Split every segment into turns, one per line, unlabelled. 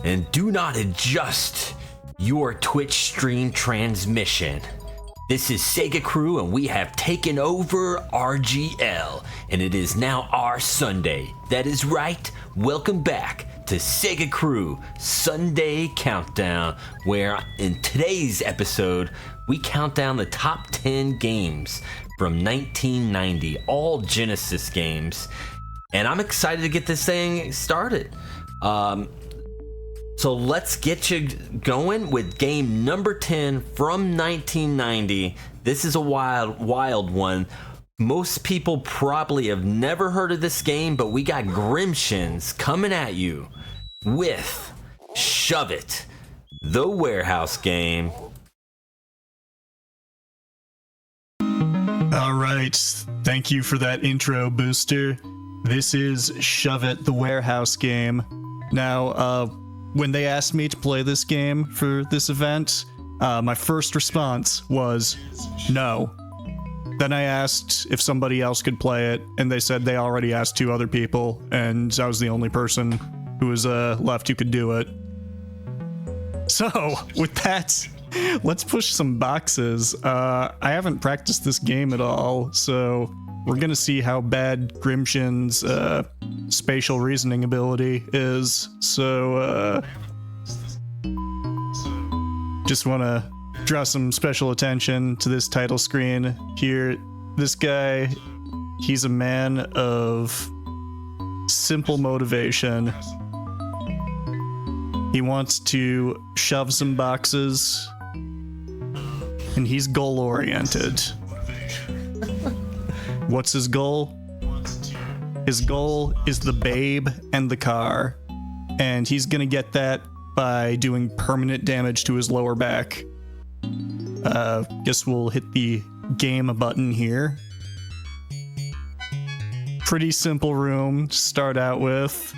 And do not adjust your Twitch stream transmission. This is SegaCrew, and we have taken over RGL, and it is now our Sunday. That is right. Welcome back to SegaCrew Sunday Countdown, where in today's episode, we count down the top 10 games from 1990, all Genesis games. And I'm excited to get this thing started. So let's get you going with game number 10 from 1990. This is a wild one. Most people probably have never heard of this game, but we got Grimshins coming at you with Shove It, the warehouse game.
All right, thank you for that intro, Booster. This is Shove It, the warehouse game. Now, when they asked me to play this game for this event, my first response was no. Then I asked if somebody else could play it, and they said they already asked 2 other people, and I was the only person who was left who could do it. So, with that, let's push some boxes. I haven't practiced this game at all, so we're gonna see how bad Grimshin's spatial reasoning ability is. So, just want to draw some special attention to this title screen here. This guy, he's a man of simple motivation. He wants to shove some boxes, and he's goal-oriented. What's his goal? His goal is the babe and the car, and he's gonna get that by doing permanent damage to his lower back. Guess we'll hit the game button here. Pretty simple room to start out with.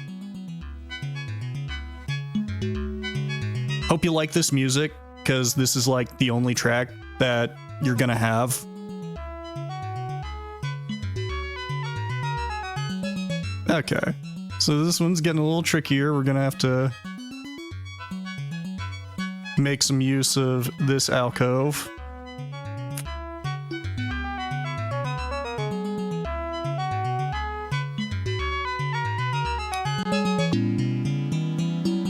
Hope you like this music, because this is like the only track that you're gonna have. Okay, so this one's getting a little trickier. We're gonna have to make some use of this alcove.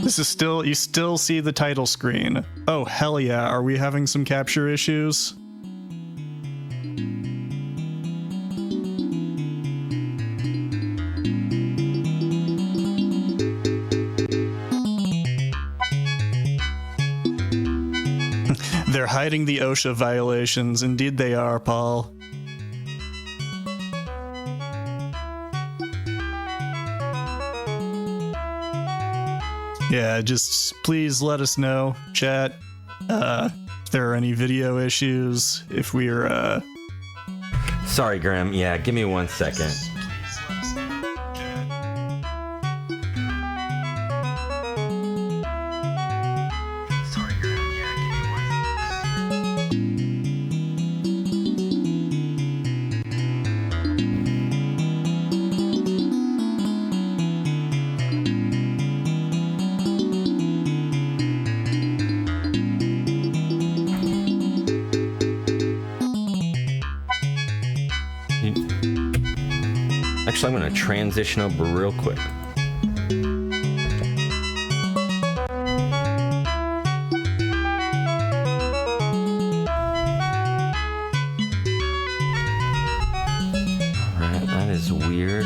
This is still, you still see the title screen. Oh, hell yeah, are we having some capture issues? They're hiding the OSHA violations. Indeed they are, Paul. Yeah, just please let us know, chat, if there are any video issues, if we're,
Sorry, Graham. Yeah, give me 1 second. Actually, I'm going to transition over real quick. Alright, that is weird.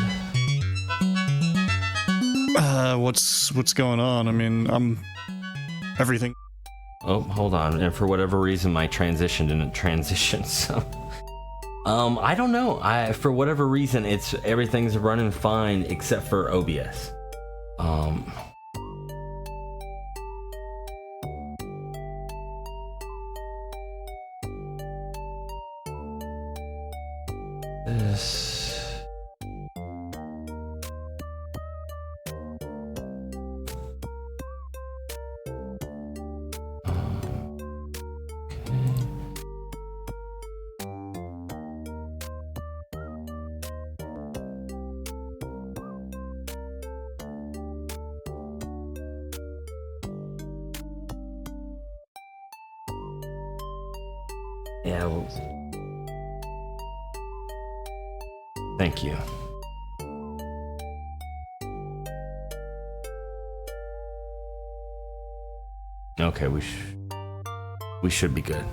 What's going on? I mean, everything.
Oh, hold on. And for whatever reason, my transition didn't transition, so... I don't know. For whatever reason, everything's running fine except for OBS. Yeah, well, thank you. Okay, we should be good.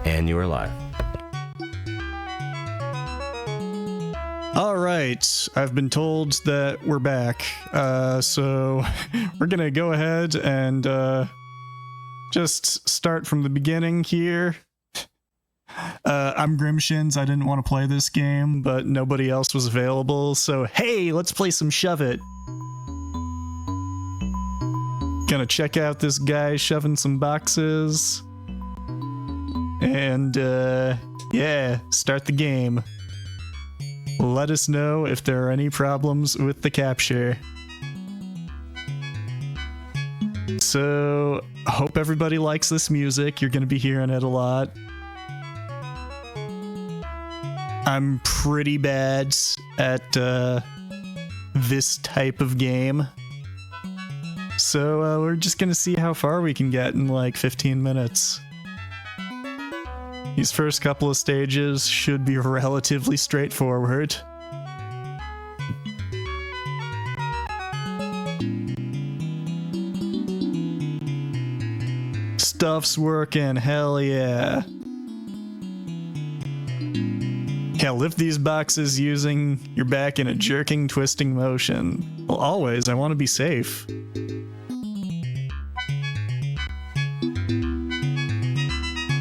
And you are live.
All right, I've been told that we're back, so we're gonna go ahead and just start from the beginning here. I'm Grimshins. I didn't want to play this game, but nobody else was available, so hey, let's play some Shove It. Gonna check out this guy shoving some boxes. And, yeah, start the game. Let us know if there are any problems with the capture. So, hope everybody likes this music. You're gonna be hearing it a lot. I'm pretty bad at, this type of game. So, we're just gonna see how far we can get in like 15 minutes. These first couple of stages should be relatively straightforward. Stuff's working, hell yeah. Yeah, lift these boxes using your back in a jerking, twisting motion. Well, always, I want to be safe.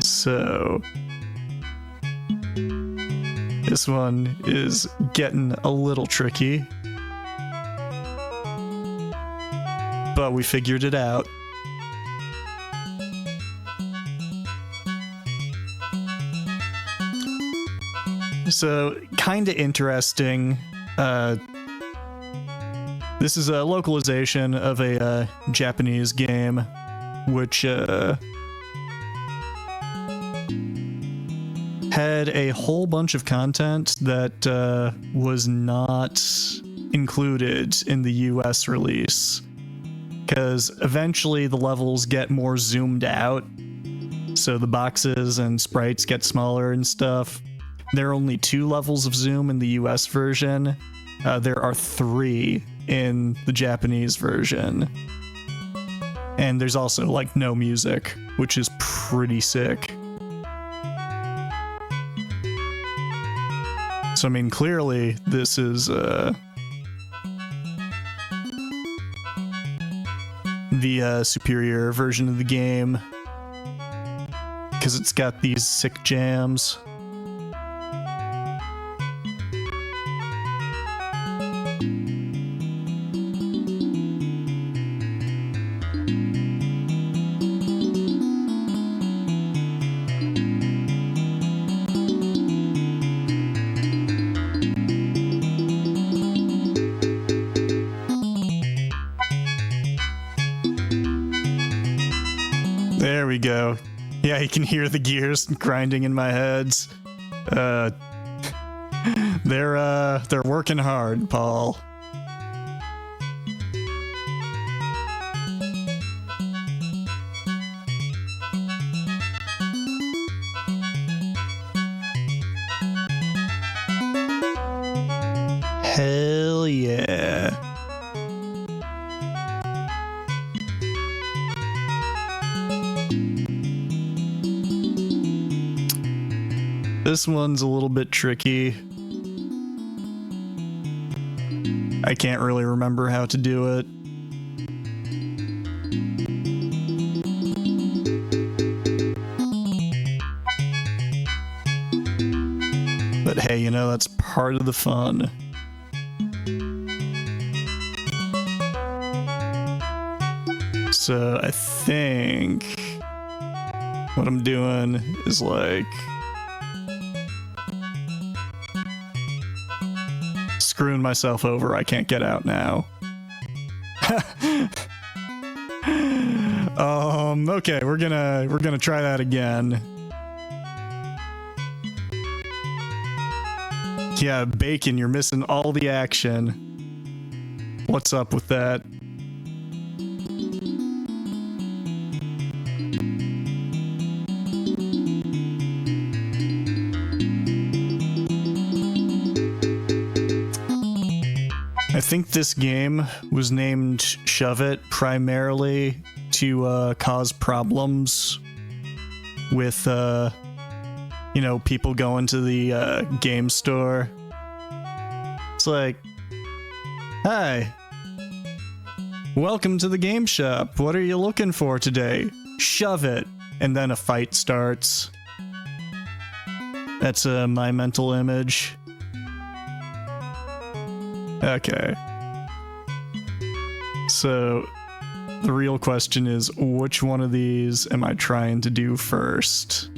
So... this one is getting a little tricky. But we figured it out. So, kinda interesting. This is a localization of a Japanese game, which had a whole bunch of content that was not included in the US release. Because eventually the levels get more zoomed out, so the boxes and sprites get smaller and stuff. There are only 2 levels of zoom in the US version. There are 3 in the Japanese version. And there's also, like, no music, which is pretty sick. So, I mean, clearly, this is, the, superior version of the game. Because it's got these sick jams. There we go. Yeah, you can hear the gears grinding in my heads. They're working hard, Paul. Hell yeah. This one's a little bit tricky. I can't really remember how to do it. But hey, you know, that's part of the fun. So I think what I'm doing is like screwing myself over. I can't get out now. Okay, we're gonna try that again. Yeah, Bacon, you're missing all the action. What's up with that? I think this game was named Shove It primarily to cause problems with you know, people going to the game store. It's like, hi, welcome to the game shop. What are you looking for today? Shove it. And then a fight starts. That's my mental image. Okay. So, the real question is, which one of these am I trying to do first?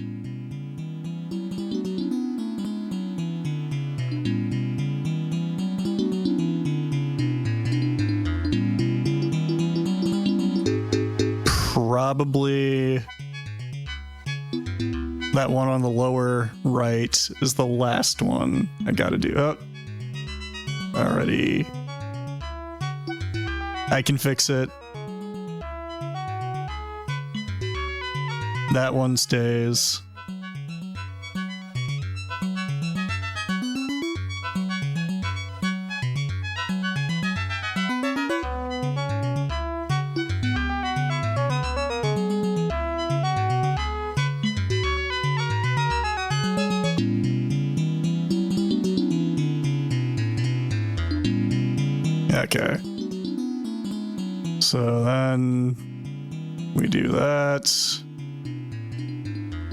Probably that one on the lower right is the last one I gotta do. Oh, already. I can fix it. That one stays. Okay. So then we do that.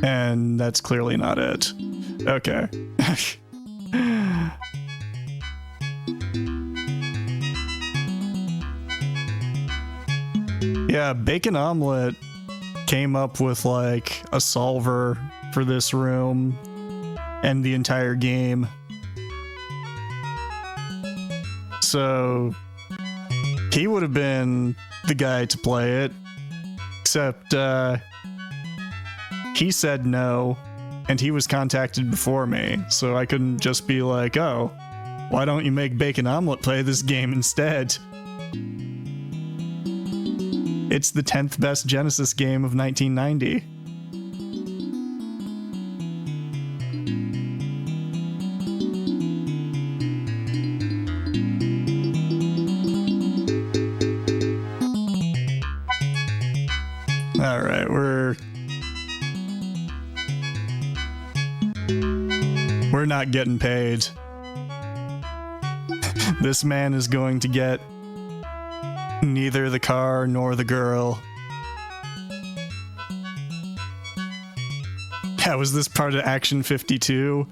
And that's clearly not it. Okay. Yeah, Bacon Omelet came up with like a solver for this room and the entire game. So he would have been the guy to play it, except he said no, and he was contacted before me, so I couldn't just be like, oh, why don't you make Bacon Omelet play this game instead? It's the 10th best Genesis game of 1990. Alright, we're not getting paid. This man is going to get neither the car nor the girl. Yeah, was this part of Action 52?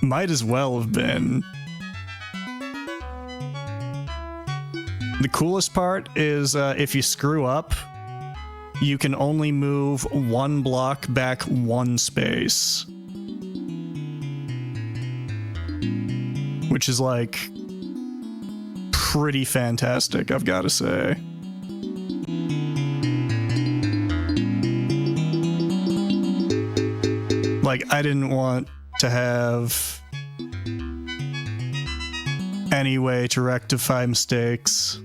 Might as well have been. The coolest part is if you screw up, you can only move one block back one space. Which is like pretty fantastic, I've got to say. Like, I didn't want to have any way to rectify mistakes.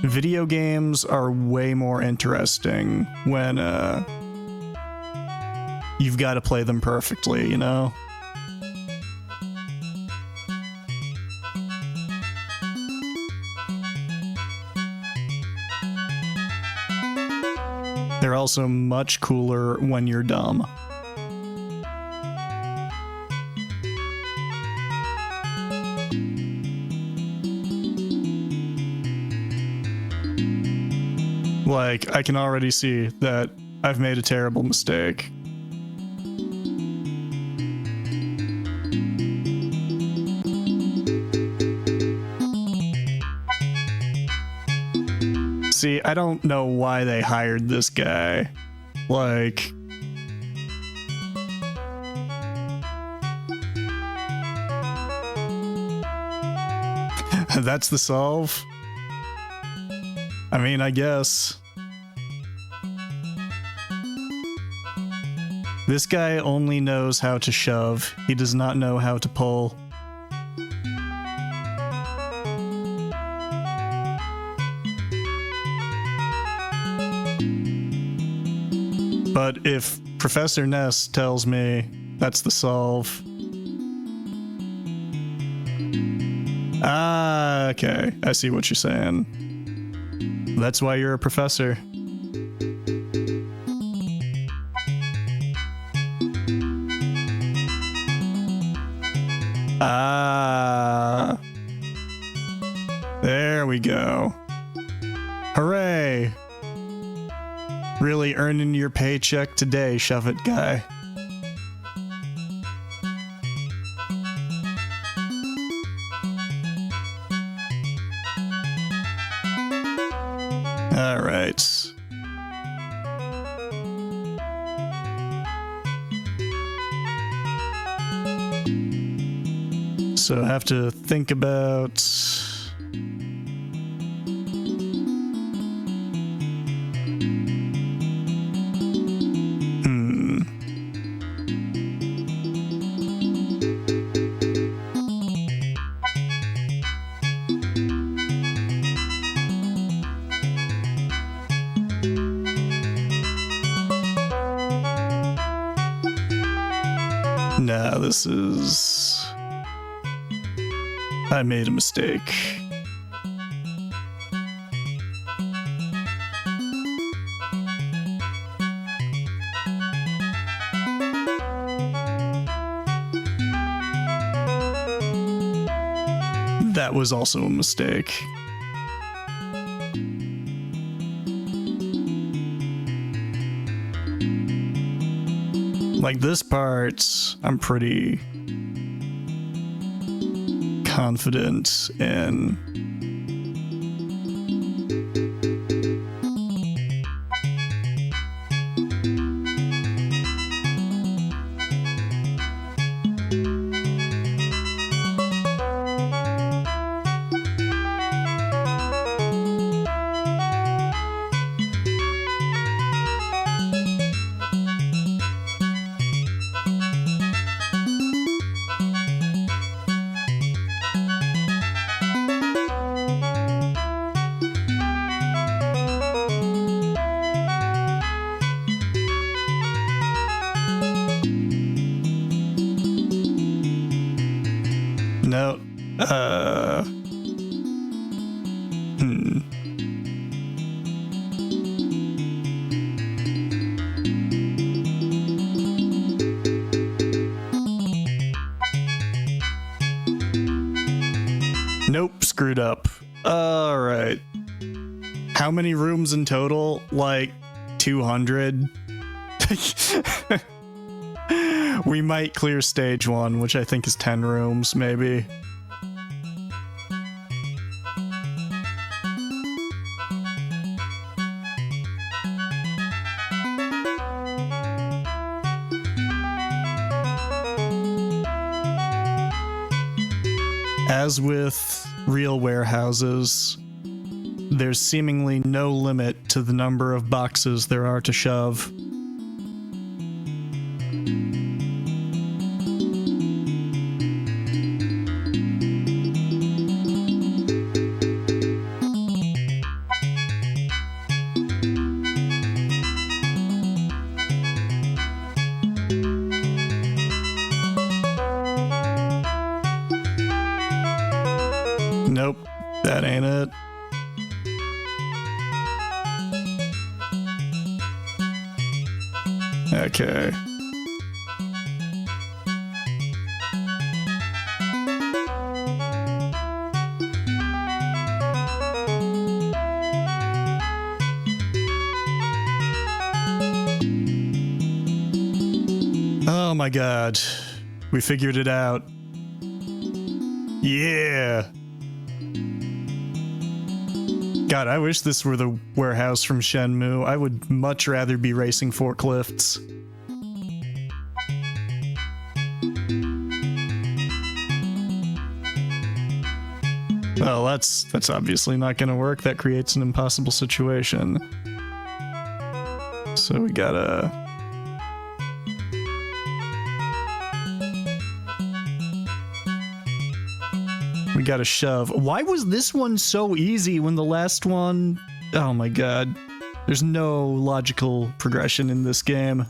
Video games are way more interesting when you've got to play them perfectly, you know? They're also much cooler when you're dumb. Like, I can already see that I've made a terrible mistake. See, I don't know why they hired this guy. Like, that's the solve? I mean, I guess. This guy only knows how to shove. He does not know how to pull. But if Professor Ness tells me that's the solve... Ah, okay. I see what you're saying. That's why you're a professor. Ah. There we go. Hooray. Really earning your paycheck today, Shove It guy. All right. So I have to think about... Nah, this is... I made a mistake. That was also a mistake. Like this part, I'm pretty confident in. No. Nope, screwed up. Alright. How many rooms in total? Like 200? We might clear stage 1, which I think is 10 rooms, maybe. As with real warehouses, there's seemingly no limit to the number of boxes there are to shove. Nope, that ain't it. Okay. Oh my god. We figured it out. Yeah. God, I wish this were the warehouse from Shenmue. I would much rather be racing forklifts. Well, that's obviously not gonna work. That creates an impossible situation. So we gotta... We gotta shove. Why was this one so easy when the last one... Oh my god. There's no logical progression in this game.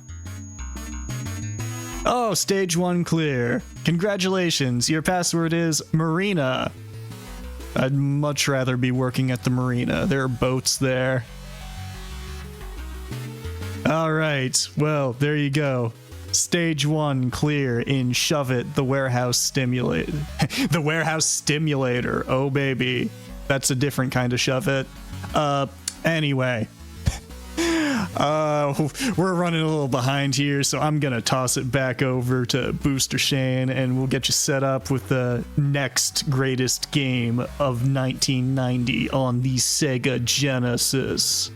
Oh, stage 1 clear. Congratulations, your password is Marina. I'd much rather be working at the marina. There are boats there. Alright, well, there you go. Stage 1 clear in Shove It, the warehouse stimulator. The warehouse stimulator. Oh, baby. That's a different kind of Shove It. Anyway. We're running a little behind here, so I'm gonna toss it back over to Booster Shane, and we'll get you set up with the next greatest game of 1990 on the Sega Genesis.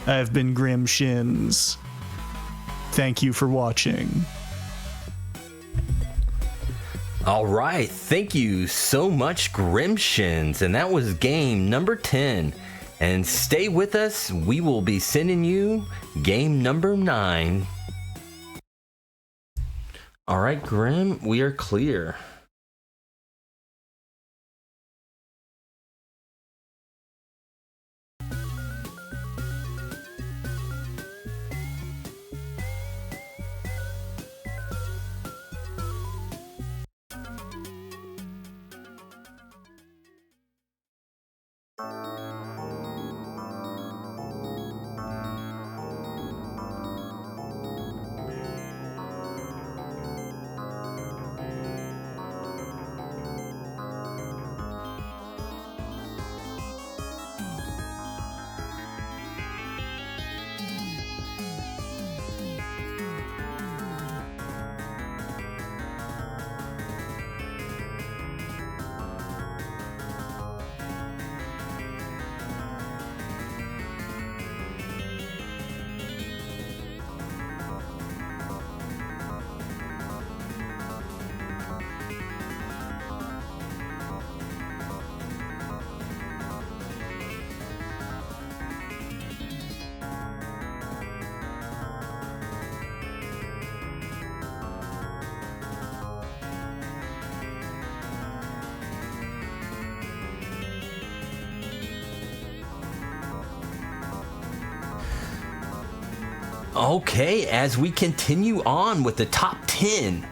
I've been Grim Shins. Thank you for watching.
All right, thank you so much, Grimshins, and that was game number 10. And stay with us, we will be sending you game number 9. All right, Grim, we are clear. Okay, as we continue on with the top 10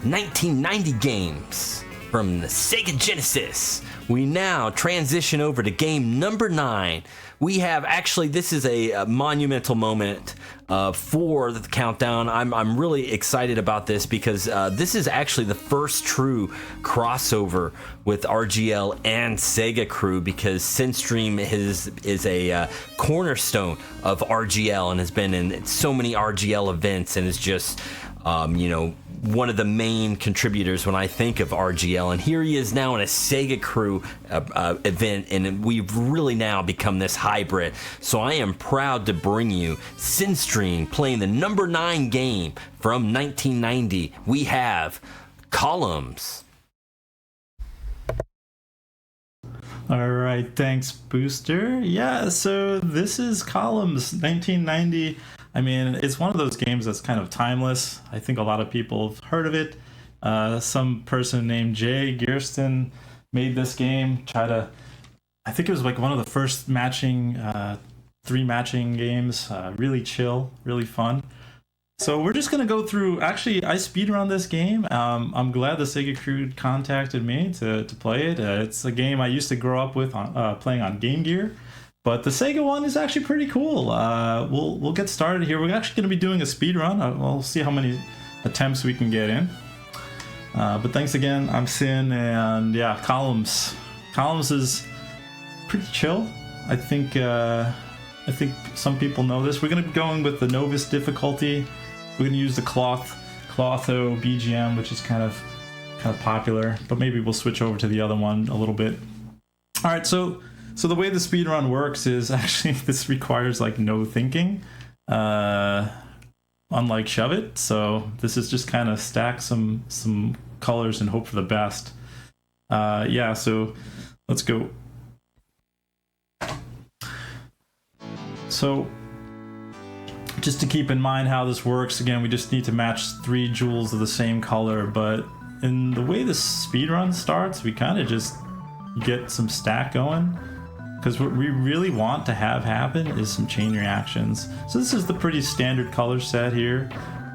1990 games from the Sega Genesis, we now transition over to game number 9. We have this is a monumental moment for the countdown. I'm really excited about this because this is actually the first true crossover with RGL and SegaCrew, because SynStream is a cornerstone of RGL and has been in so many RGL events, and is just one of the main contributors when I think of RGL. And here he is now in a SegaCrew event, and we've really now become this hybrid. So I am proud to bring you SynStream playing the number 9 game from 1990. We have Columns.
All right, thanks, Booster. Yeah, so this is Columns 1990. I mean, it's one of those games that's kind of timeless. I think a lot of people have heard of it. Some person named Jay Gearston made this game. I think it was like one of the first 3 matching games. Really chill, really fun. So we're just gonna go through. Actually, I speedrun this game. I'm glad the SegaCrew contacted me to play it. It's a game I used to grow up with playing on Game Gear. But the Sega one is actually pretty cool. We'll get started here. We're actually going to be doing a speed run. We'll see how many attempts we can get in. But thanks again. I'm Sin, and yeah, Columns. Columns is pretty chill. I think some people know this. We're going to be going with the Novus difficulty. We're going to use the Clotho BGM, which is kind of popular. But maybe we'll switch over to the other one a little bit. All right, so the way the speedrun works is actually this requires like no thinking, unlike Shove It. So this is just kind of stack some colors and hope for the best. Yeah, so let's go. So just to keep in mind how this works, again, we just need to match 3 jewels of the same color, but in the way the speedrun starts, we kind of just get some stack going. Because what we really want to have happen is some chain reactions. So this is the pretty standard color set here.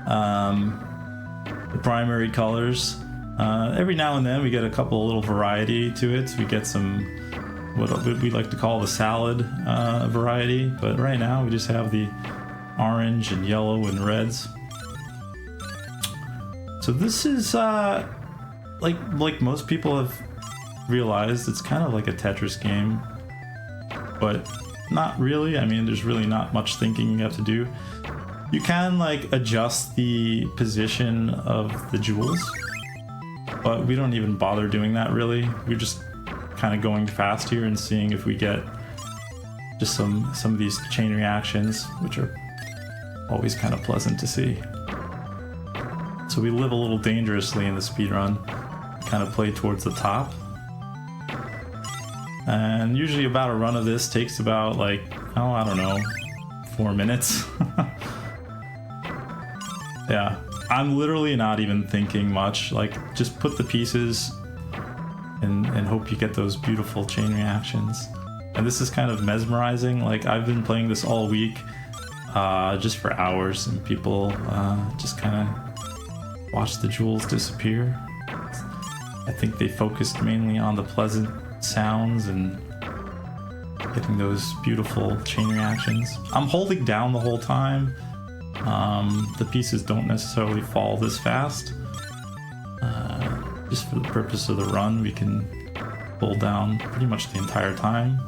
The primary colors. Every now and then we get a couple of little variety to it. So we get some, what we like to call the salad variety. But right now we just have the orange and yellow and reds. So this is like most people have realized, it's kind of like a Tetris game, but not really. I mean, there's really not much thinking you have to do. You can like adjust the position of the jewels, but we don't even bother doing that really. We're just kind of going fast here and seeing if we get just some of these chain reactions, which are always kind of pleasant to see. So we live a little dangerously in the speedrun, kind of play towards the top. And usually about a run of this takes about like, oh, I don't know, 4 minutes. Yeah, I'm literally not even thinking much, like just put the pieces and hope you get those beautiful chain reactions. And this is kind of mesmerizing. Like I've been playing this all week, just for hours, and people just kind of watch the jewels disappear. I think they focused mainly on the pleasant sounds and getting those beautiful chain reactions. I'm holding down the whole time. The pieces don't necessarily fall this fast. Just for the purpose of the run, we can hold down pretty much the entire time.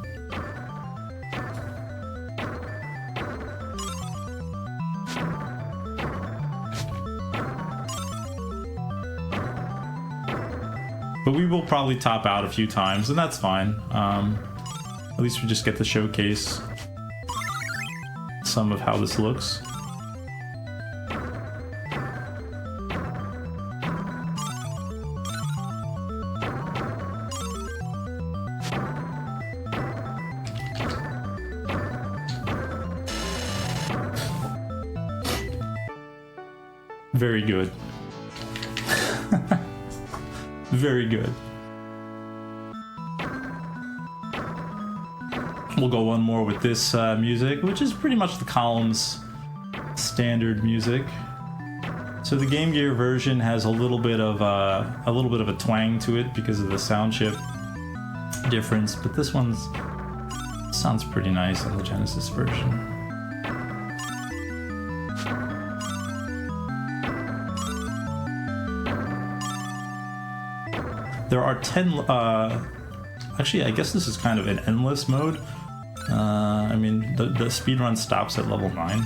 But we will probably top out a few times, and that's fine. At least we just get to showcase some of how this looks. Very good. Very good. We'll go one more with this music, which is pretty much the column's standard music. So the Game Gear version has a little bit of a twang to it because of the sound chip difference, but this one sounds pretty nice on the Genesis version. There are 10, actually I guess this is kind of an endless mode. I mean, the speedrun stops at level 9.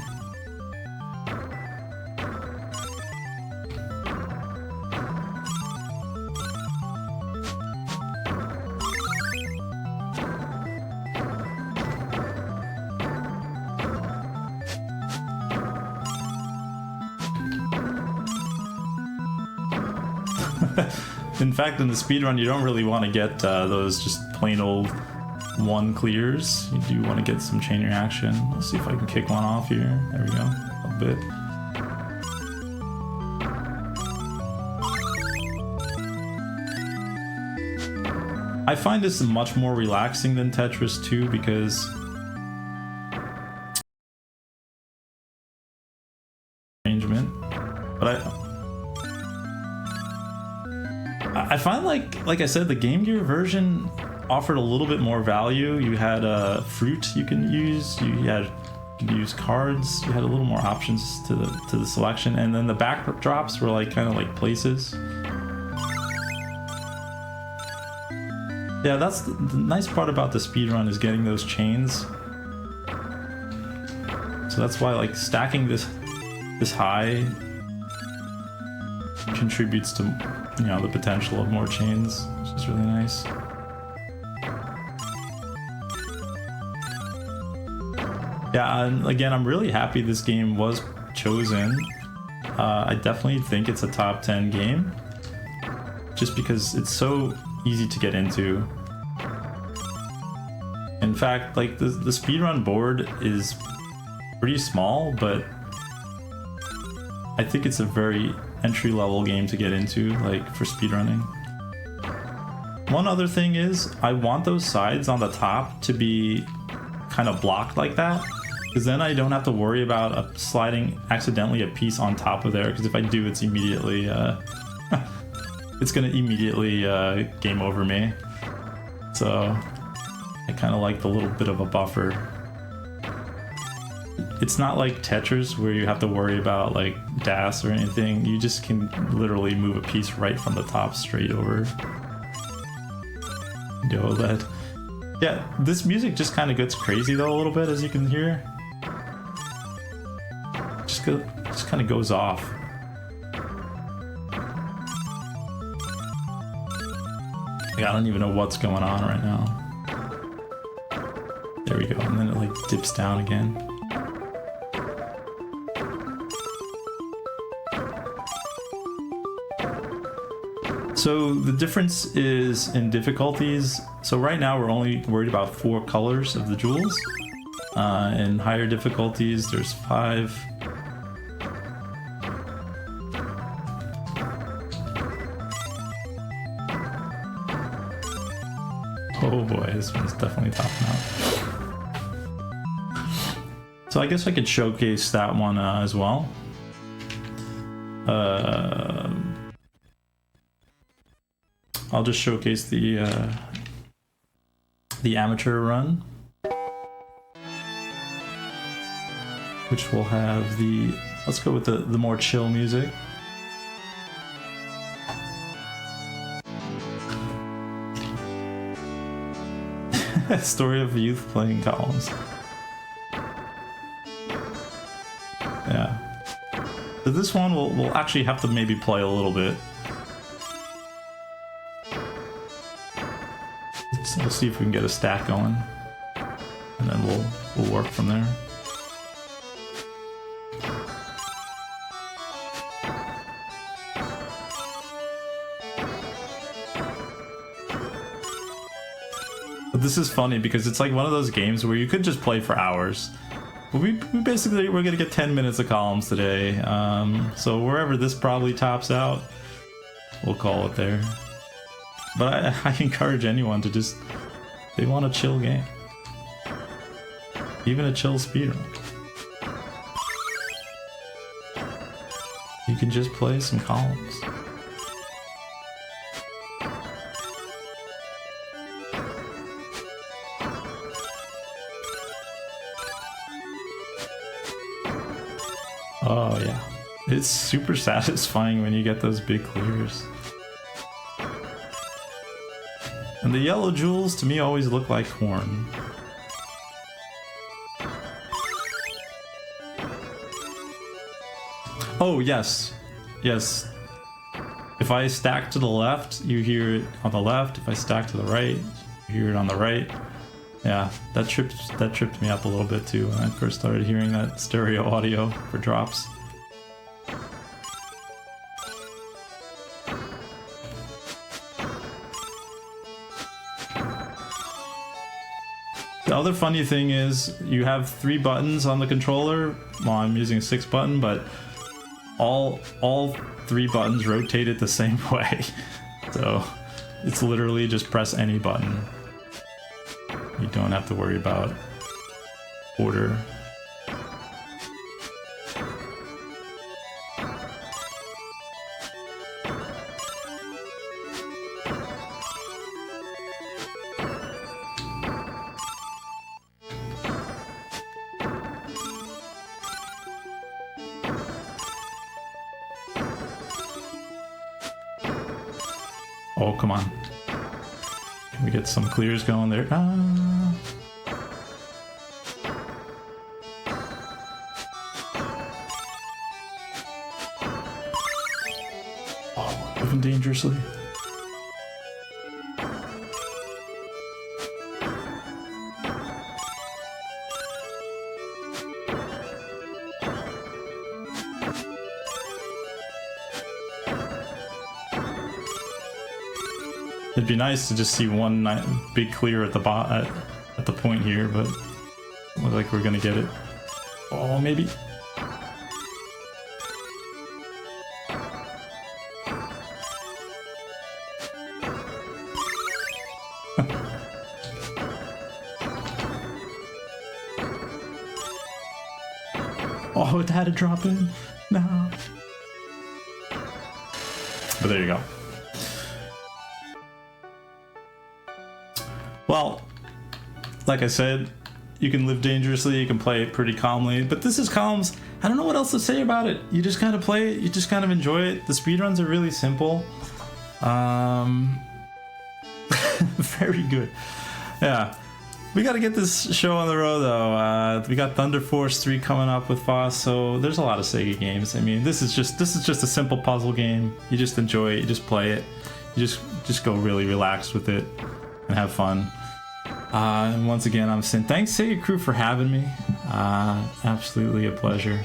In fact, in the speedrun, you don't really want to get those just plain old 1 clears. You do want to get some chain reaction. Let's see if I can kick one off here. There we go. A bit. I find this much more relaxing than Tetris 2 because arrangement, but I find like I said, the Game Gear version offered a little bit more value. You had fruit you can use. You could use cards. You had a little more options to the selection, and then the backdrops were like kind of like places. Yeah, that's the nice part about the speedrun is getting those chains. So that's why like stacking this high contributes to, you know, the potential of more chains, which is really nice. Yeah, and again, I'm really happy this game was chosen. I definitely think it's a top 10 game, just because it's so easy to get into. In fact, like the speedrun board is pretty small, but I think it's a very entry-level game to get into, like for speedrunning. One other thing is, I want those sides on the top to be kind of blocked like that, because then I don't have to worry about sliding accidentally a piece on top of there, because if I do, it's immediately it's gonna immediately game over me. So I kind of like the little bit of a buffer. it's not like Tetris where you have to worry about like DAS or anything. You just can literally move a piece right from the top straight over the OLED. Yeah, this music just kind of gets crazy though a little bit, as you can hear. Just kind of goes off. Like, I don't even know what's going on right now. There we go, and then it like dips down again. So the difference is in difficulties. So right now we're only worried about 4 colors of the jewels. In higher difficulties, there's 5. Oh boy, this one's definitely topping out. So I guess I could showcase that one as well. I'll just showcase the amateur run, which will have the, let's go with the more chill music. Story of youth playing columns. Yeah. So this one we'll actually have to maybe play a little bit. We'll see if we can get a stack going, and then we'll work from there. But this is funny because it's like one of those games where you could just play for hours. But we're gonna get 10 minutes of columns today. So wherever this probably tops out, we'll call it there. But I encourage anyone to just, they want a chill game. Even a chill speedrun. You can just play some columns. Oh yeah. It's super satisfying when you get those big clears. And the yellow jewels, to me, always look like corn. Oh, yes. Yes. If I stack to the left, you hear it on the left. If I stack to the right, you hear it on the right. Yeah, that tripped me up a little bit, too, when I first started hearing that stereo audio for drops. The other funny thing is you have 3 buttons on the controller. Well, I'm using a 6 button, but all 3 buttons rotated the same way. So it's literally just press any button. You don't have to worry about order. Oh, come on. Can we get some clears going there? Ah. Oh, moving dangerously. It'd be nice to just see one big clear at the at the point here, but looks like we're gonna get it. Oh, maybe. Oh, it had to drop in. No. But there you go. Well, like I said, You can live dangerously, you can play it pretty calmly. But this is Columns. I don't know what else to say about it. You just kind of play it, you just kind of enjoy it. The speedruns are really simple. Very good. Yeah. We got to get this show on the road, though. We got Thunder Force 3 coming up with Voss, so there's a lot of Sega games. I mean, this is just a simple puzzle game. You just enjoy it, you just play it. You just go really relaxed with it and have fun. And once again, I'm Sin. Thanks, SegaCrew, for having me. Absolutely a pleasure.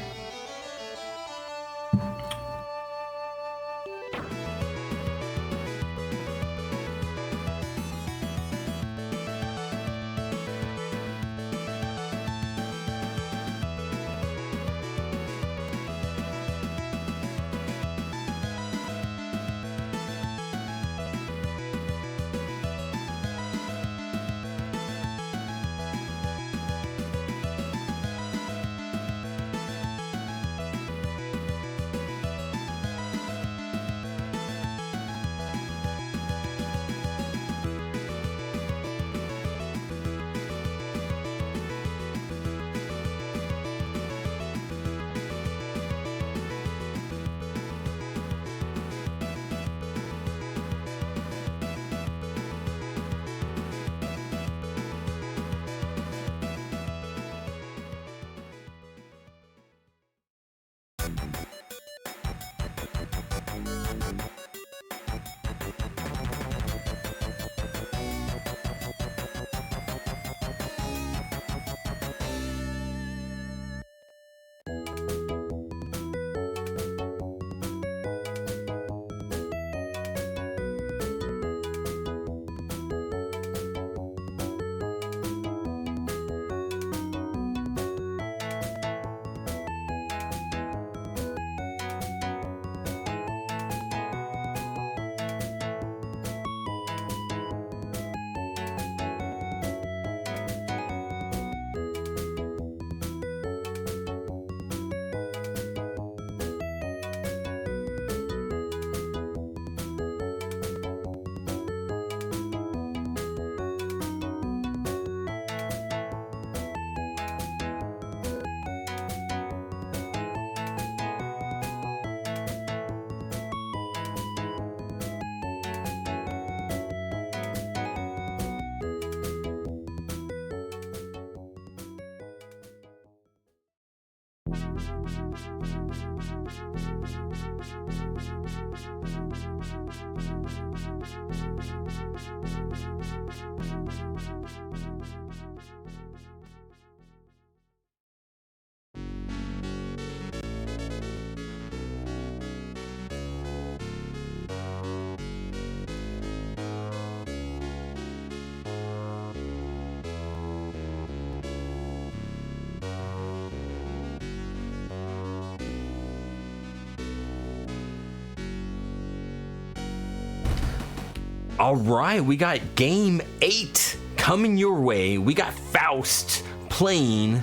All right, we got game 8 coming your way. We got Faust playing,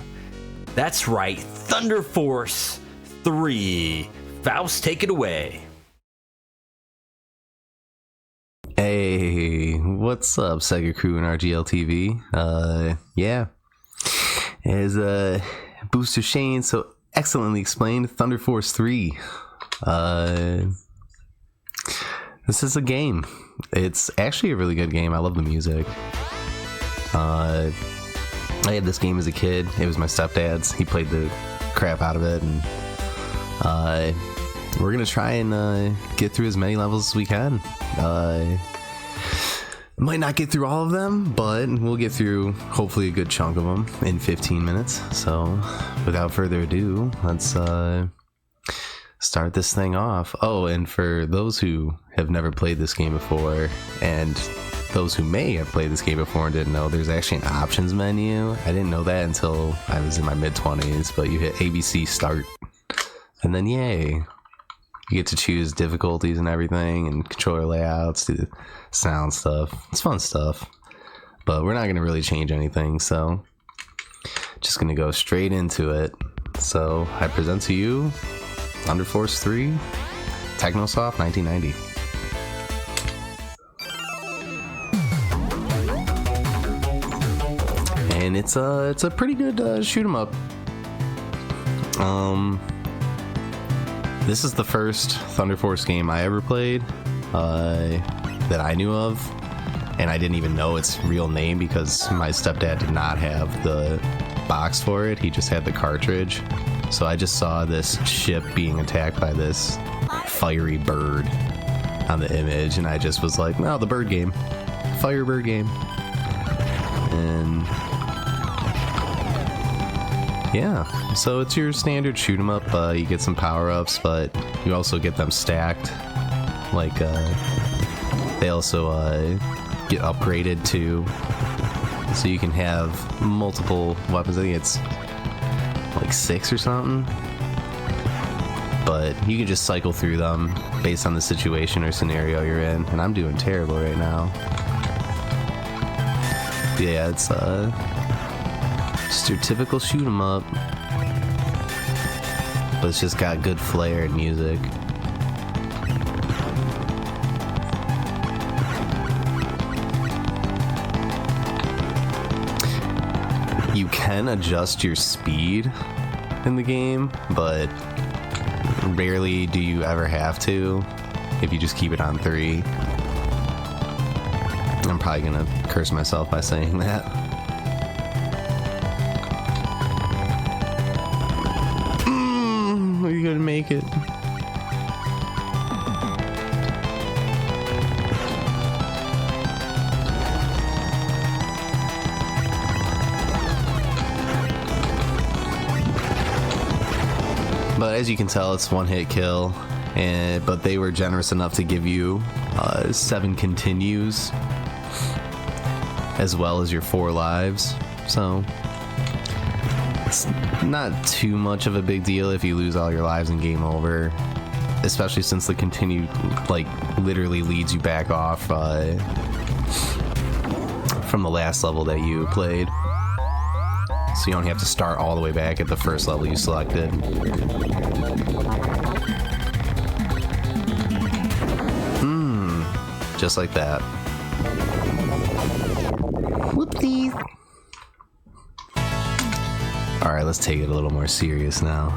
that's right, Thunder Force 3. Faust, take it away.
Hey, what's up, SegaCrew and RGL TV? Yeah, as Booster Shane so excellently explained, Thunder Force 3. This is a game. It's actually a really good game. I love the music. I had this game as a kid. It was my stepdad's. He played the crap out of it, and we're gonna try and get through as many levels as we can. Might not get through all of them, but we'll get through hopefully a good chunk of them in 15 minutes. So without further ado, let's start this thing off. Oh, and for those who have never played this game before, and those who may have played this game before and didn't know, there's actually an options menu. I didn't know that until I was in my mid-20s, but you hit ABC start, and then yay, you get to choose difficulties and everything, and controller layouts, do the sound stuff. It's fun stuff, but we're not going to really change anything, so just going to go straight into it. So I present to you Thunder Force 3, Technosoft, 1990. and it's a pretty good shoot 'em up. This is the first Thunder Force game I ever played that I knew of, and I didn't even know its real name because my stepdad did not have the box for it. He just had the cartridge. So I just saw this ship being attacked by this fiery bird on the image, and I just was like, no, the bird game. Firebird game. And yeah, so it's your standard shoot 'em up. You get some power-ups, but you also get them stacked. Like, they also get upgraded too. So you can have multiple weapons. I think it's like 6 or something. But you can just cycle through them based on the situation or scenario you're in. And I'm doing terrible right now. Yeah, it's just your typical shoot 'em up, but it's just got good flair and music. You can adjust your speed in the game, but rarely do you ever have to if you just keep it on 3. I'm probably gonna curse myself by saying that. Are you gonna make it? But as you can tell, it's one-hit kill, but they were generous enough to give you 7 continues as well as your 4 lives, so it's not too much of a big deal if you lose all your lives and game over, especially since the continue like literally leads you back off from the last level that you played, so you don't have to start all the way back at the first level you selected. Just like that. Whoopsies. Alright, let's take it a little more serious now.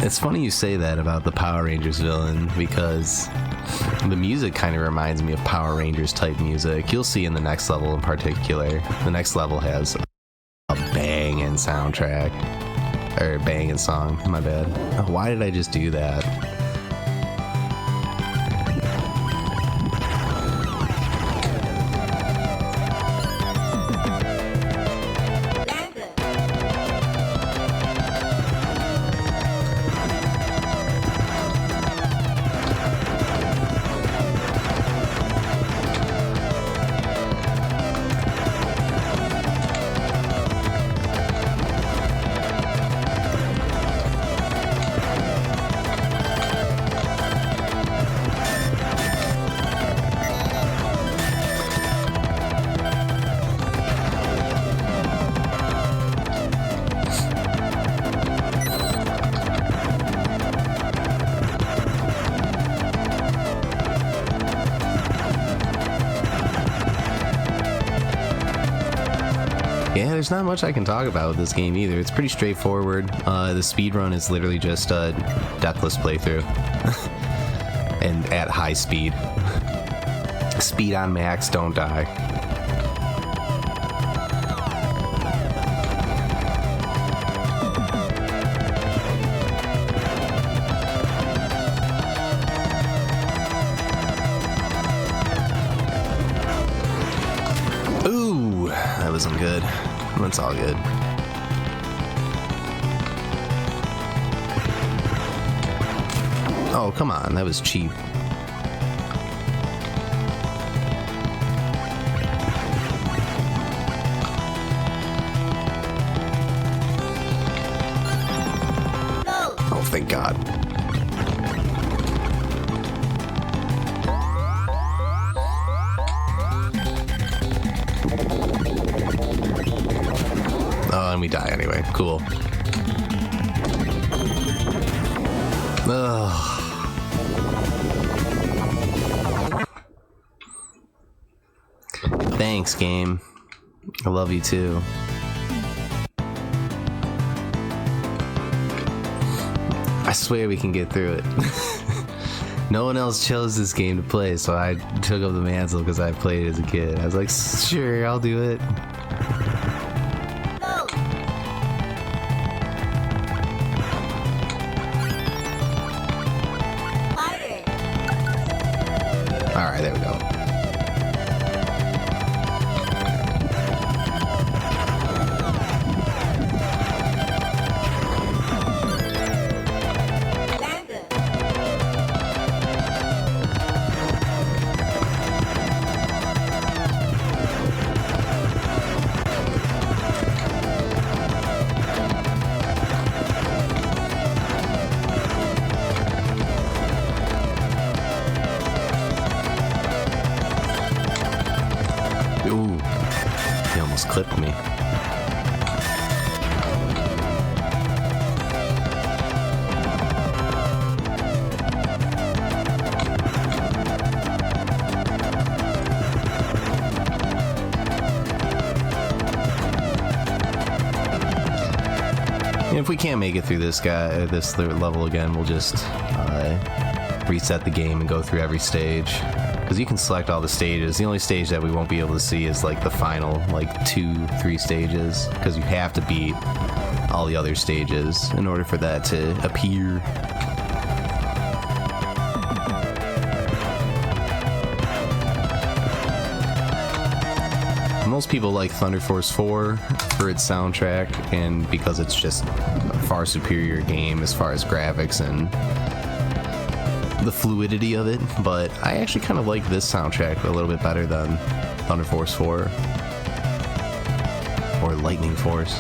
It's funny you say that about the Power Rangers villain, because the music kind of reminds me of Power Rangers type music. You'll see in the next level in particular. The next level has a banging soundtrack. Or banging song, my bad. Oh, why did I just do that? Yeah, there's not much I can talk about with this game either. It's pretty straightforward. The speedrun is literally just a deathless playthrough. And at high speed. Speed on max, don't die. Ooh, that wasn't good. That's all good. Oh, come on, that was cheap. Oh, thank God. Oh, and we die anyway. Cool. Ugh. Thanks, game. I love you too. I swear we can get through it. No one else chose this game to play, so I took up the mantle because I played it as a kid. I was like, sure, I'll do it. Alright, there we go. Ooh, he almost clipped me. If we can't make it through this level again, we'll just reset the game and go through every stage. Because you can select all the stages. The only stage that we won't be able to see is like the final, like 2-3 stages. Because you have to beat all the other stages in order for that to appear. Most people like Thunder Force 4 for its soundtrack, and because it's just a far superior game as far as graphics and the fluidity of it, but I actually kind of like this soundtrack a little bit better than Thunder Force 4 or Lightning Force.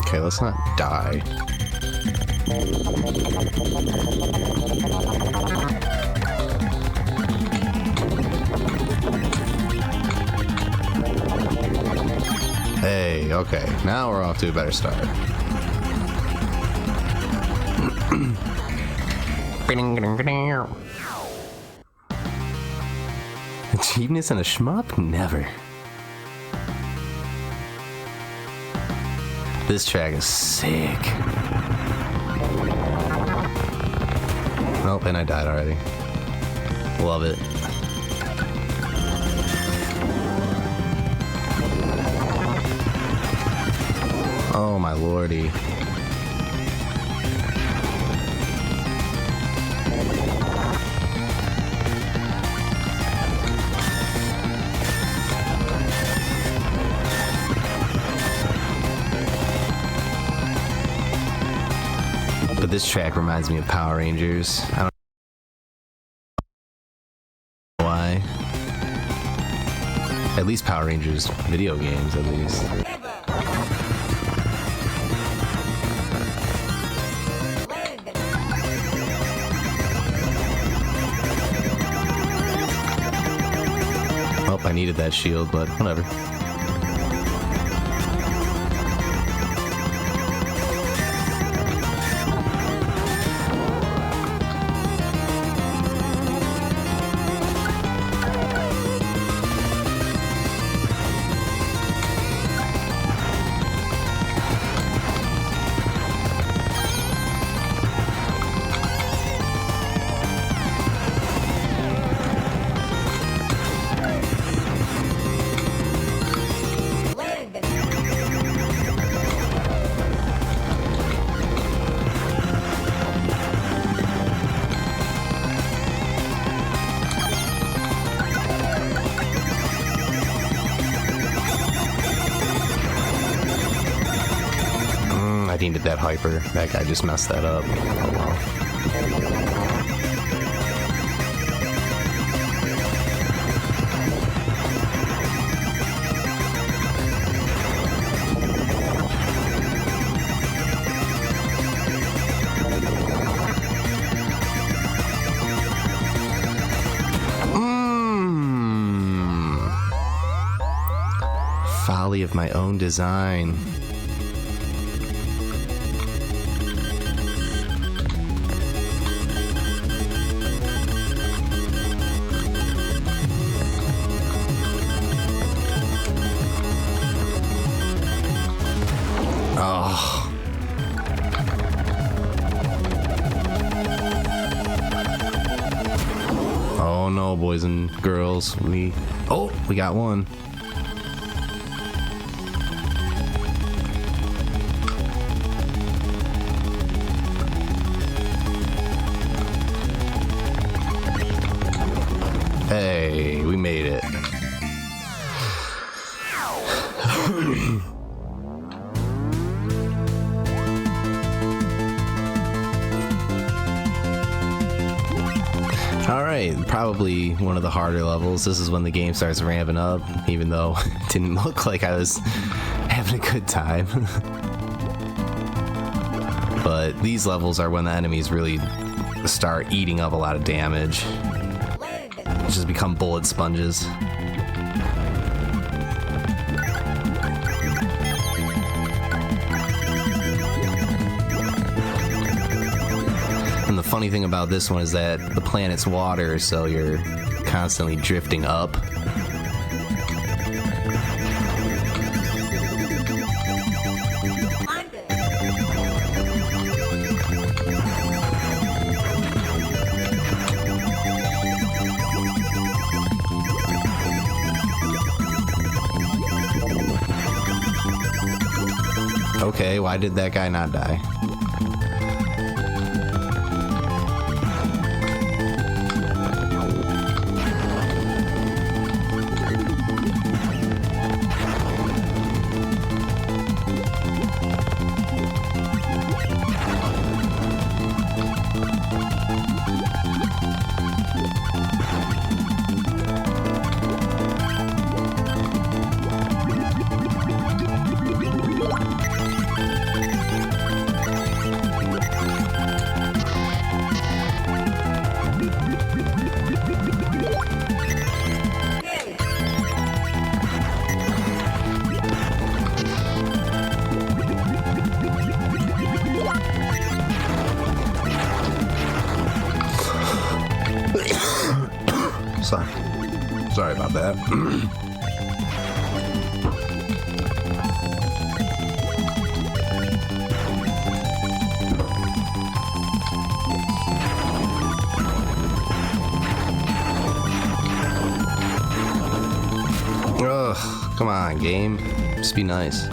Okay, let's not die. Hey, okay, now we're off to a better start. Achievements in a shmup? Never. This track is sick. Oh, and I died already. Love it. Oh my lordy. But this track reminds me of Power Rangers. I don't know why. At least Power Rangers video games, at least. Oh, I needed that shield, but whatever. I needed that hyper. That guy just messed that up. Oh well. of my own design. Oh. Oh no, boys and girls. We got one. Hey, we made it. Alright, probably one of the harder levels. This is when the game starts ramping up, even though it didn't look like I was having a good time. But these levels are when the enemies really start eating up a lot of damage. Just become bullet sponges. And the funny thing about this one is that the planet's water, so you're constantly drifting up. Okay, why did that guy not die? Sorry about that. Ugh, come on, game. Just be nice.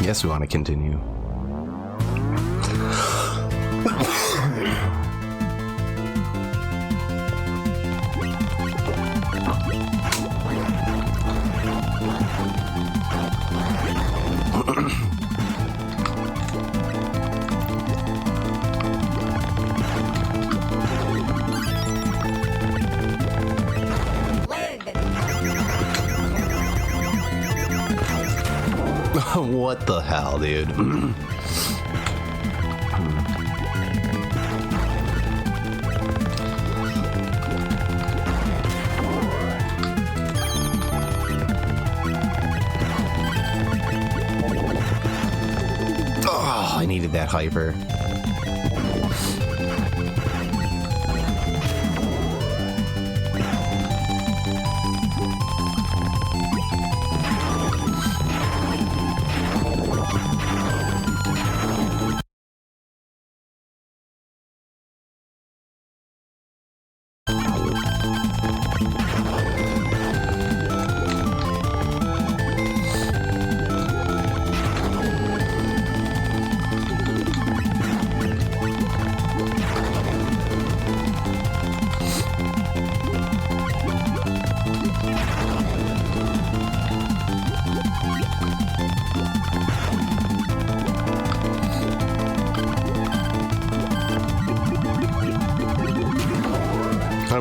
Yes, we want to continue. What the hell, dude? Oh, I needed that hyper.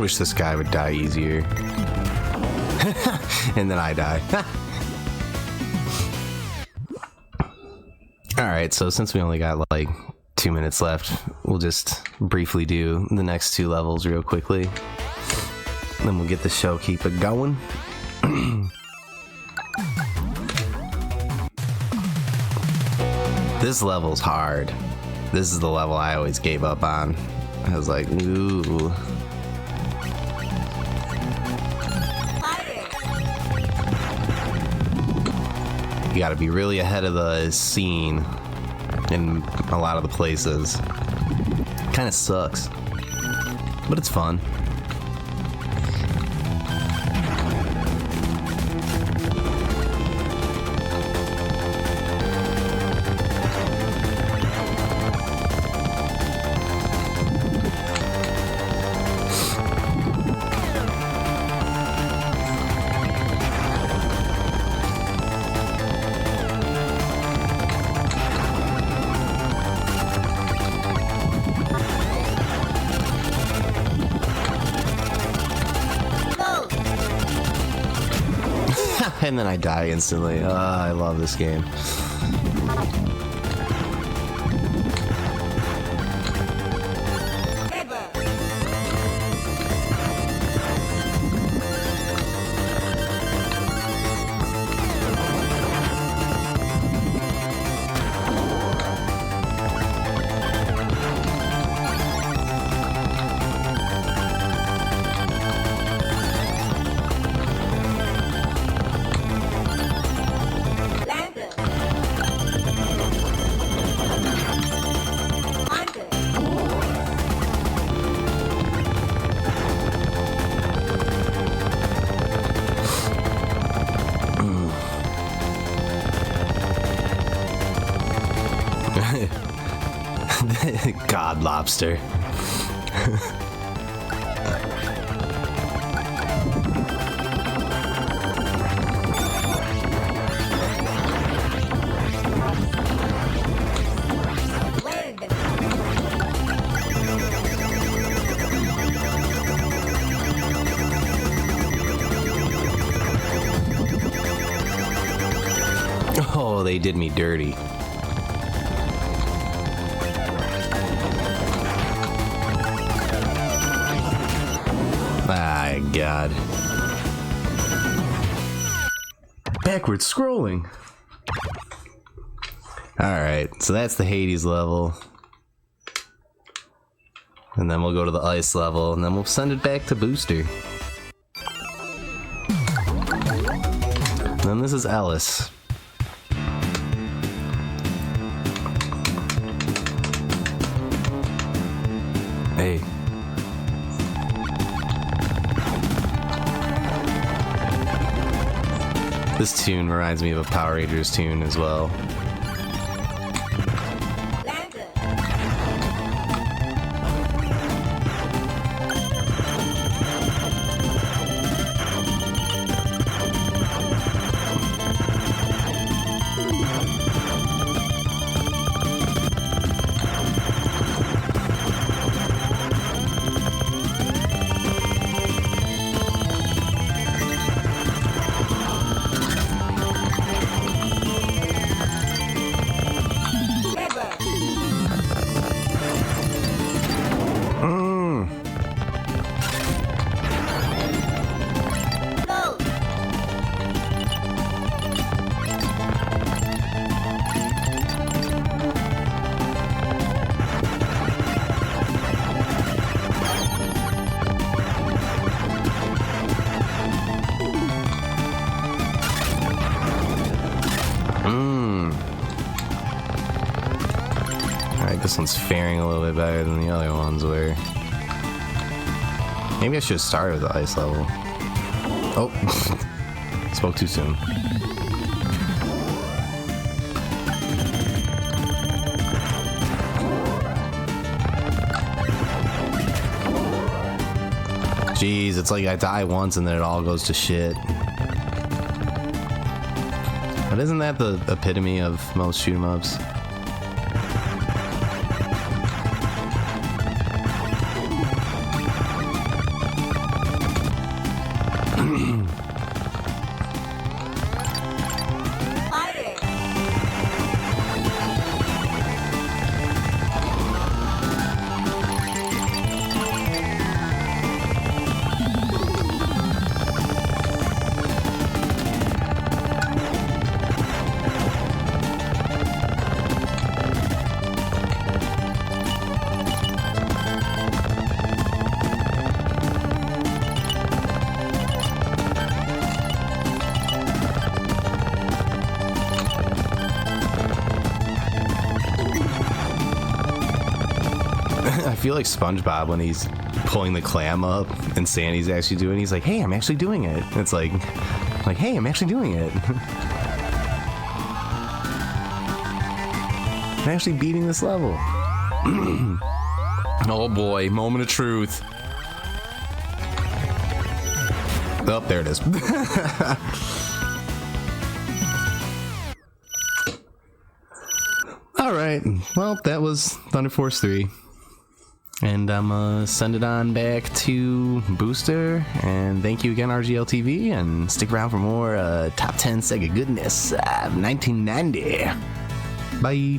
wish this guy would die easier. And then I die. Alright, so since we only got like 2 minutes left, we'll just briefly do the next 2 levels real quickly. Then we'll get the show, keep it going. This level's hard. This is the level I always gave up on. I was like, ooh. You gotta be really ahead of the scene in a lot of the places. Kinda sucks, but it's fun. And then I die instantly. I love this game. God lobster. Oh, they did me dirty. My God. Backward scrolling. Alright, so that's the Hades level. And then we'll go to the ice level, and then we'll send it back to Booster. And then this is Ellis. Hey. This tune reminds me of a Power Rangers tune as well. Alright, this one's faring a little bit better than the other ones were. Maybe I should have started with the ice level. Oh, spoke too soon. Jeez, it's like I die once and then it all goes to shit. But isn't that the epitome of most shoot 'em ups? I feel like SpongeBob when he's pulling the clam up and Sandy's actually doing it. He's like, hey, I'm actually doing it. It's like, hey, I'm actually doing it. I'm actually beating this level. Oh boy, moment of truth. Oh, there it is. Alright, well, that was Thunder Force 3. And I'm send it on back to Booster. And thank you again, RGL TV. And stick around for more top 10 Sega goodness of 1990. Bye.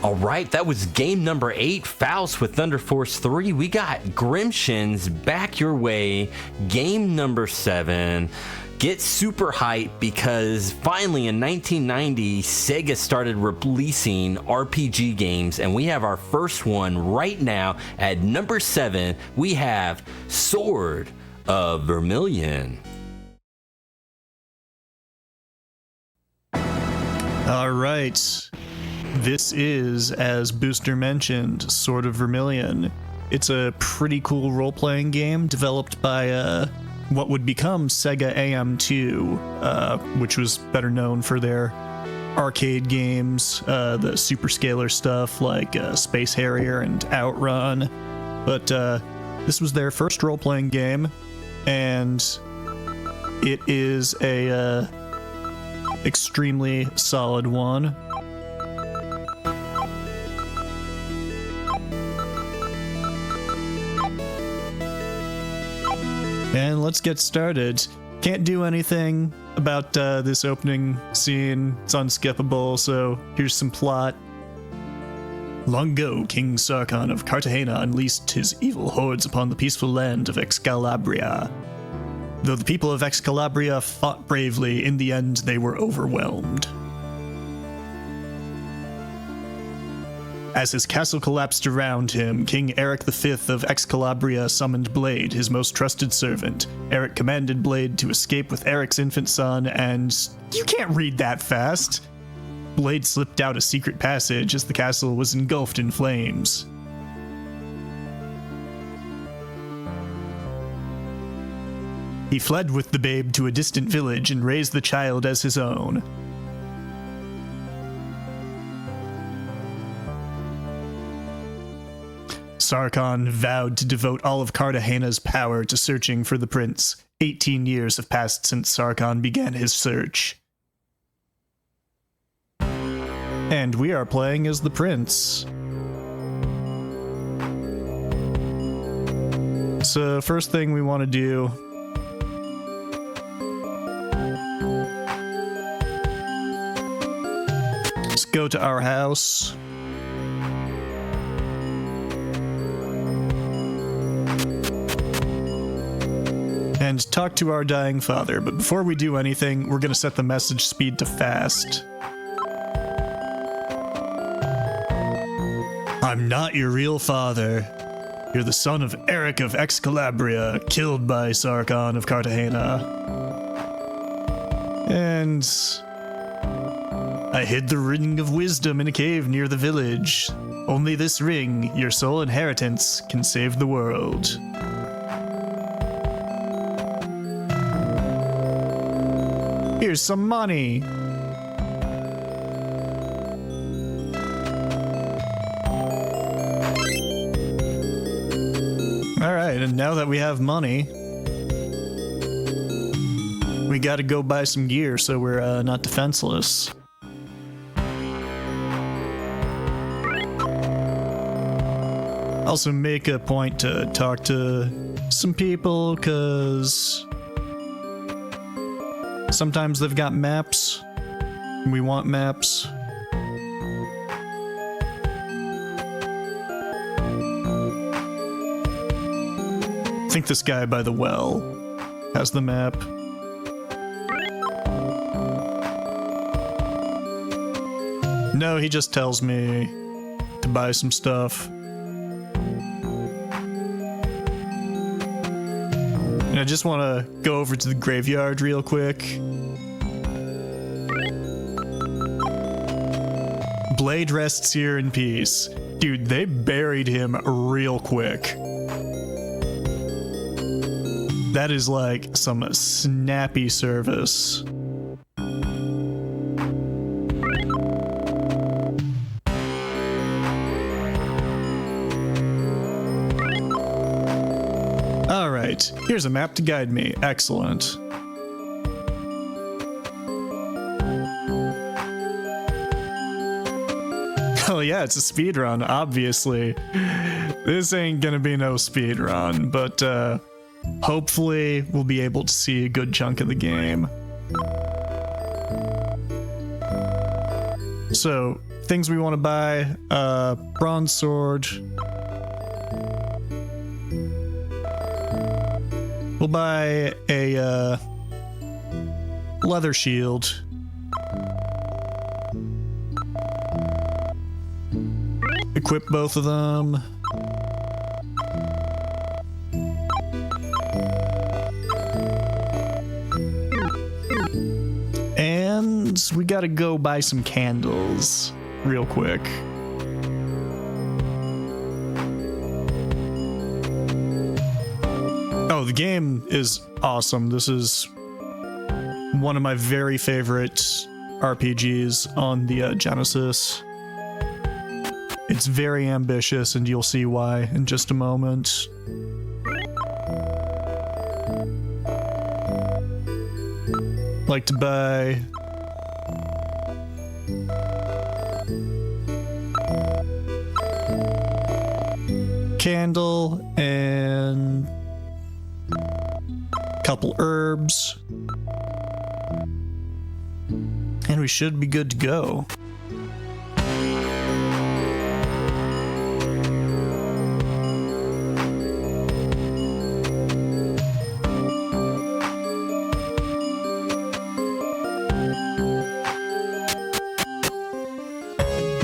All right, that was game number 8, Faust with Thunder Force 3. We got Grimshins back your way, game number 7. Get super hyped because finally in 1990, Sega started releasing RPG games, and we have our first one right now at number 7. We have Sword of Vermilion.
All right. This is, as Booster mentioned, Sword of Vermilion. It's a pretty cool role-playing game developed by what would become Sega AM2, which was better known for their arcade games, the Superscaler stuff like Space Harrier and Outrun. But this was their first role-playing game, and it is a extremely solid one. And let's get started. Can't do anything about this opening scene. It's unskippable, so here's some plot. Long ago, King Sarkhan of Cartagena unleashed his evil hordes upon the peaceful land of Excalabria. Though the people of Excalabria fought bravely, in the end they were overwhelmed. As his castle collapsed around him, King Eric V of Excalabria summoned Blade, his most trusted servant. Eric commanded Blade to escape with Eric's infant son, and you can't read that fast. Blade slipped out a secret passage as the castle was engulfed in flames. He fled with the babe to a distant village and raised the child as his own. Sarkhan vowed to devote all of Cartagena's power to searching for the prince. 18 years have passed since Sarkhan began his search. And we are playing as the prince. So first thing we want to do is go to our house. And talk to our dying father, but before we do anything, we're gonna set the message speed to fast. I'm not your real father. You're the son of Eric of Excalabria, killed by Sarkhan of Cartagena. And I hid the ring of wisdom in a cave near the village. Only this ring, your sole inheritance, can save the world. Here's some money. Alright, and now that we have money, we gotta go buy some gear so we're not defenseless. Also make a point to talk to some people, cause sometimes they've got maps. We want maps. I think this guy by the well has the map. No, he just tells me to buy some stuff. And I just want to go over to the graveyard real quick. Blade rests here in peace. Dude, they buried him real quick. That is like some snappy service. Alright, here's a map to guide me. Excellent. Oh yeah, it's a speedrun, obviously. This ain't gonna be no speedrun, but hopefully we'll be able to see a good chunk of the game. So, things we want to buy, bronze sword. We'll buy a leather shield. Equip both of them. And we gotta go buy some candles real quick. Oh, the game is awesome. This is one of my very favorite RPGs on the Genesis. It's very ambitious, and you'll see why in just a moment. Like to buy candle and a couple herbs, and we should be good to go.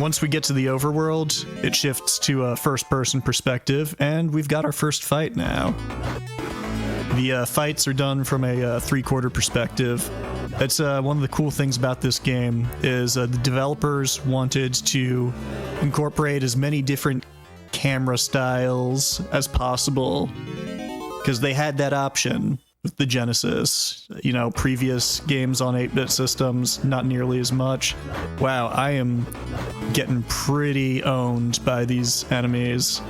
Once we get to the overworld, it shifts to a first-person perspective, and we've got our first fight now. The fights are done from a three-quarter perspective. That's one of the cool things about this game, is the developers wanted to incorporate as many different camera styles as possible, because they had that option with the Genesis. You know, previous games on 8-bit systems, not nearly as much. Wow, I am getting pretty owned by these enemies.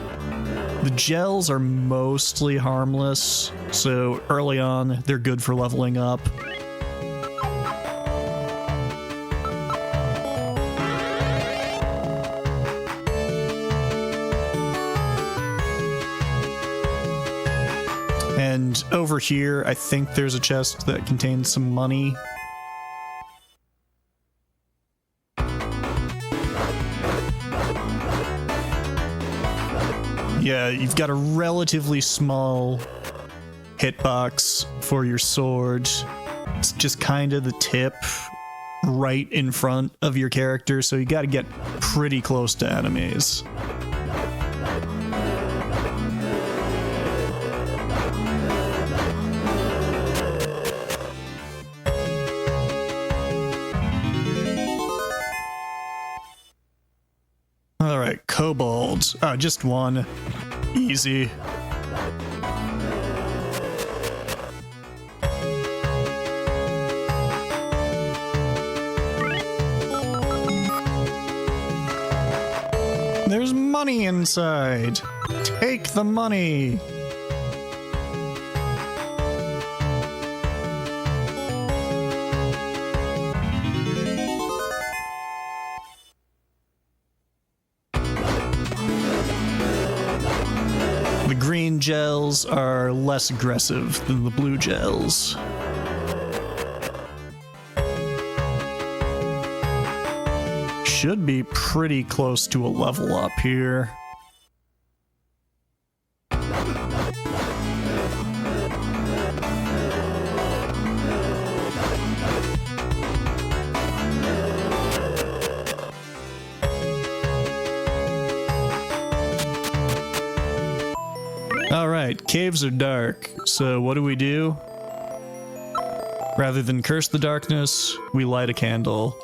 The gels are mostly harmless, so early on, they're good for leveling up. And over here, I think there's a chest that contains some money. Yeah, you've got a relatively small hitbox for your sword. It's just kind of the tip right in front of your character, so you gotta get pretty close to enemies. Alright, kobolds. Just one. Easy. There's money inside. Take the money. The green gels are less aggressive than the blue gels. Should be pretty close to a level up here. Alright, caves are dark, so what do? Rather than curse the darkness, we light a candle.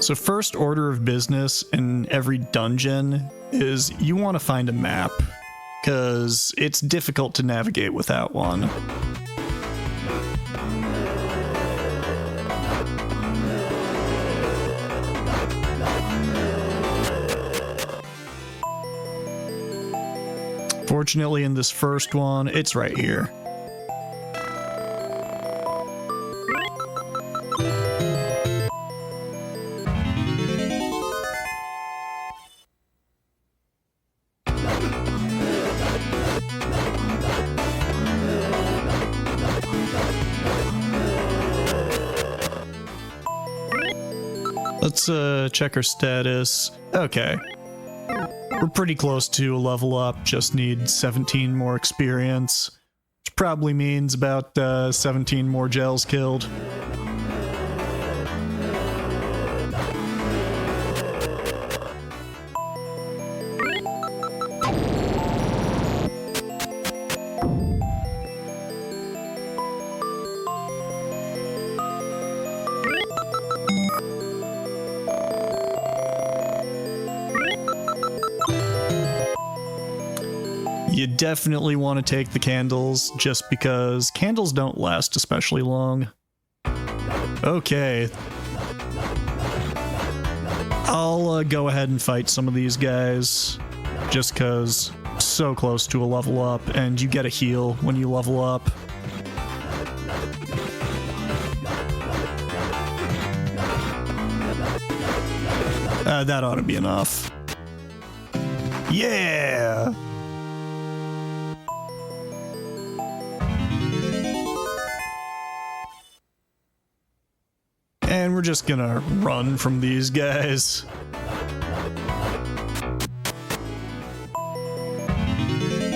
So first order of business in every dungeon is you want to find a map, because it's difficult to navigate without one. Fortunately, in this first one, it's right here. Let's check our status. Okay. We're pretty close to a level up, just need 17 more experience, which probably means about 17 more gels killed. You definitely want to take the candles, just because candles don't last especially long. Okay. I'll go ahead and fight some of these guys, just because so close to a level up, and you get a heal when you level up. That ought to be enough. Yeah! And we're just gonna run from these guys.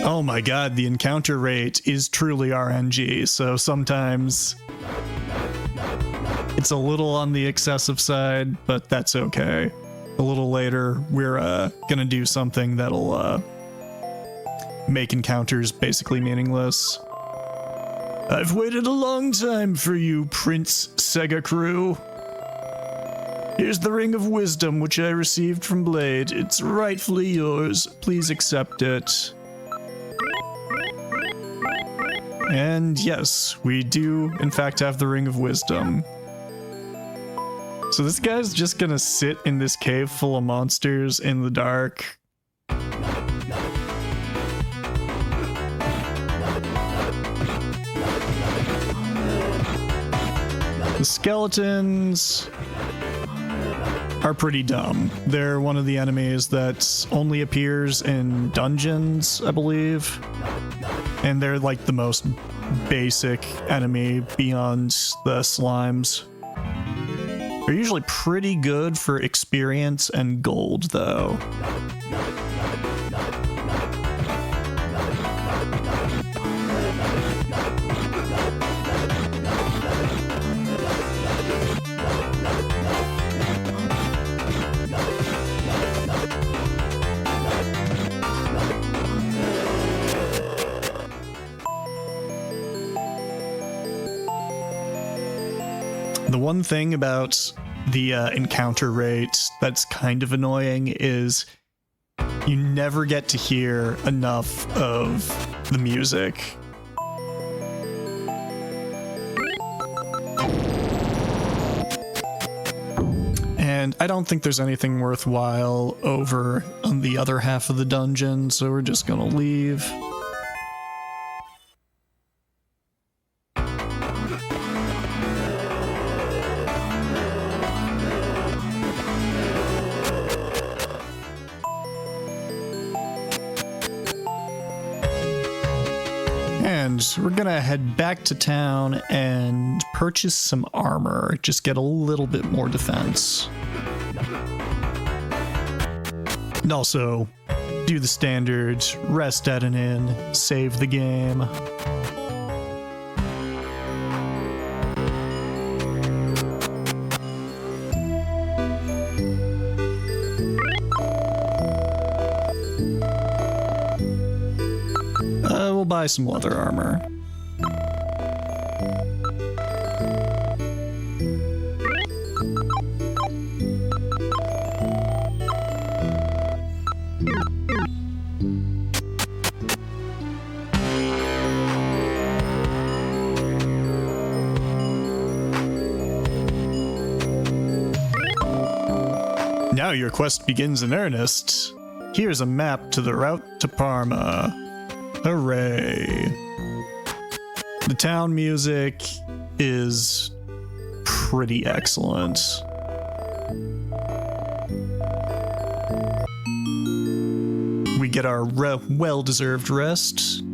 Oh my god, the encounter rate is truly RNG, so sometimes It's a little on the excessive side, but that's okay. A little later, we're gonna do something that'll make encounters basically meaningless. I've waited a long time for you, Prince SegaCrew. Here's the Ring of Wisdom, which I received from Blade. It's rightfully yours. Please accept it. And yes, we do, in fact, have the Ring of Wisdom. So this guy's just gonna sit in this cave full of monsters in the dark. The skeletons are pretty dumb. They're one of the enemies that only appears in dungeons, I believe. And they're like the most basic enemy beyond the slimes. They're usually pretty good for experience and gold, though. The one thing about the encounter rate that's kind of annoying is you never get to hear enough of the music. And I don't think there's anything worthwhile over on the other half of the dungeon, so we're just gonna leave. And we're gonna head back to town and purchase some armor, just get a little bit more defense. And also do the standard rest at an inn, save the game. We'll buy some leather armor. Now your quest begins in earnest. Here's a map to the route to Parma. Hooray. The town music is pretty excellent. We get our well-deserved rest.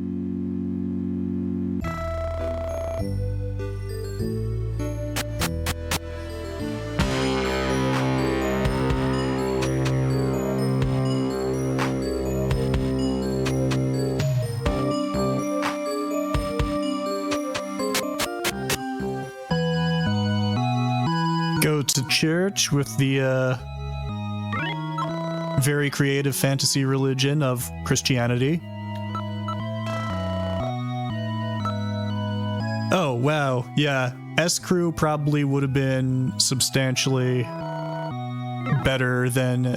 Go to church with the very creative fantasy religion of Christianity. Oh, wow. Yeah. SegaCrew probably would have been substantially better than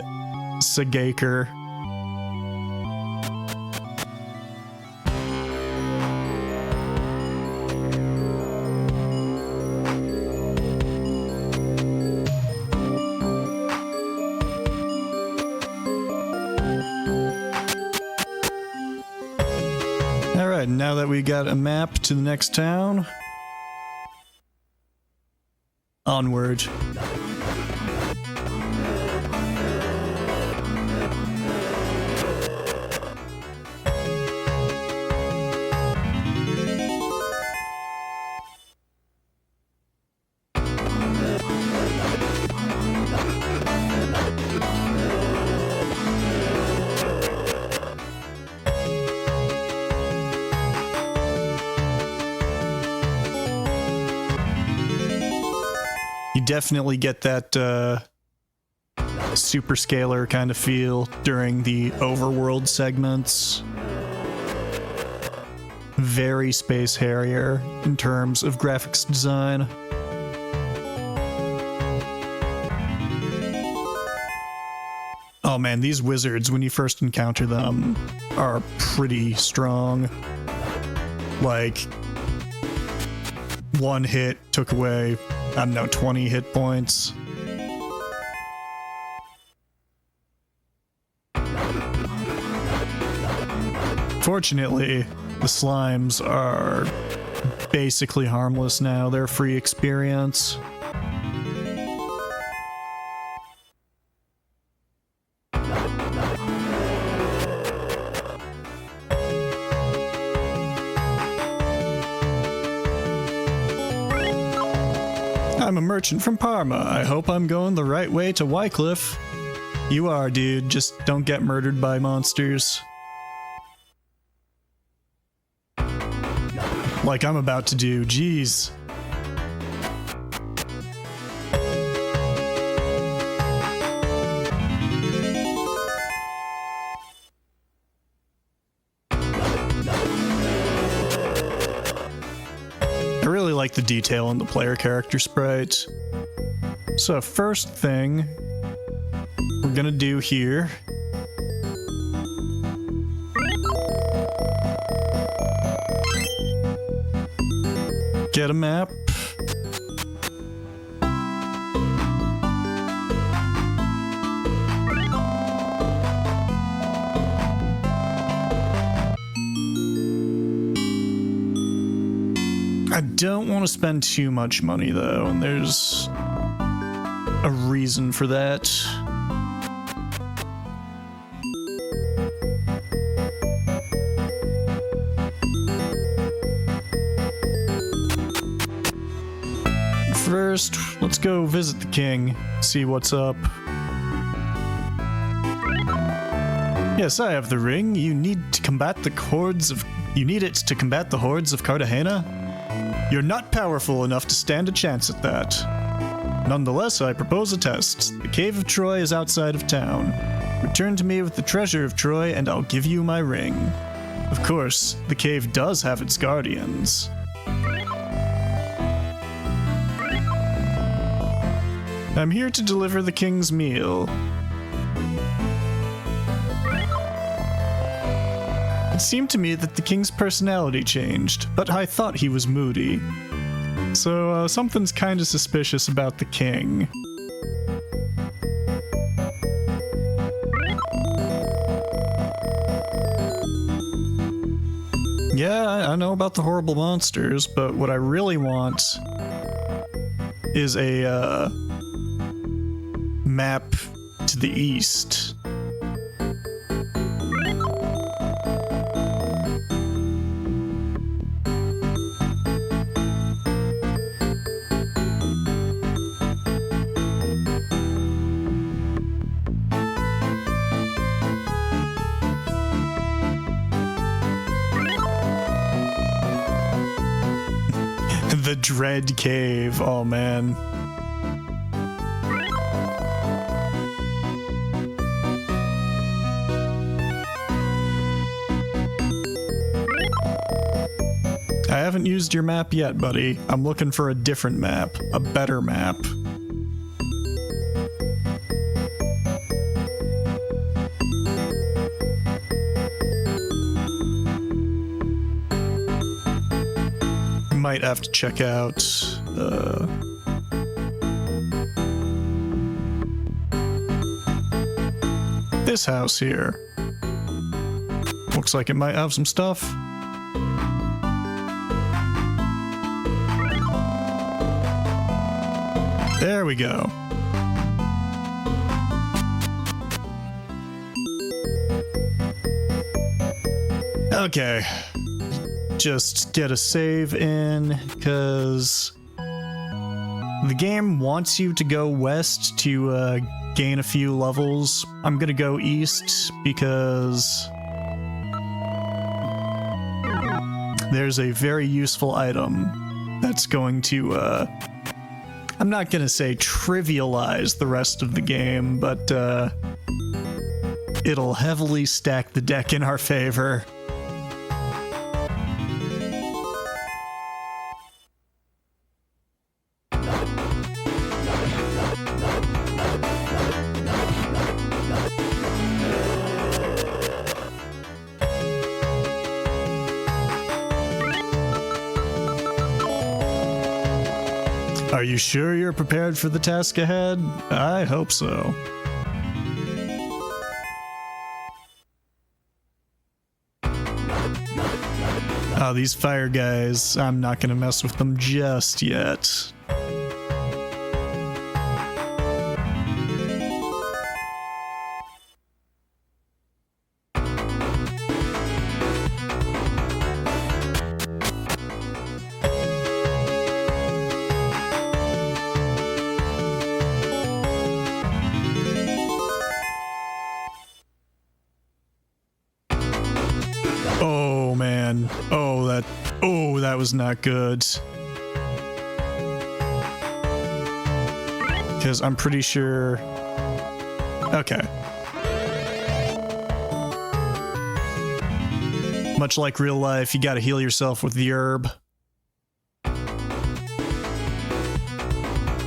SegaCrew. Alright, now that we got a map to the next town, onward. You definitely get that super scalar kind of feel during the overworld segments. Very Space Harrier in terms of graphics design. Oh man, these wizards, when you first encounter them, are pretty strong. Like, one hit took away, I don't know, 20 hit points. Fortunately, the slimes are basically harmless now. They're free experience. I'm a merchant from Parma. I hope I'm going the right way to Wycliffe. You are, dude. Just don't get murdered by monsters. Like I'm about to do. Jeez. I really like the detail in the player character sprite. So first thing we're gonna do here get a map. I don't want to spend too much money though, and there's a reason for that. First, let's go visit the king, see what's up. Yes, I have the ring. You need it to combat the hordes of Cartagena? You're not powerful enough to stand a chance at that. Nonetheless, I propose a test. The Cave of Troy is outside of town. Return to me with the treasure of Troy, and I'll give you my ring. Of course, the cave does have its guardians. I'm here to deliver the king's meal. It seemed to me that the king's personality changed, but I thought he was moody. So, something's kinda suspicious about the king. Yeah, I know about the horrible monsters, but what I really want is a, map to the east. The Dread Cave, oh man. I haven't used your map yet, buddy. I'm looking for a different map, a better map. Might have to check out this house here. Looks like it might have some stuff. There we go. Okay. Just get a save in, because the game wants you to go west to gain a few levels. I'm gonna go east because there's a very useful item that's going to, I I'm not gonna say trivialize the rest of the game, but it'll heavily stack the deck in our favor. Are you sure you're prepared for the task ahead? I hope so. Oh, these fire guys, I'm not gonna mess with them just yet. Oh man. Oh, that was not good. Because I'm pretty sure... Okay. Much like real life, you gotta heal yourself with the herb.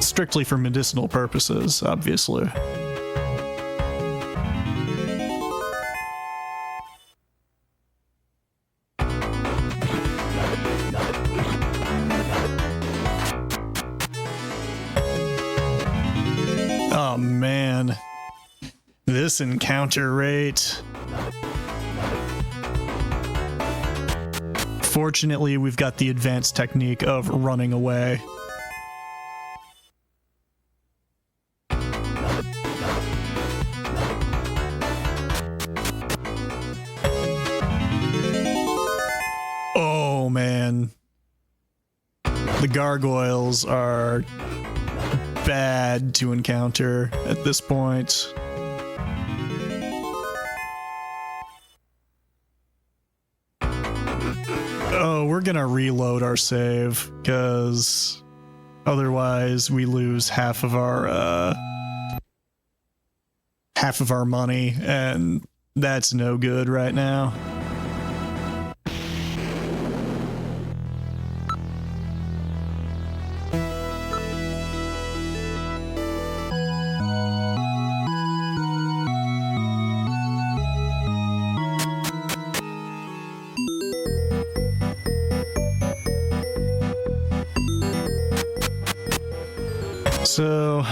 Strictly for medicinal purposes, obviously. Oh man, this encounter rate. Fortunately, we've got the advanced technique of running away. Oh man, the gargoyles are bad to encounter at this point. Oh, we're gonna reload our save, because otherwise we lose half of our money, and that's no good right now. So,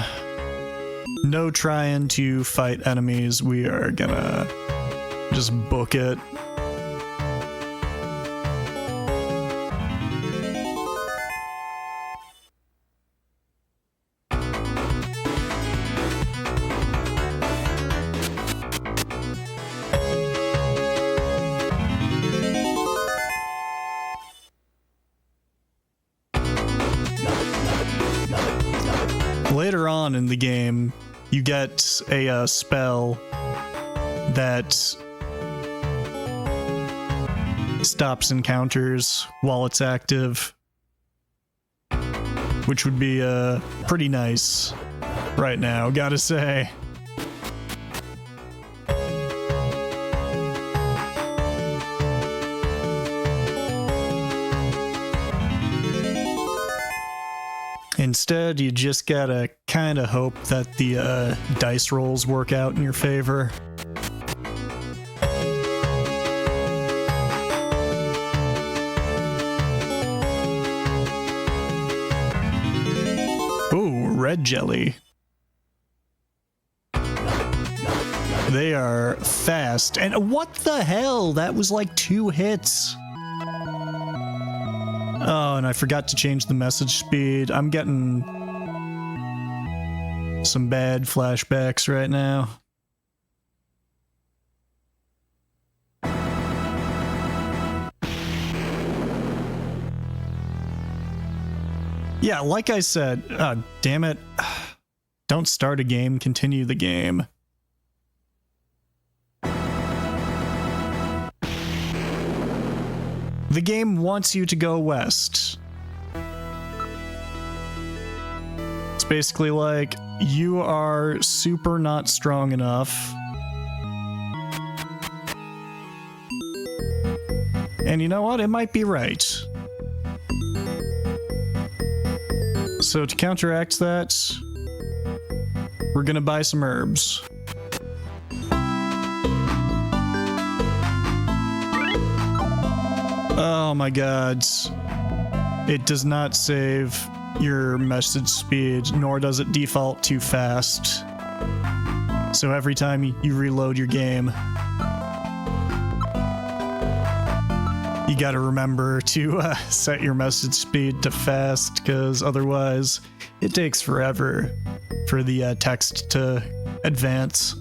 no trying to fight enemies, we are gonna just book it. Later on in the game, you get a spell that stops encounters while it's active, which would be pretty nice right now, gotta say. Instead, you just gotta kinda hope that the dice rolls work out in your favor. Ooh, red jelly. They are fast. And what the hell? That was like 2 hits. Oh, and I forgot to change the message speed. I'm getting some bad flashbacks right now. Yeah, like I said, damn it. Don't start a game, continue the game. The game wants you to go west. It's basically like, you are super not strong enough. And you know what? It might be right. So to counteract that, we're gonna buy some herbs. Oh my god. It does not save your message speed, nor does it default too fast. So every time you reload your game, you gotta remember to set your message speed to fast, because otherwise it takes forever for the text to advance.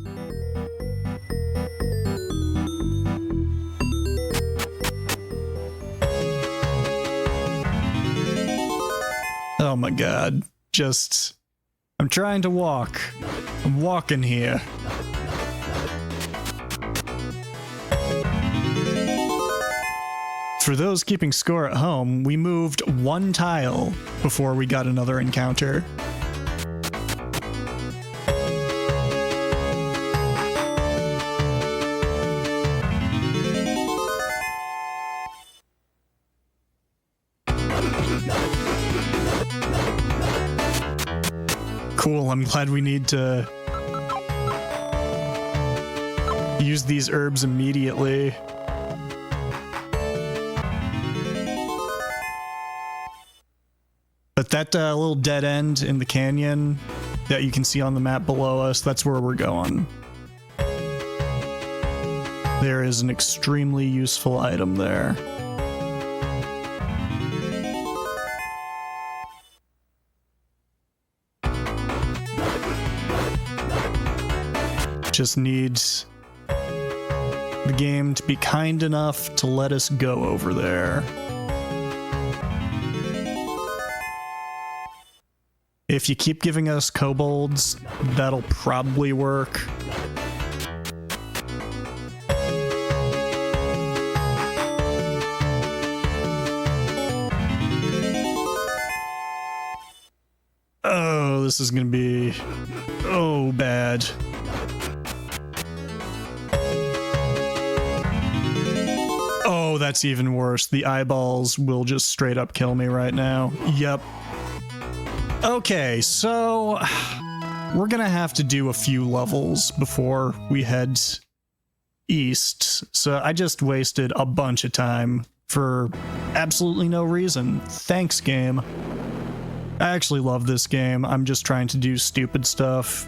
Oh my god, I'm trying to walk. I'm walking here. For those keeping score at home, we moved one tile before we got another encounter. Cool, I'm glad we need to use these herbs immediately. But that little dead end in the canyon that you can see on the map below us, that's where we're going. There is an extremely useful item there. Just needs the game to be kind enough to let us go over there. If you keep giving us kobolds, that'll probably work. Oh, this is gonna be... oh, bad. Oh, that's even worse. The eyeballs will just straight up kill me right now. Yep. Okay, so we're gonna have to do a few levels before we head east. So I just wasted a bunch of time for absolutely no reason. Thanks, game. I actually love this game. I'm just trying to do stupid stuff.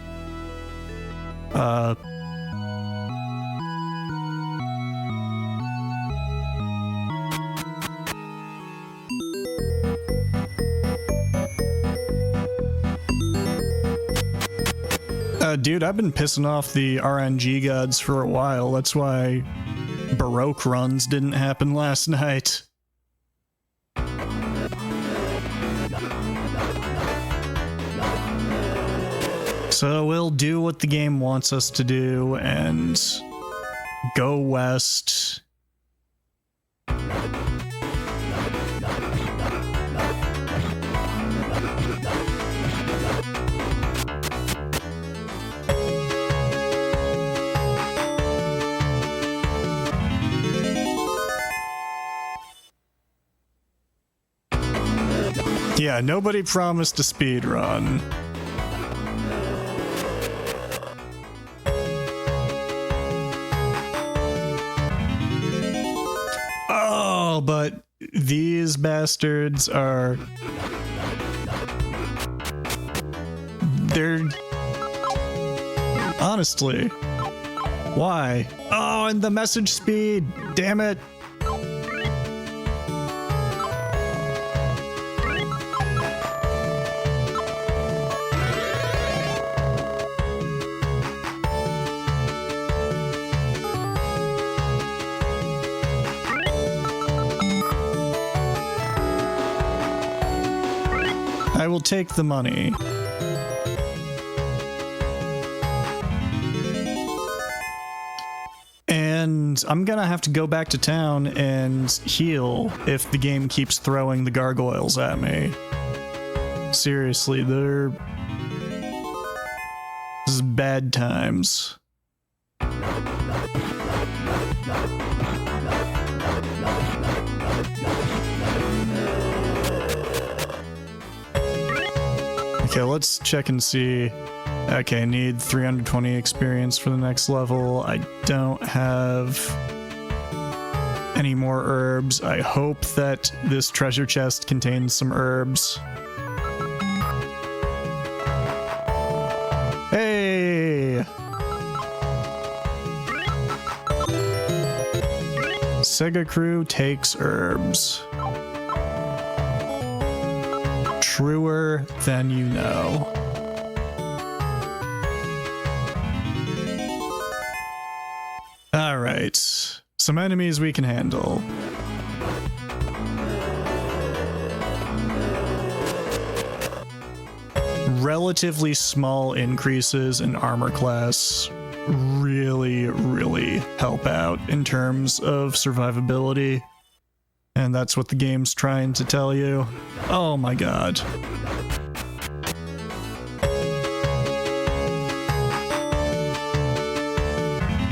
Dude, I've been pissing off the RNG gods for a while. That's why Baroque runs didn't happen last night. So we'll do what the game wants us to do and go west. Yeah, nobody promised a speed run. Oh, but these bastards are... they're... honestly... why? Oh, and the message speed! Damn it! I will take the money. And I'm gonna have to go back to town and heal if the game keeps throwing the gargoyles at me. Seriously, they're bad times. Okay, let's check and see. Okay, need 320 experience for the next level. I don't have any more herbs. I hope that this treasure chest contains some herbs. Hey! SegaCrew takes herbs. Truer than you know. Alright. Some enemies we can handle. Relatively small increases in armor class really help out in terms of survivability. And that's what the game's trying to tell you. Oh my god.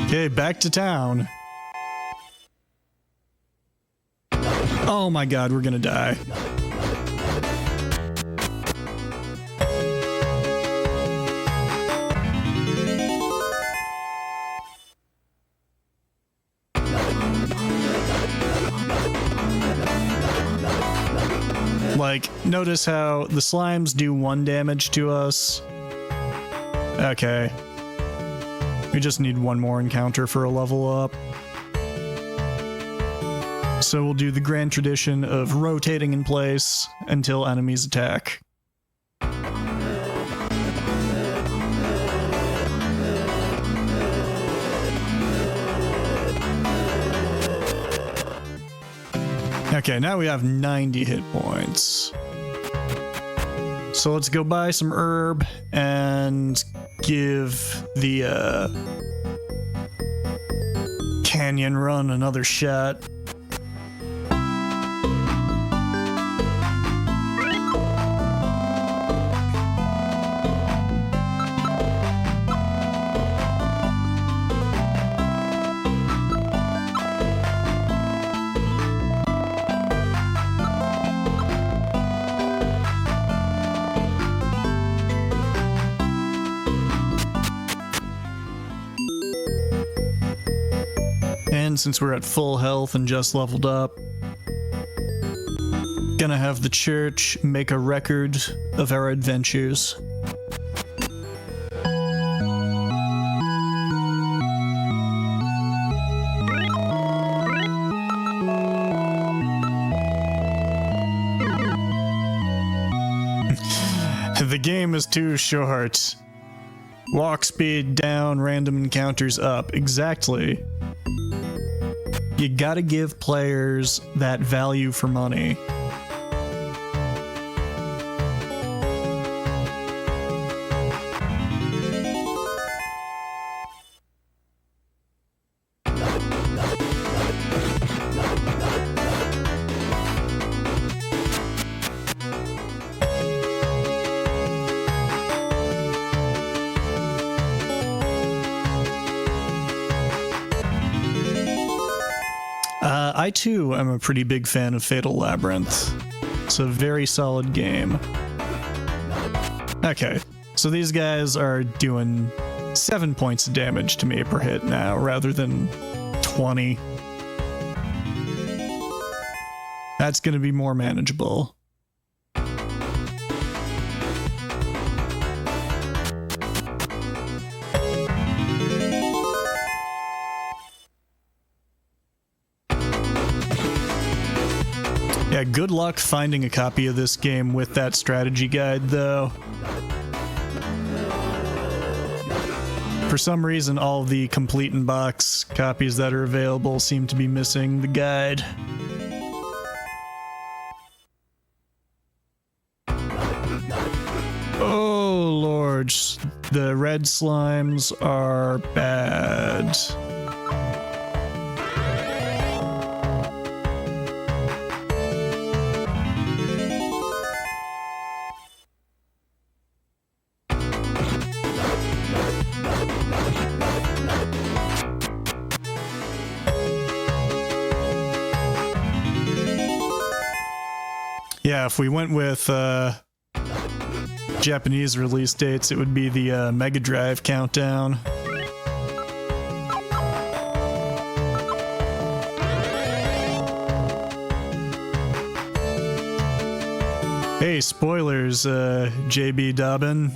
Okay, back to town. Oh my god, we're gonna die. Like, notice how the slimes do 1 damage to us. Okay. We just need 1 more encounter for a level up. So we'll do the grand tradition of rotating in place until enemies attack. Okay, now we have 90 hit points. So let's go buy some herb and give the canyon run another shot. Since we're at full health and just leveled up, gonna have the church make a record of our adventures. The game is too short. Walk speed down, random encounters up. Exactly. You gotta give players that value for money. I too am a pretty big fan of Fatal Labyrinth. It's a very solid game. Okay, so these guys are doing 7 points of damage to me per hit now, rather than 20. That's gonna be more manageable. Yeah, good luck finding a copy of this game with that strategy guide, though. For some reason, all the complete in box copies that are available seem to be missing the guide. Oh, Lord. The red slimes are bad. Yeah, if we went with Japanese release dates, it would be the Mega Drive countdown. Hey, spoilers, JB Dobbin.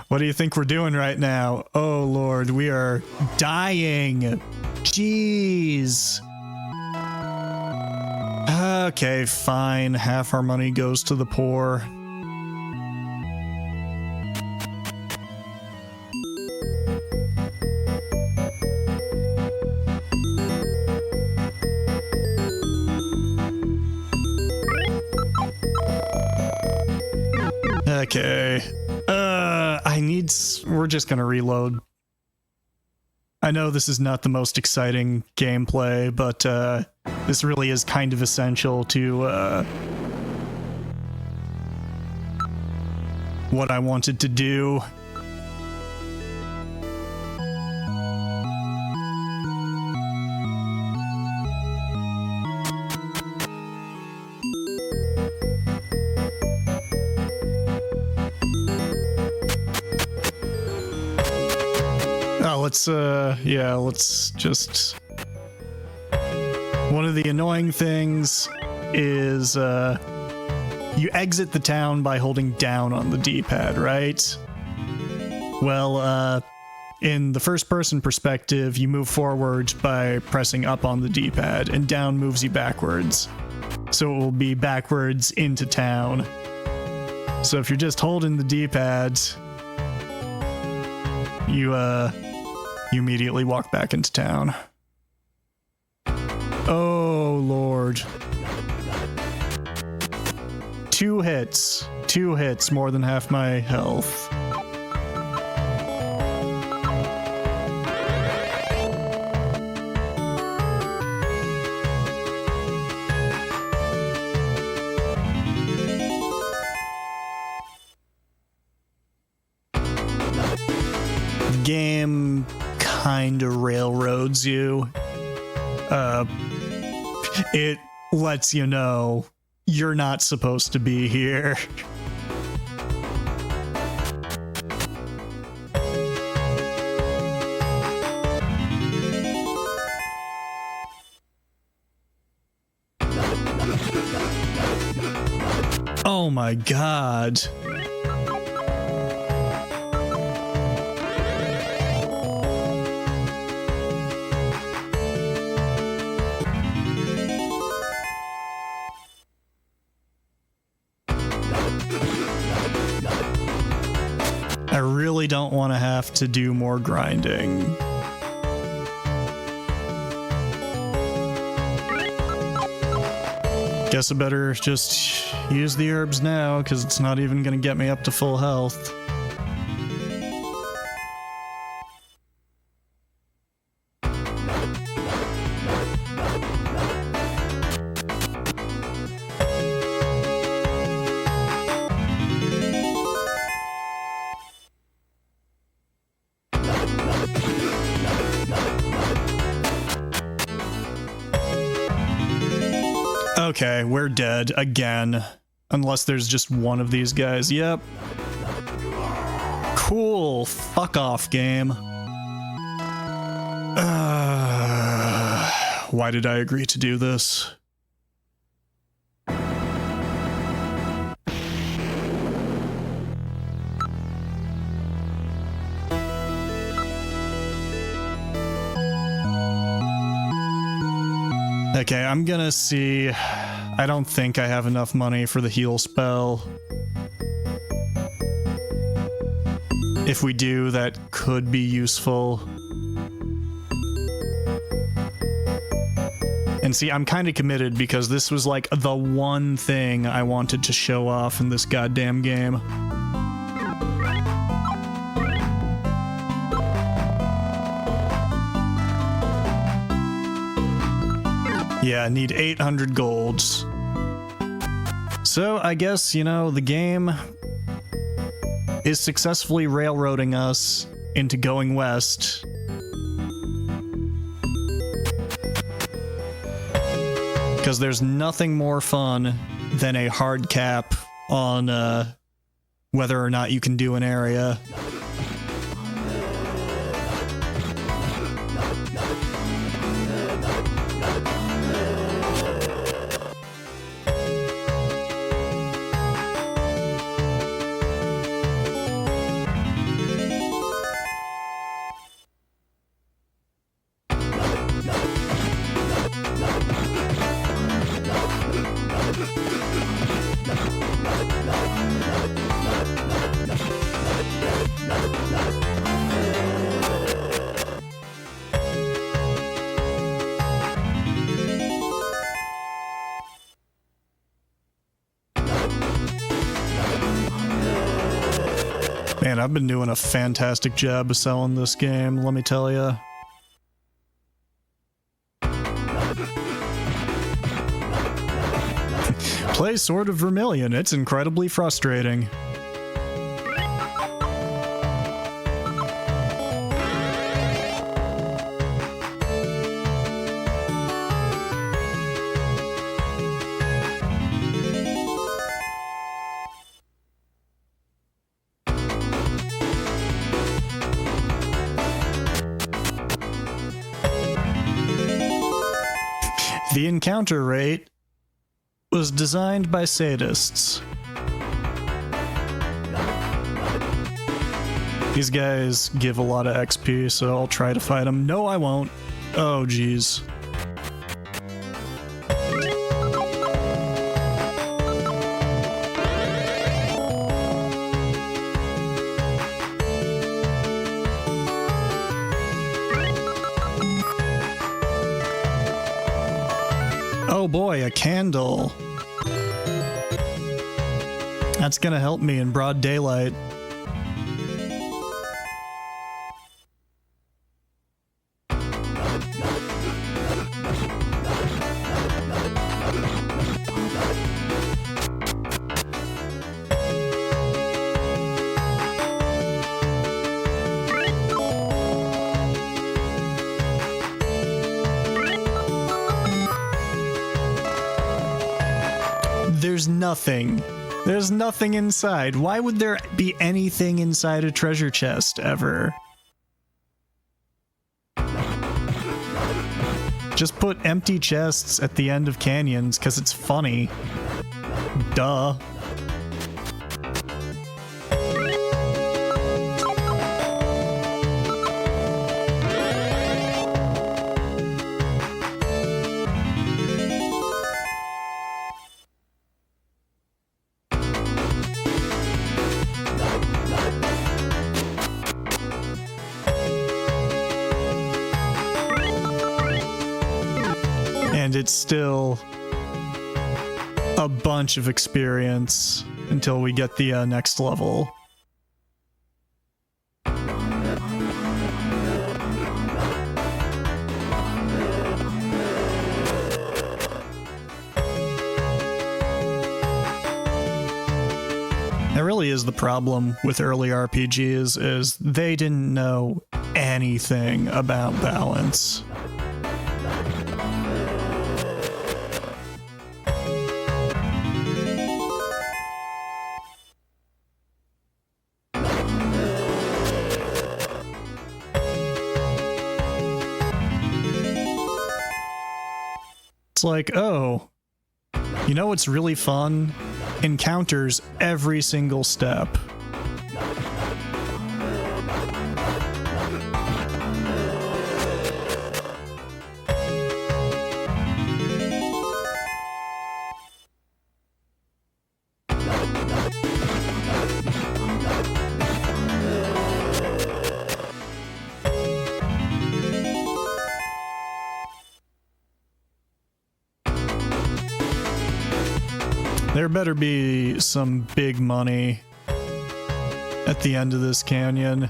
What do you think we're doing right now? Oh, Lord, we are dying. Jeez. Okay, fine. Half our money goes to the poor. Okay. We're just gonna reload. I know this is not the most exciting gameplay, but this really is kind of essential to what I wanted to do. Let's just... One of the annoying things is, you exit the town by holding down on the D-pad, right? Well, in the first-person perspective, you move forward by pressing up on the D-pad, and down moves you backwards. So it will be backwards into town. So if you're just holding the D-pad, you immediately walk back into town. Oh, Lord. 2 hits. 2 hits, more than half my health. Game kinda railroads you. It lets you know you're not supposed to be here. Oh my god. I really don't want to have to do more grinding. Guess I better just use the herbs now, because it's not even going to get me up to full health. Okay, we're dead again. Unless there's just one of these guys. Yep. Cool. Fuck off, game. Why did I agree to do this? Okay, I'm gonna see. I don't think I have enough money for the heal spell. If we do, that could be useful. And see, I'm kind of committed because this was like the one thing I wanted to show off in this goddamn game. Yeah, I need 800 golds. So I guess, you know, the game is successfully railroading us into going west. Because because there's nothing more fun than a hard cap on whether or not you can do an area. Man, I've been doing a fantastic job of selling this game, let me tell ya. Play Sword of Vermilion, it's incredibly frustrating. The encounter rate was designed by sadists. These guys give a lot of XP, so I'll try to fight them. No, I won't. Oh, geez. Oh boy, a candle. That's gonna help me in broad daylight. There's nothing. There's nothing inside. Why would there be anything inside a treasure chest ever? Just put empty chests at the end of canyons because it's funny. Duh. And it's still a bunch of experience until we get the next level. That really is the problem with early RPGs, is they didn't know anything about balance. It's like, oh, you know what's really fun? Encounters every single step. There better be some big money at the end of this canyon.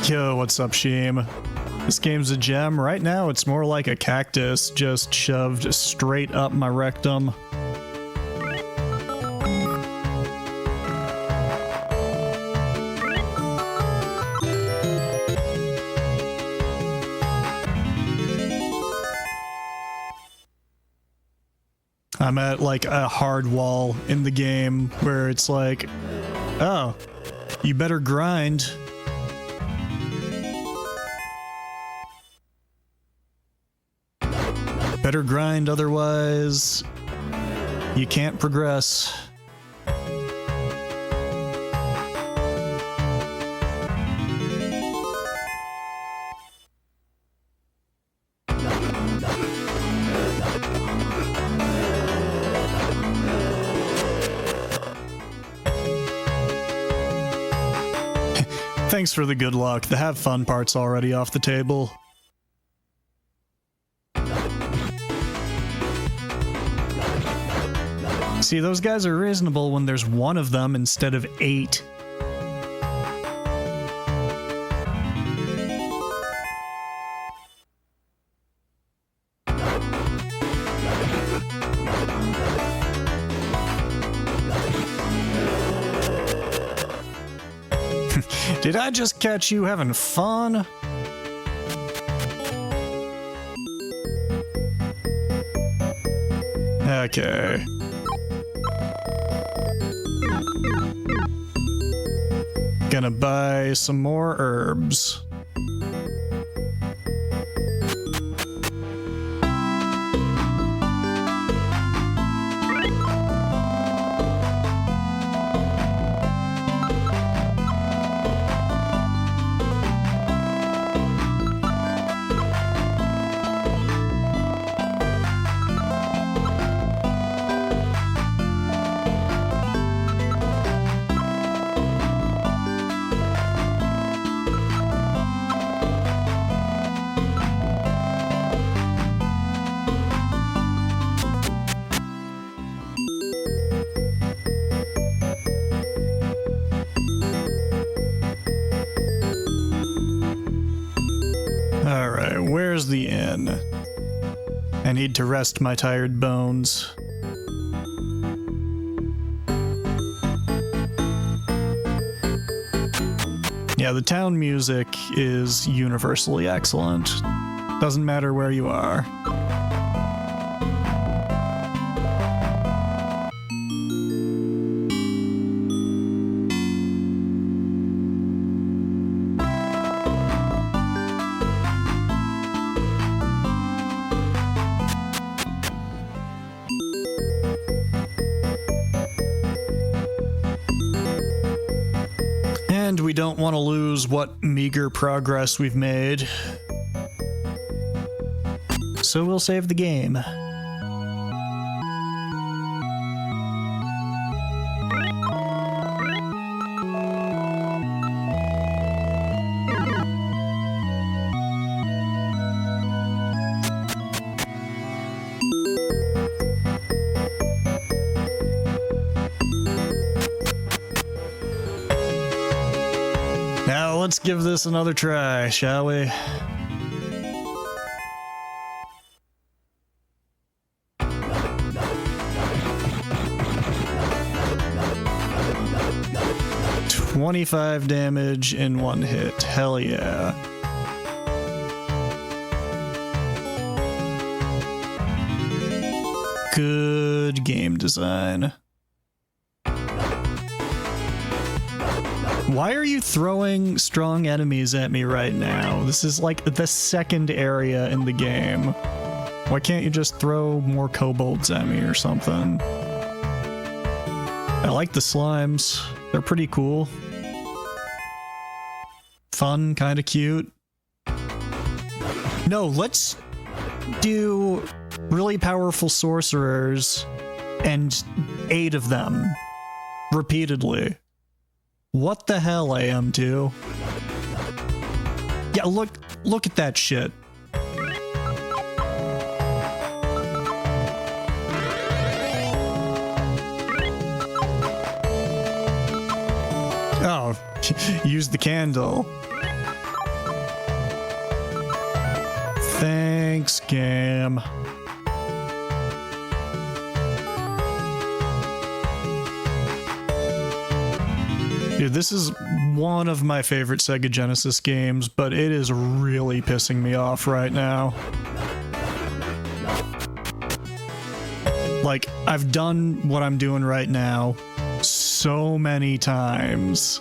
Yo, what's up, Sheem? This game's a gem. Right now, it's more like a cactus just shoved straight up my rectum. I'm at like a hard wall in the game where it's like, oh, you better grind. Better grind, otherwise you can't progress. Thanks for the good luck. The have fun part's already off the table. See, those guys are reasonable when there's one of them instead of 8. Did I just catch you having fun? Okay. Gonna buy some more herbs. Alright, where's the inn? I need to rest my tired bones. Yeah, the town music is universally excellent. Doesn't matter where you are. And we don't want to lose what meager progress we've made. So we'll save the game. Now let's give this another try, shall we? $25 damage in one hit. Hell yeah. Good game design. Why are you throwing strong enemies at me right now? This is like the second area in the game. Why can't you just throw more kobolds at me or something? I like the slimes. They're pretty cool. Fun, kind of cute. No, let's do really powerful sorcerers and 8 of them repeatedly. What the hell, AM2? Yeah, look at that shit. Oh, use the candle. Thanks, game. Dude, this is one of my favorite Sega Genesis games, but it is really pissing me off right now. Like, I've done what I'm doing right now so many times.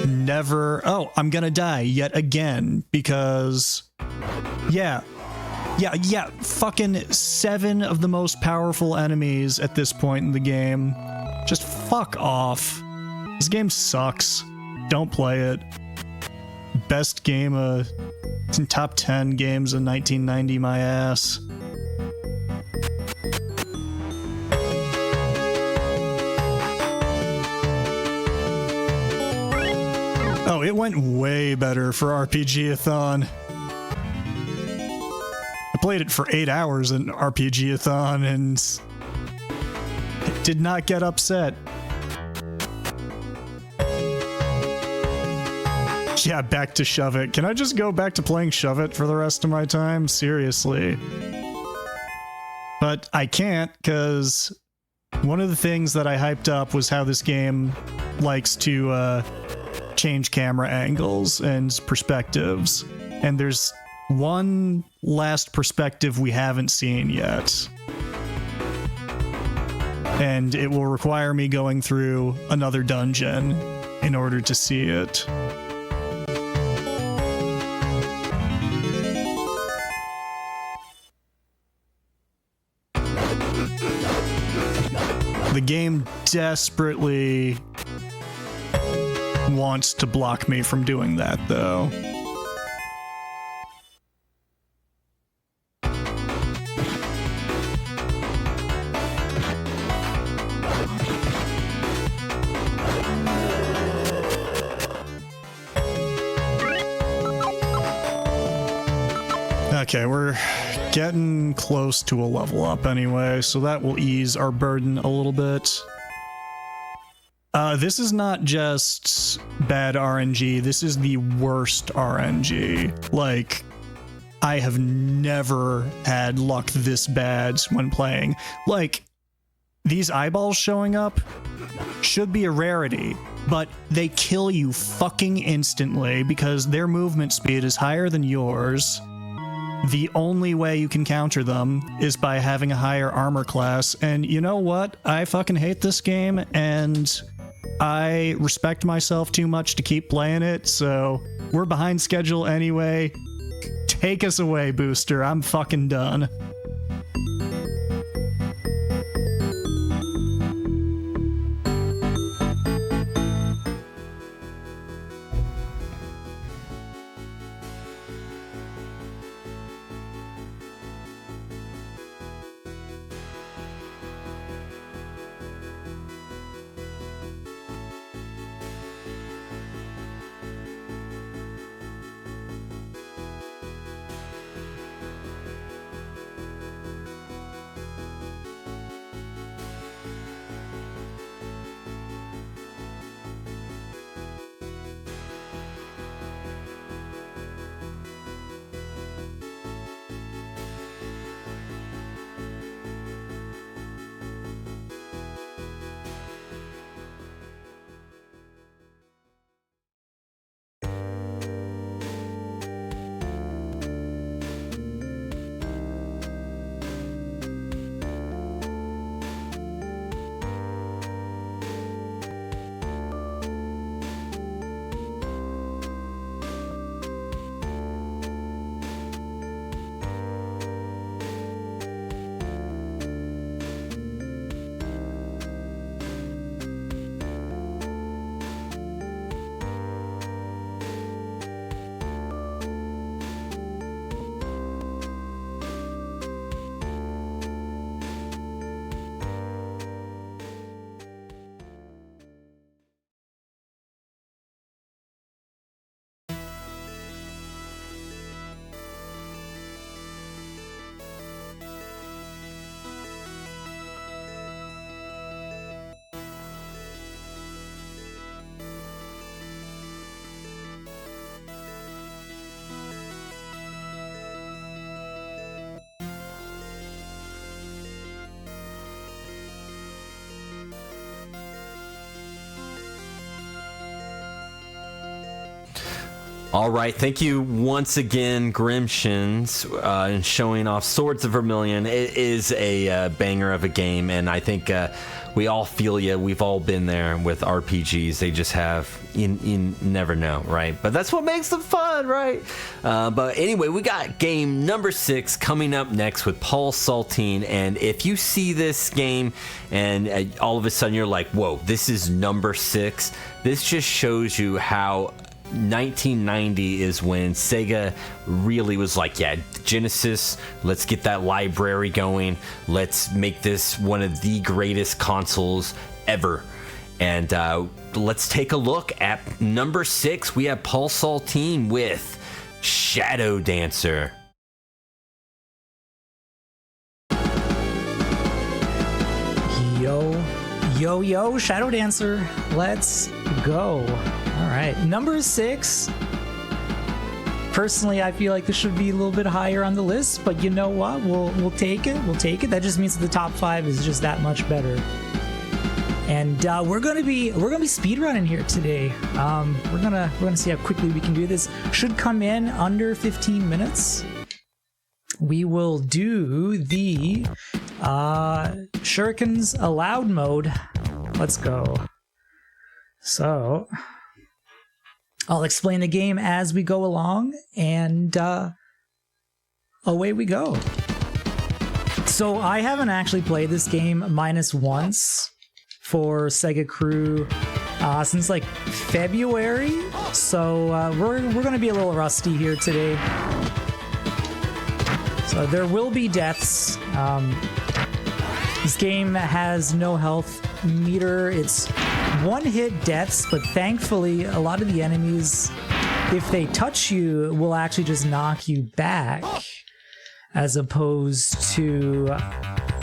Never, oh, I'm gonna die yet again because, yeah, fucking 7 of the most powerful enemies at this point in the game. Just fuck off. This game sucks. Don't play it. Best game it's in top 10 games of 1990, my ass. Oh, it went way better for RPG-a-thon. I played it for 8 hours in RPG-a-thon and did not get upset. Yeah, back to Shove It. Can I just go back to playing Shove It for the rest of my time? Seriously. But I can't, because one of the things that I hyped up was how this game likes to change camera angles and perspectives. And there's one last perspective we haven't seen yet. And it will require me going through another dungeon in order to see it. The game desperately wants to block me from doing that, though. Okay, we're getting close to a level up anyway, so that will ease our burden a little bit. This is not just bad RNG, this is the worst RNG. Like, I have never had luck this bad when playing. Like, these eyeballs showing up should be a rarity, but they kill you fucking instantly because their movement speed is higher than yours. The only way you can counter them is by having a higher armor class, and you know what? I fucking hate this game, and I respect myself too much to keep playing it, so we're behind schedule anyway. Take us away, Booster. I'm fucking done.
All right, thank you once again, Grimshins, in showing off Swords of Vermilion. It is a banger of a game, and I think we all feel you. We've all been there with RPGs. They just have, you never know, right? But that's what makes them fun, right? But anyway, we got game number 6 coming up next with Paul Saltine. And if you see this game and all of a sudden you're like, whoa, this is number 6, this just shows you how 1990 is when Sega really was like, yeah, Genesis, let's get that library going. Let's make this one of the greatest consoles ever. And let's take a look at number 6. We have Paul Saltine with Shadow Dancer.
Yo, Shadow Dancer. Let's go. All right, number 6. Personally, I feel like this should be a little bit higher on the list, but you know what? We'll take it. We'll take it. That just means that the top 5 is just that much better. And we're gonna be speedrunning here today. We're gonna see how quickly we can do this. Should come in under 15 minutes. We will do the Shurikens allowed mode. Let's go. So I'll explain the game as we go along, and away we go. So I haven't actually played this game minus once for SegaCrew since like February, so we're gonna be a little rusty here today. So there will be deaths. This game has no health meter. It's one-hit deaths, but thankfully a lot of the enemies, if they touch you, will actually just knock you back as opposed to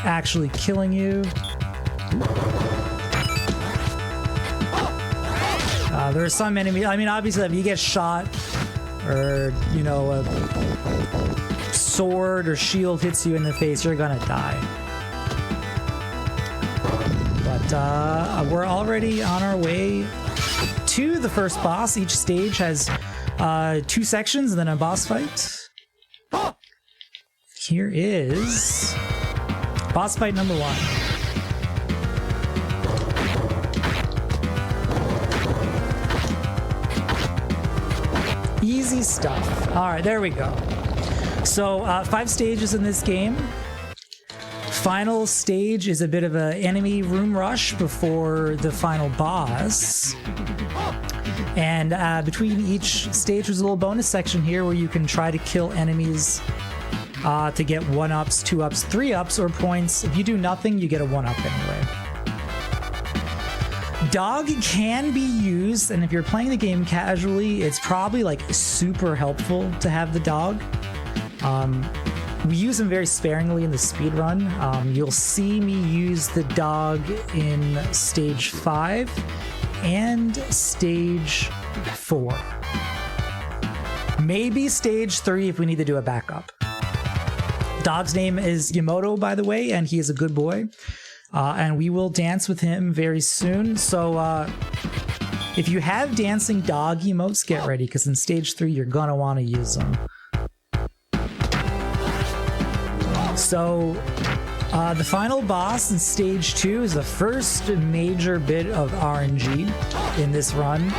actually killing you. There are some enemies, I mean, obviously if you get shot or, you know, a sword or shield hits you in the face, you're gonna die. But we're already on our way to the first boss. Each stage has 2 sections and then a boss fight. Here is boss fight number 1. Easy stuff. All right, there we go. So 5 stages in this game. Final stage is a bit of an enemy room rush before the final boss. And between each stage there's a little bonus section here where you can try to kill enemies to get 1-ups, 2-ups, 3-ups, or points. If you do nothing, you get a 1-up anyway. Dog can be used, and if you're playing the game casually, it's probably like super helpful to have the dog. We use them very sparingly in the speedrun. You'll see me use the dog in stage 5 and stage 4. Maybe stage 3 if we need to do a backup. Dog's name is Yamoto, by the way, and he is a good boy. And we will dance with him very soon. So if you have dancing dog emotes, get ready, because in stage 3 you're gonna want to use them. So the final boss in stage 2 is the first major bit of RNG in this run,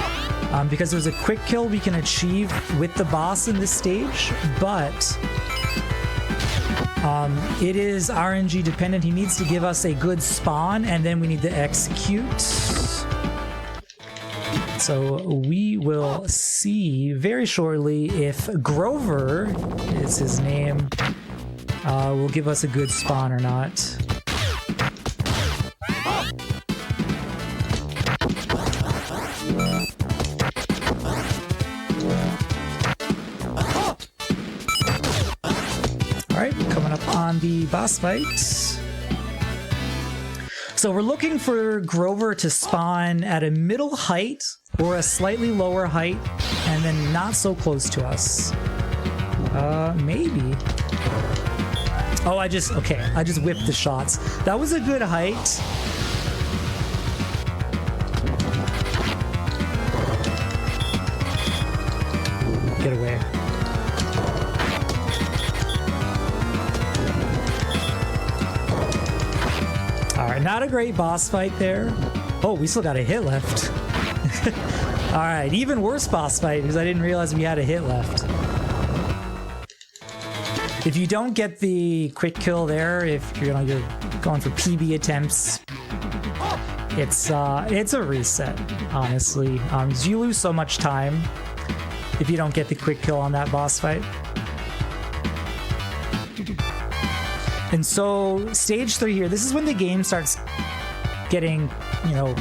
because there's a quick kill we can achieve with the boss in this stage, but it is RNG dependent. He needs to give us a good spawn, and then we need to execute. So we will see very shortly if Grover is his name. Will give us a good spawn or not. Alright, coming up on the boss fight. So we're looking for Grover to spawn at a middle height or a slightly lower height, and then not so close to us. Maybe. Oh, I just whipped the shots. That was a good height. Get away. Alright, not a great boss fight there. Oh, we still got a hit left. Alright, even worse boss fight because I didn't realize we had a hit left. If you don't get the quick kill there, if you're going for PB attempts, it's a reset, honestly. You lose so much time if you don't get the quick kill on that boss fight. And so stage 3 here, this is when the game starts getting,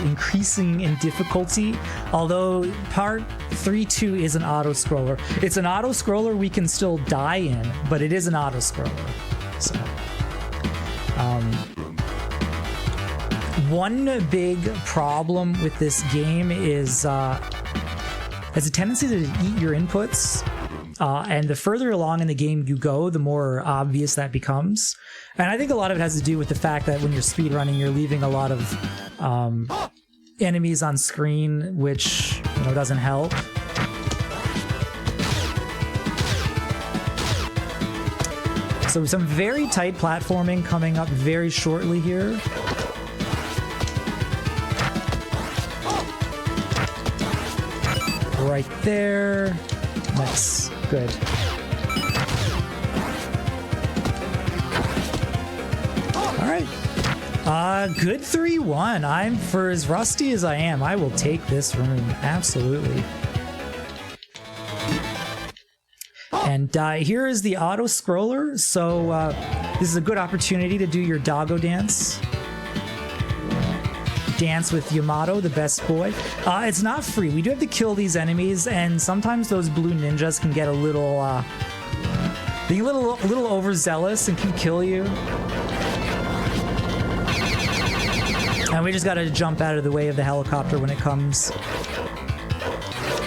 increasing in difficulty. Although part 3-2 is an auto-scroller. It's an auto-scroller we can still die in, but it is an auto-scroller. So, one big problem with this game is has a tendency to eat your inputs. And the further along in the game you go, the more obvious that becomes. And I think a lot of it has to do with the fact that when you're speedrunning, you're leaving a lot of enemies on screen, which doesn't help. So some very tight platforming coming up very shortly here. Right there. Nice. Good. All right. Good 3-1. I'm, for as rusty as I am, I will take this room. Absolutely. And here is the auto scroller. So this is a good opportunity to do your doggo dance. Dance with Yamato, the best boy. It's not free. We do have to kill these enemies, and sometimes those blue ninjas can get a little overzealous and can kill you. And we just gotta jump out of the way of the helicopter when it comes.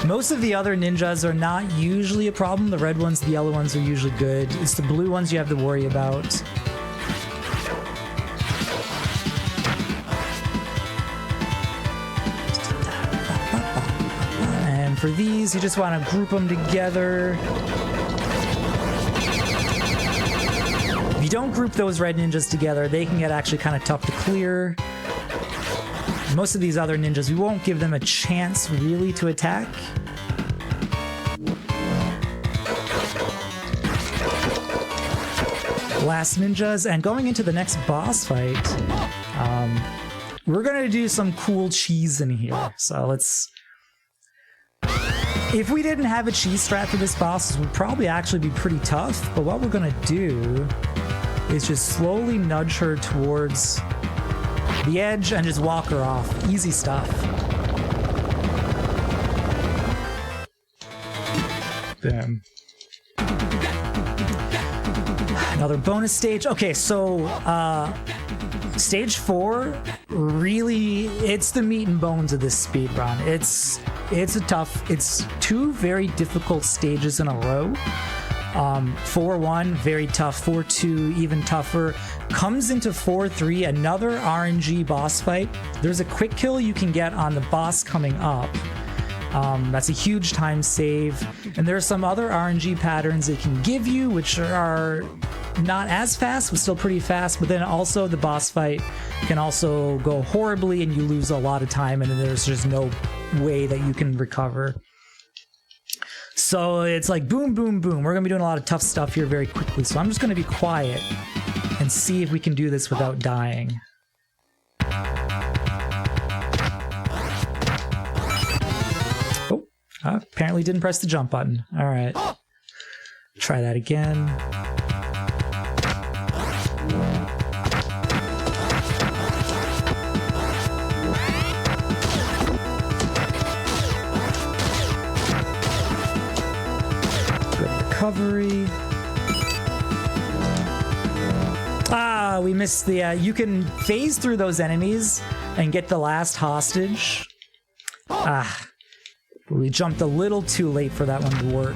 Most of the other ninjas are not usually a problem. The red ones, the yellow ones are usually good. It's the blue ones you have to worry about. And for these, you just want to group them together. If you don't group those red ninjas together, they can get actually kind of tough to clear. Most of these other ninjas, we won't give them a chance really to attack. Last ninjas, and going into the next boss fight, we're gonna do some cool cheese in here. So let's... If we didn't have a cheese strat for this boss, it would probably actually be pretty tough, but what we're gonna do is just slowly nudge her towards the edge and just walk her off. Easy stuff. Boom. Another bonus stage. Okay, so stage 4, really, it's the meat and bones of this speed run. It's two very difficult stages in a row. 4-1, very tough. 4-2, even tougher. Comes into 4-3, another RNG boss fight. There's a quick kill you can get on the boss coming up. That's a huge time save. And there are some other RNG patterns it can give you, which are not as fast, but still pretty fast. But then also the boss fight can also go horribly and you lose a lot of time, and then there's just no way that you can recover. So it's like boom, boom, boom. We're going to be doing a lot of tough stuff here very quickly. So I'm just going to be quiet and see if we can do this without dying. Oh, apparently didn't press the jump button. All right. Try that again. Recovery. We missed the you can phase through those enemies and get the last hostage. We jumped a little too late for that one to work.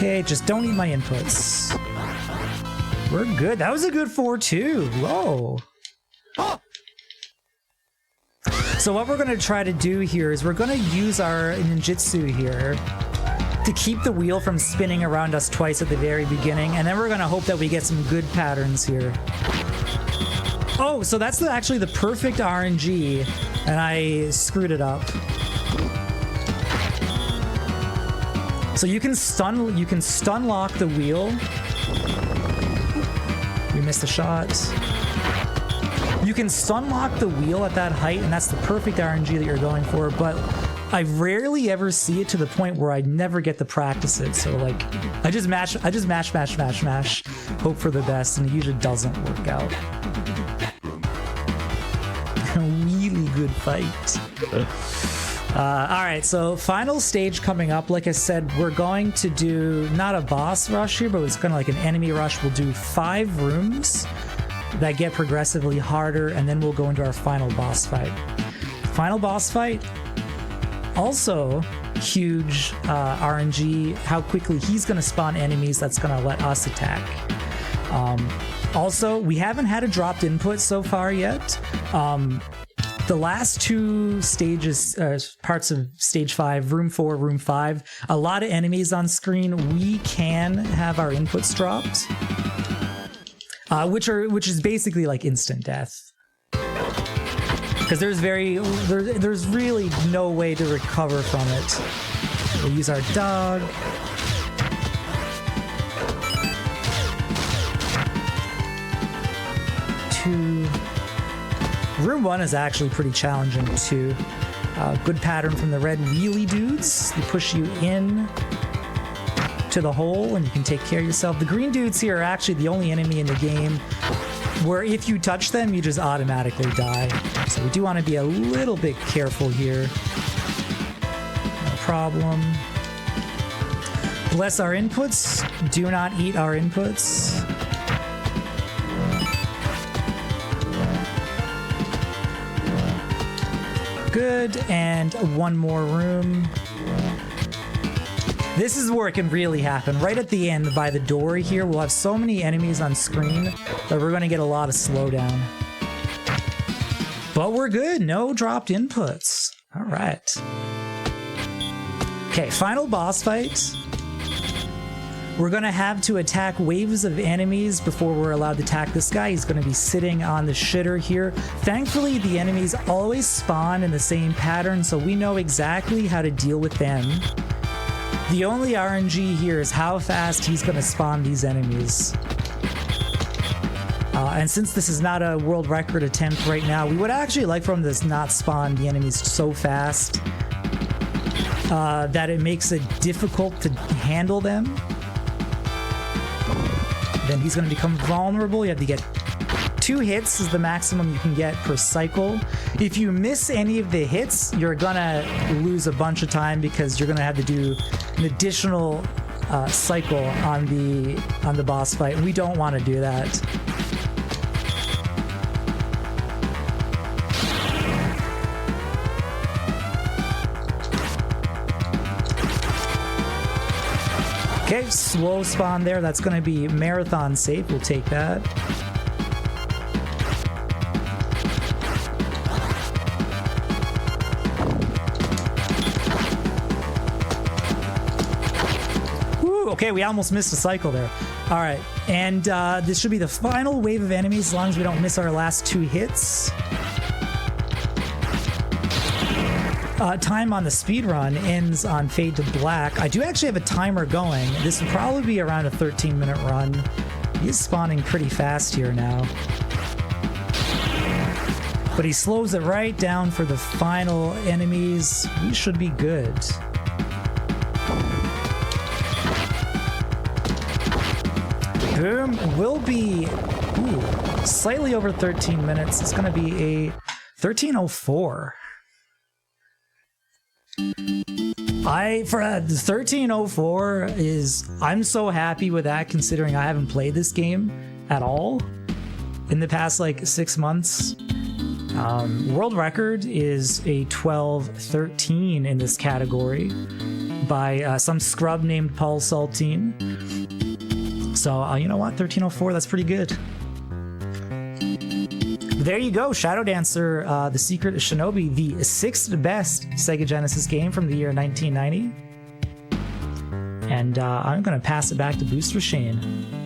Okay, just don't eat my inputs. We're good. That was a good 4-2. Whoa. So what we're going to try to do here is we're going to use our ninjutsu here to keep the wheel from spinning around us twice at the very beginning, and then we're going to hope that we get some good patterns here. Oh, so that's actually the perfect RNG, and I screwed it up. So you can stun lock the wheel. We missed a shot. You can stun lock the wheel at that height, and that's the perfect RNG that you're going for, but I rarely ever see it to the point where I never get to practice it. So like, I just mash, hope for the best, and it usually doesn't work out. A really good fight. All right, so final stage coming up. Like I said, we're going to do not a boss rush here, but it's kind of like an enemy rush. We'll do 5 rooms that get progressively harder, and then we'll go into our final boss fight. Final boss fight, also huge RNG, how quickly he's going to spawn enemies that's going to let us attack. Also, we haven't had a dropped input so far yet. The last 2 stages, parts of stage 5, room 4, room 5, a lot of enemies on screen. We can have our inputs dropped, which is basically like instant death, because there's really no way to recover from it. We'll use our dog. Room 1 is actually pretty challenging too. Good pattern from the red wheelie dudes. They push you in to the hole and you can take care of yourself. The green dudes here are actually the only enemy in the game where if you touch them, you just automatically die. So we do want to be a little bit careful here. No problem. Bless our inputs. Do not eat our inputs. Good, and one more room. This is where it can really happen. Right at the end by the door here, we'll have so many enemies on screen that we're going to get a lot of slowdown. But we're good, no dropped inputs. All right. Okay, final boss fight. We're going to have to attack waves of enemies before we're allowed to attack this guy. He's going to be sitting on the shitter here. Thankfully, the enemies always spawn in the same pattern, so we know exactly how to deal with them. The only RNG here is how fast he's going to spawn these enemies. And since this is not a world record attempt right now, we would actually like for him to not spawn the enemies so fast that it makes it difficult to handle them. Then he's going to become vulnerable. You have to get 2 hits is the maximum you can get per cycle. If you miss any of the hits, you're going to lose a bunch of time because you're going to have to do an additional cycle on the boss fight. And we don't want to do that. Okay, slow spawn there. That's going to be marathon safe. We'll take that. Woo, okay, we almost missed a cycle there. All right, and this should be the final wave of enemies as long as we don't miss our last 2 hits. Time on the speed run ends on fade to black. I do actually have a timer going. This will probably be around a 13-minute run. He is spawning pretty fast here now. But he slows it right down for the final enemies. We should be good. Boom. Will be slightly over 13 minutes. It's going to be a 13:04. For 13:04 is, I'm so happy with that considering I haven't played this game at all in the past like 6 months. World record is a 12:13 in this category by some scrub named Paul Saltine. So you know what, 13:04, that's pretty good. There you go, Shadow Dancer, The Secret of Shinobi, the 6th best Sega Genesis game from the year 1990. And I'm going to pass it back to Booster Shane.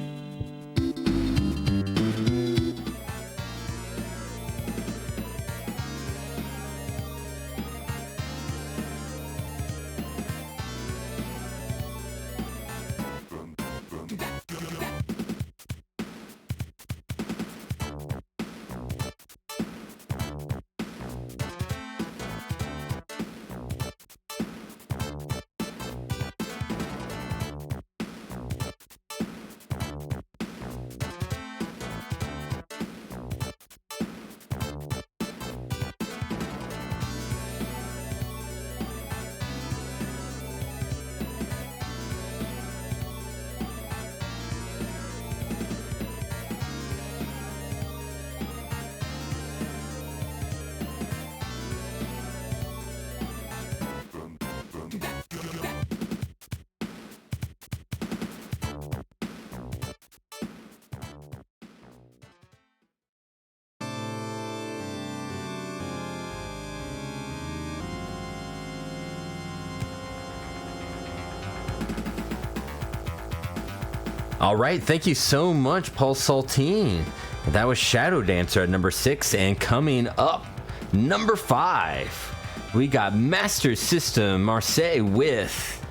All right, thank you so much, Paul Saltine. That was Shadow Dancer at number 6, and coming up, number 5, we got Master System Marseille with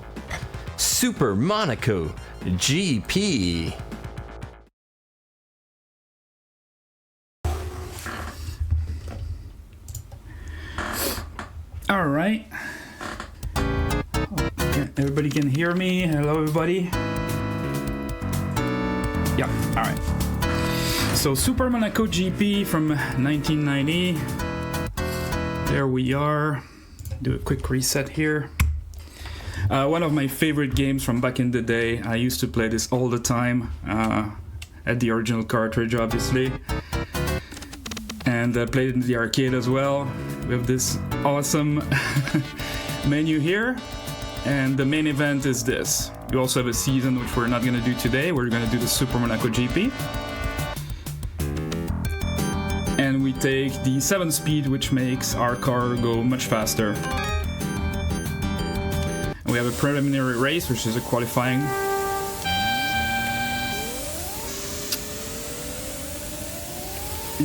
Super Monaco GP.
All right. Everybody can hear me. Hello, everybody. Yeah, all right. So Super Monaco GP from 1990. There we are. Do a quick reset here. One of my favorite games from back in the day. I used to play this all the time at the original cartridge, obviously. And played it in the arcade as well. We have this awesome menu here. And the main event is this. You also have a season, which we're not going to do today. We're going to do the Super Monaco GP. And we take the 7-speed, which makes our car go much faster. And we have a preliminary race, which is a qualifying.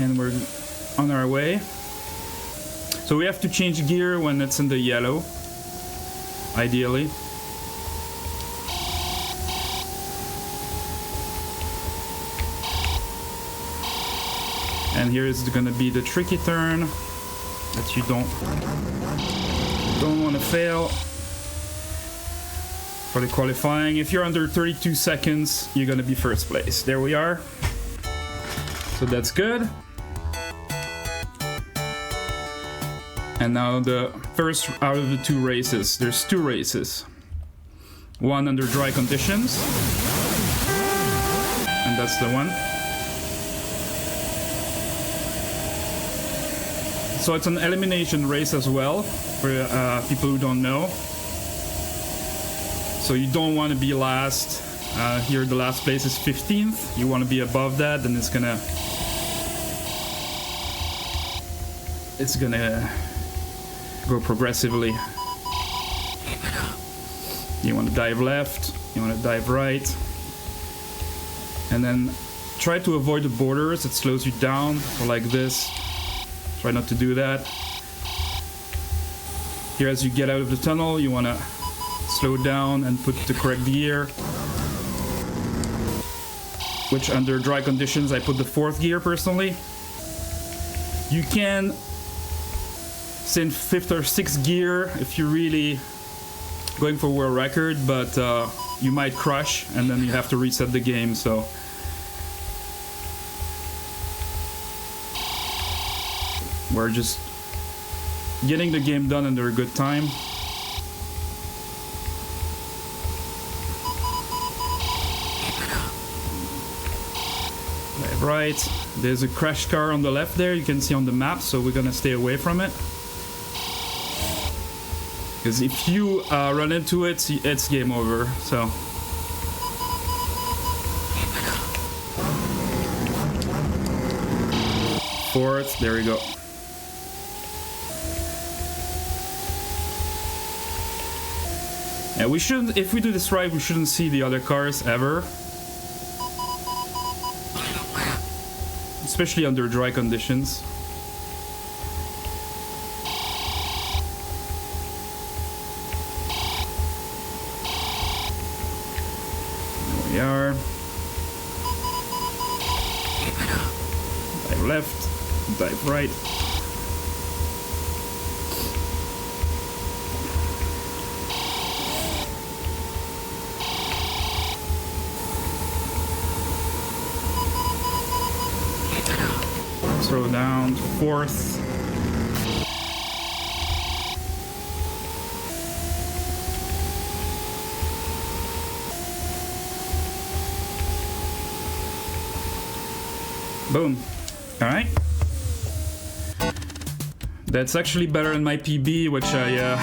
And we're on our way. So we have to change gear when it's in the yellow, ideally. And here is going to be the tricky turn that you don't want to fail for the qualifying. If you're under 32 seconds, you're going to be first place. There we are. So that's good. And now the first out of the 2 races. There's 2 races. One under dry conditions. And that's the one. So it's an elimination race as well, for people who don't know. So you don't want to be last. Here the last place is 15th. You want to be above that, then it's gonna go progressively. You want to dive left, you want to dive right. And then try to avoid the borders, it slows you down, so like this. Try not to do that. Here, as you get out of the tunnel, you want to slow down and put the correct gear. Which, under dry conditions, I put the 4th gear personally. You can send 5th or 6th gear if you're really going for world record, but you might crush and then you have to reset the game. So we're just getting the game done under a good time. right. There's a crash car on the left there, you can see on the map, so we're gonna stay away from it. Because if you run into it, it's game over, so. Fourth, there we go. Yeah, we shouldn't, if we do this right, we shouldn't see the other cars ever. Especially under dry conditions. There we are. Dive left, dive right. Throw down to fourth. Boom. All right. That's actually better than my PB, which I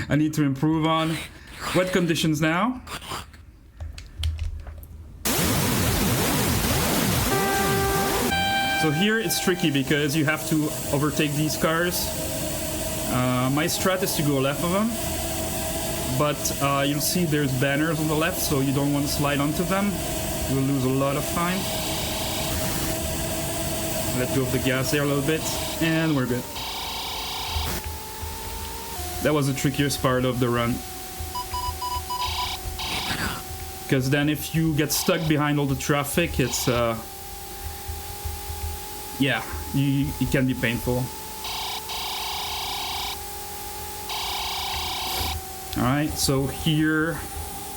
I need to improve on. Wet conditions now. So here it's tricky because you have to overtake these cars. My strat is to go left of them, but you'll see there's banners on the left, so you don't want to slide onto them. You will lose a lot of time. Let go of the gas there a little bit, and we're good. That was the trickiest part of the run. Because then if you get stuck behind all the traffic, it's yeah, it can be painful. Alright, so here,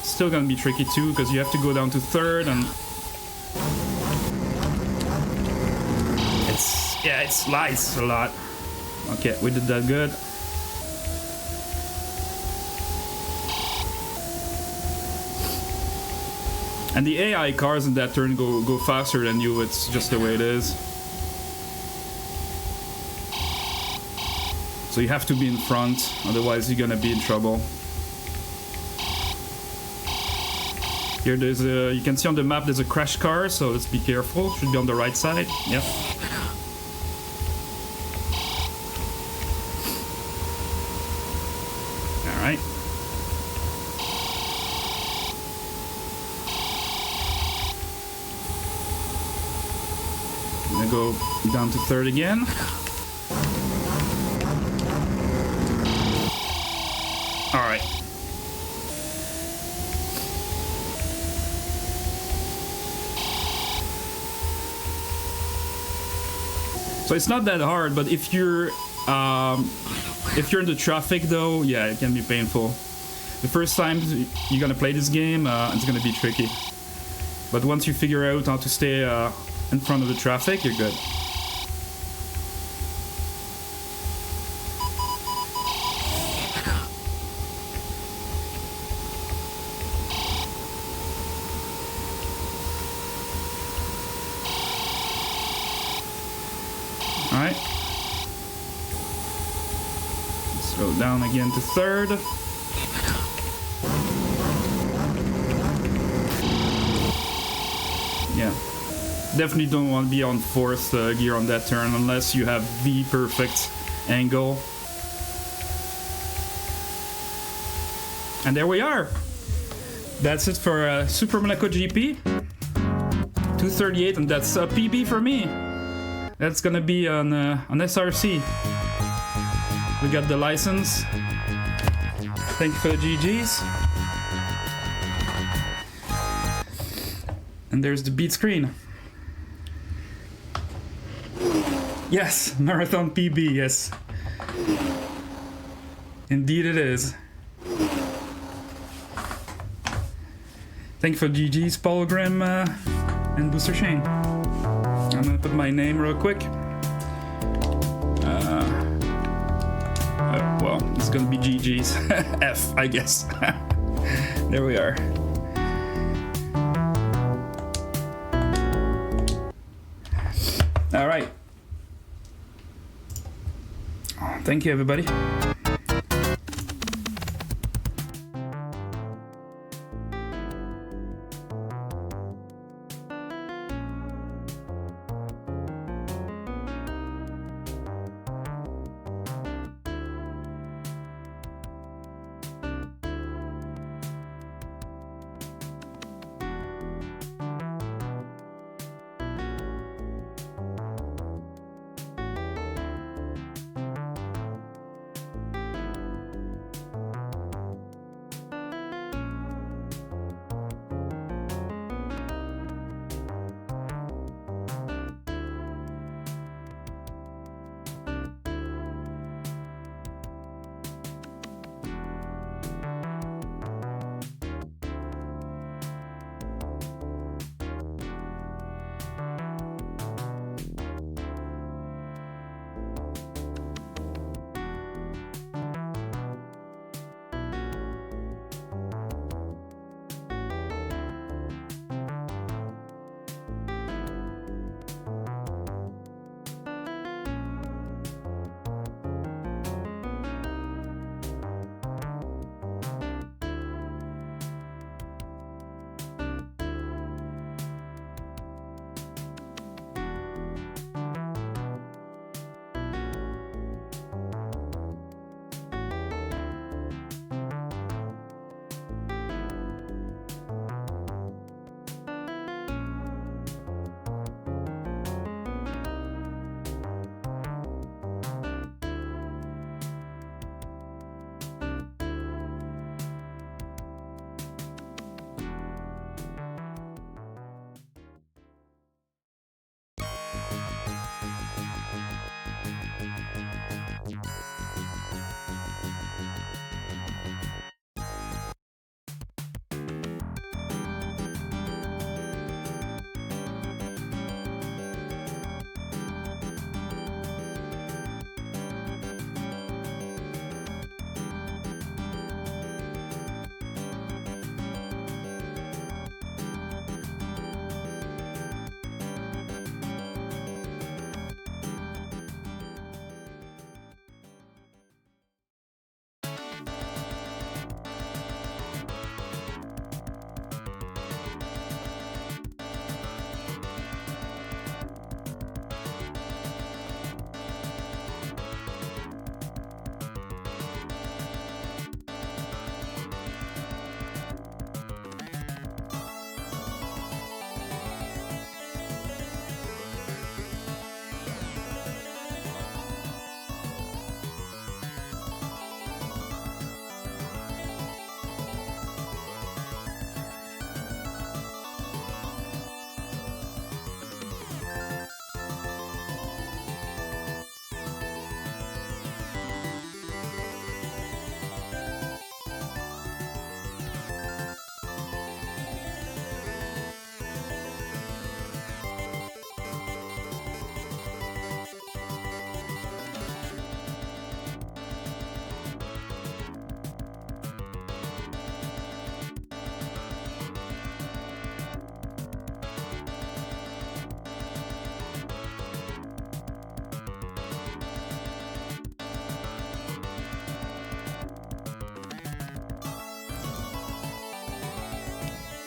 still gonna be tricky too, because you have to go down to third, and it slides a lot. Okay, we did that good. And the AI cars in that turn go faster than you, it's just the way it is. So you have to be in front, otherwise you're gonna be in trouble. Here there's a, you can see on the map there's a crash car, so let's be careful. Should be on the right side. Yep. Alright. I'm gonna go down to third again. Alright. So it's not that hard, but if you're in the traffic though, yeah, it can be painful. The first time you're gonna play this game, it's gonna be tricky. But once you figure out how to stay in front of the traffic, you're good. Alright. Let's go down again to third. Yeah. Definitely don't want to be on fourth gear on that turn unless you have the perfect angle. And there we are. That's it for Super Monaco GP. 238, and that's a PB for me. That's gonna be on SRC. We got the license. Thank you for the GGs. And there's the beat screen. Yes, marathon PB, yes. Indeed it is. Thank you for GG's, Paul Grimm and Booster Shane. I'm gonna put my name real quick. Well, it's gonna be GG's. F, I guess. There we are. Thank you, everybody.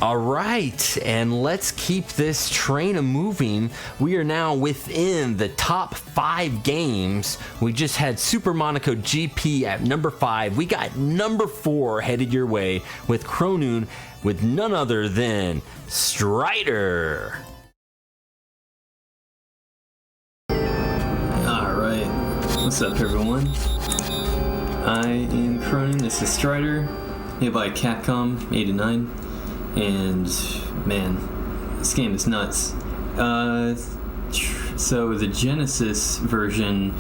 All right, and let's keep this train moving. We are now within the top 5 games. We just had Super Monaco GP at number 5. We got number 4 headed your way with Kronoon with none other than Strider.
Alright, what's up everyone? I am Kronoon, this is Strider, made by Capcom 89. And man, this game is nuts. So the Genesis version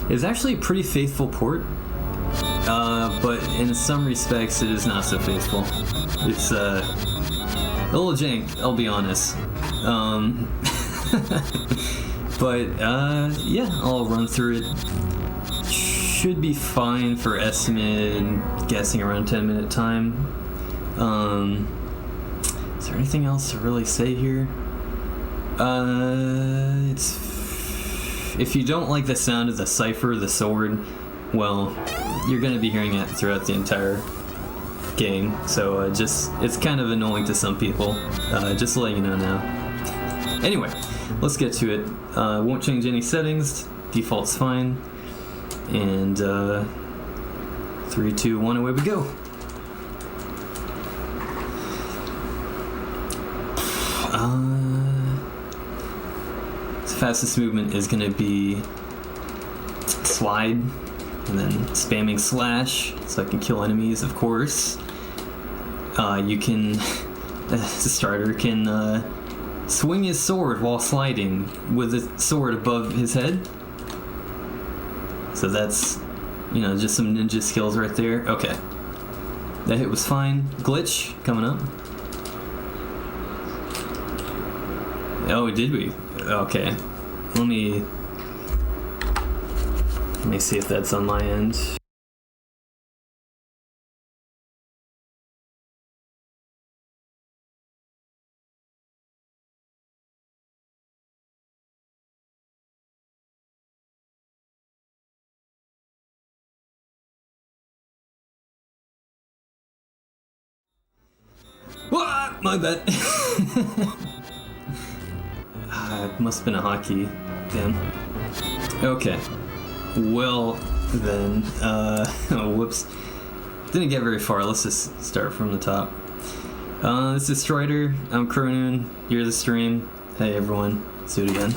is actually a pretty faithful port, but in some respects it is not so faithful. It's a little jank, I'll be honest. But yeah, I'll run through it. Should be fine for estimate, guessing around 10-minute time. Is there anything else to really say here? if you don't like the sound of the cipher, the sword, well, you're going to be hearing it throughout the entire game. So it's kind of annoying to some people. Just to let you know now. Anyway, let's get to it. Won't change any settings. Default's fine. And 3, 2, 1, away we go. The fastest movement is going to be slide and then spamming slash so I can kill enemies, of course. You can, the starter can swing his sword while sliding with the sword above his head. So that's, just some ninja skills right there. Okay. That hit was fine. Glitch coming up. Oh, did we? Okay. Let me see if that's on my end. What? My bad. It must have been a hotkey. Damn. Okay. Well, then, oh, whoops. Didn't get very far. Let's just start from the top. This is Strider. I'm Cronoon. You're the stream. Hey, everyone. Let's do it again.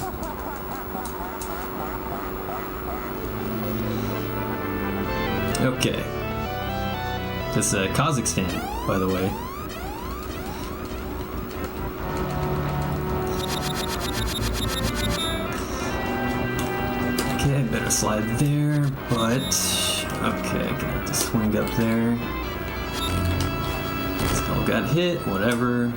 Okay. This is Kazakhstan, by the way. Okay, I better slide there, but... Okay, gonna have to swing up there. Skull got hit, whatever.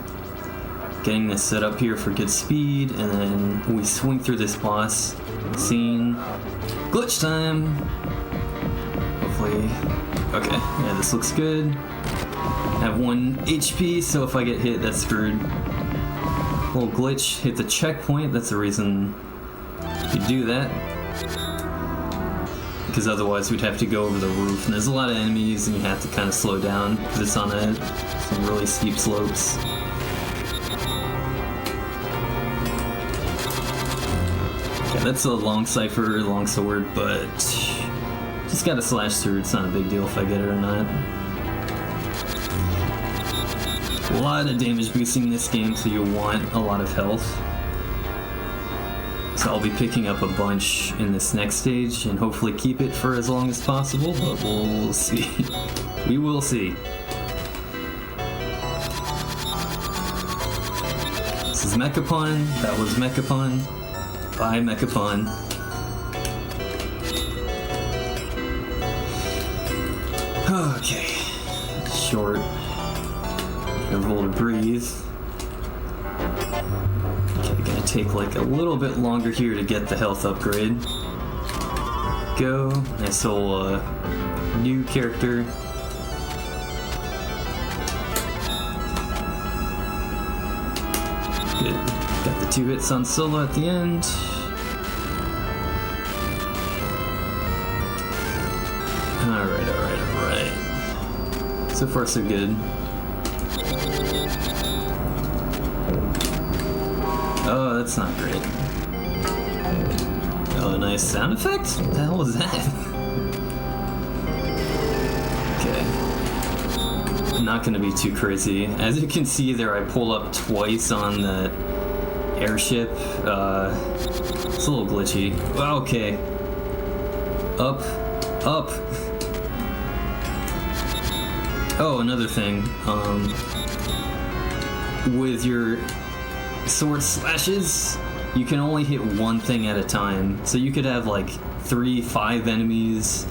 Getting this set up here for good speed, and then we swing through this boss scene. Glitch time! Hopefully... Okay, yeah, this looks good. Have 1 HP, so if I get hit, that's screwed. Little glitch, hit the checkpoint, that's the reason you do that. Because otherwise we'd have to go over the roof, and there's a lot of enemies, and you have to kind of slow down, because it's on some really steep slopes. Okay, that's a long cipher, long sword, but just gotta slash through. It's not a big deal if I get it or not. A lot of damage boosting in this game, so you'll want a lot of health. So I'll be picking up a bunch in this next stage and hopefully keep it for as long as possible, but we'll see. We will see. This is Mechapon. That was Mechapon. Bye, Mechapon. Okay. Short interval to breathe. Okay, gonna take like a little bit longer here to get the health upgrade. Go. Nice little new character. Good. Got the 2 hits on solo at the end. Alright. So far so good. Oh, that's not great. Oh, nice sound effect? What the hell was that? Okay. Not gonna be too crazy. As you can see there, I pull up twice on the airship. It's a little glitchy. Okay. Up. Oh, another thing. With your sword slashes, you can only hit one thing at a time. So you could have like 3, 5 enemies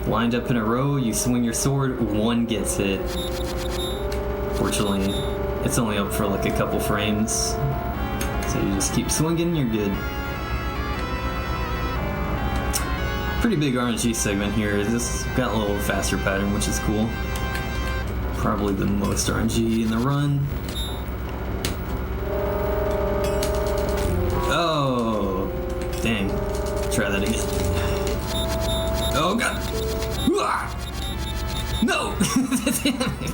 lined up in a row. You swing your sword, one gets hit. Fortunately, it's only up for like a couple frames. So you just keep swinging, you're good. Pretty big RNG segment here. This got a little faster pattern, which is cool. Probably the most RNG in the run. Oh, dang. Try that again. Oh god. No! Damn it.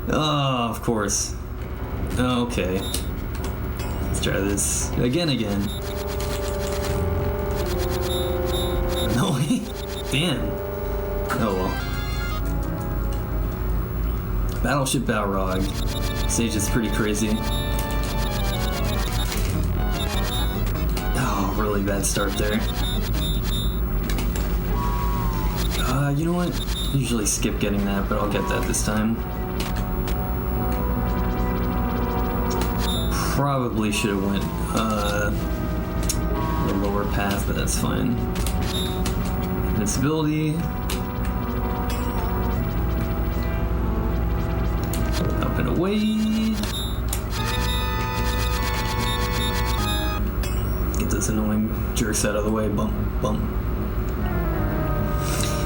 Oh, of course. Okay. Let's try this again. No, damn. Oh well. Battleship Balrog. Stage is pretty crazy. Oh, really bad start there. You know what? I usually skip getting that, but I'll get that this time. Probably should have went the lower path, but that's fine. Invincibility. Up and away. Get those annoying jerks out of the way. Bump, bump.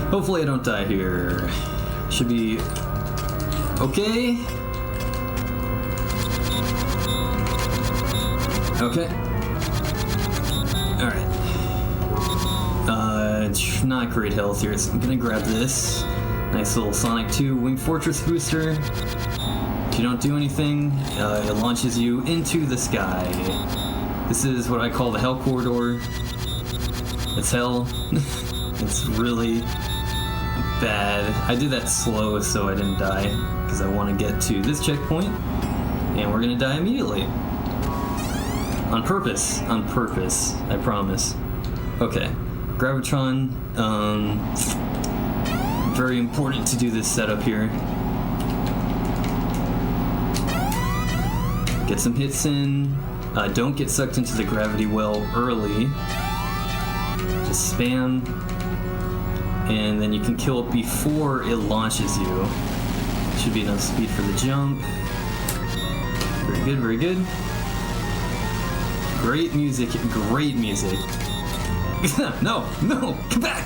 Hopefully I don't die here. Should be okay. Okay. Alright. It's not great health here, so I'm gonna grab this. Nice little Sonic 2 Wing Fortress booster. If you don't do anything, it launches you into the sky. This is what I call the Hell Corridor. It's hell. It's really bad. I did that slow so I didn't die, because I want to get to this checkpoint, and we're gonna die immediately. On purpose, I promise. Okay, Gravitron, very important to do this setup here. Get some hits in, don't get sucked into the gravity well early. Just spam, and then you can kill it before it launches you. Should be enough speed for the jump. Very good, very good. Great music, great music. No, come back!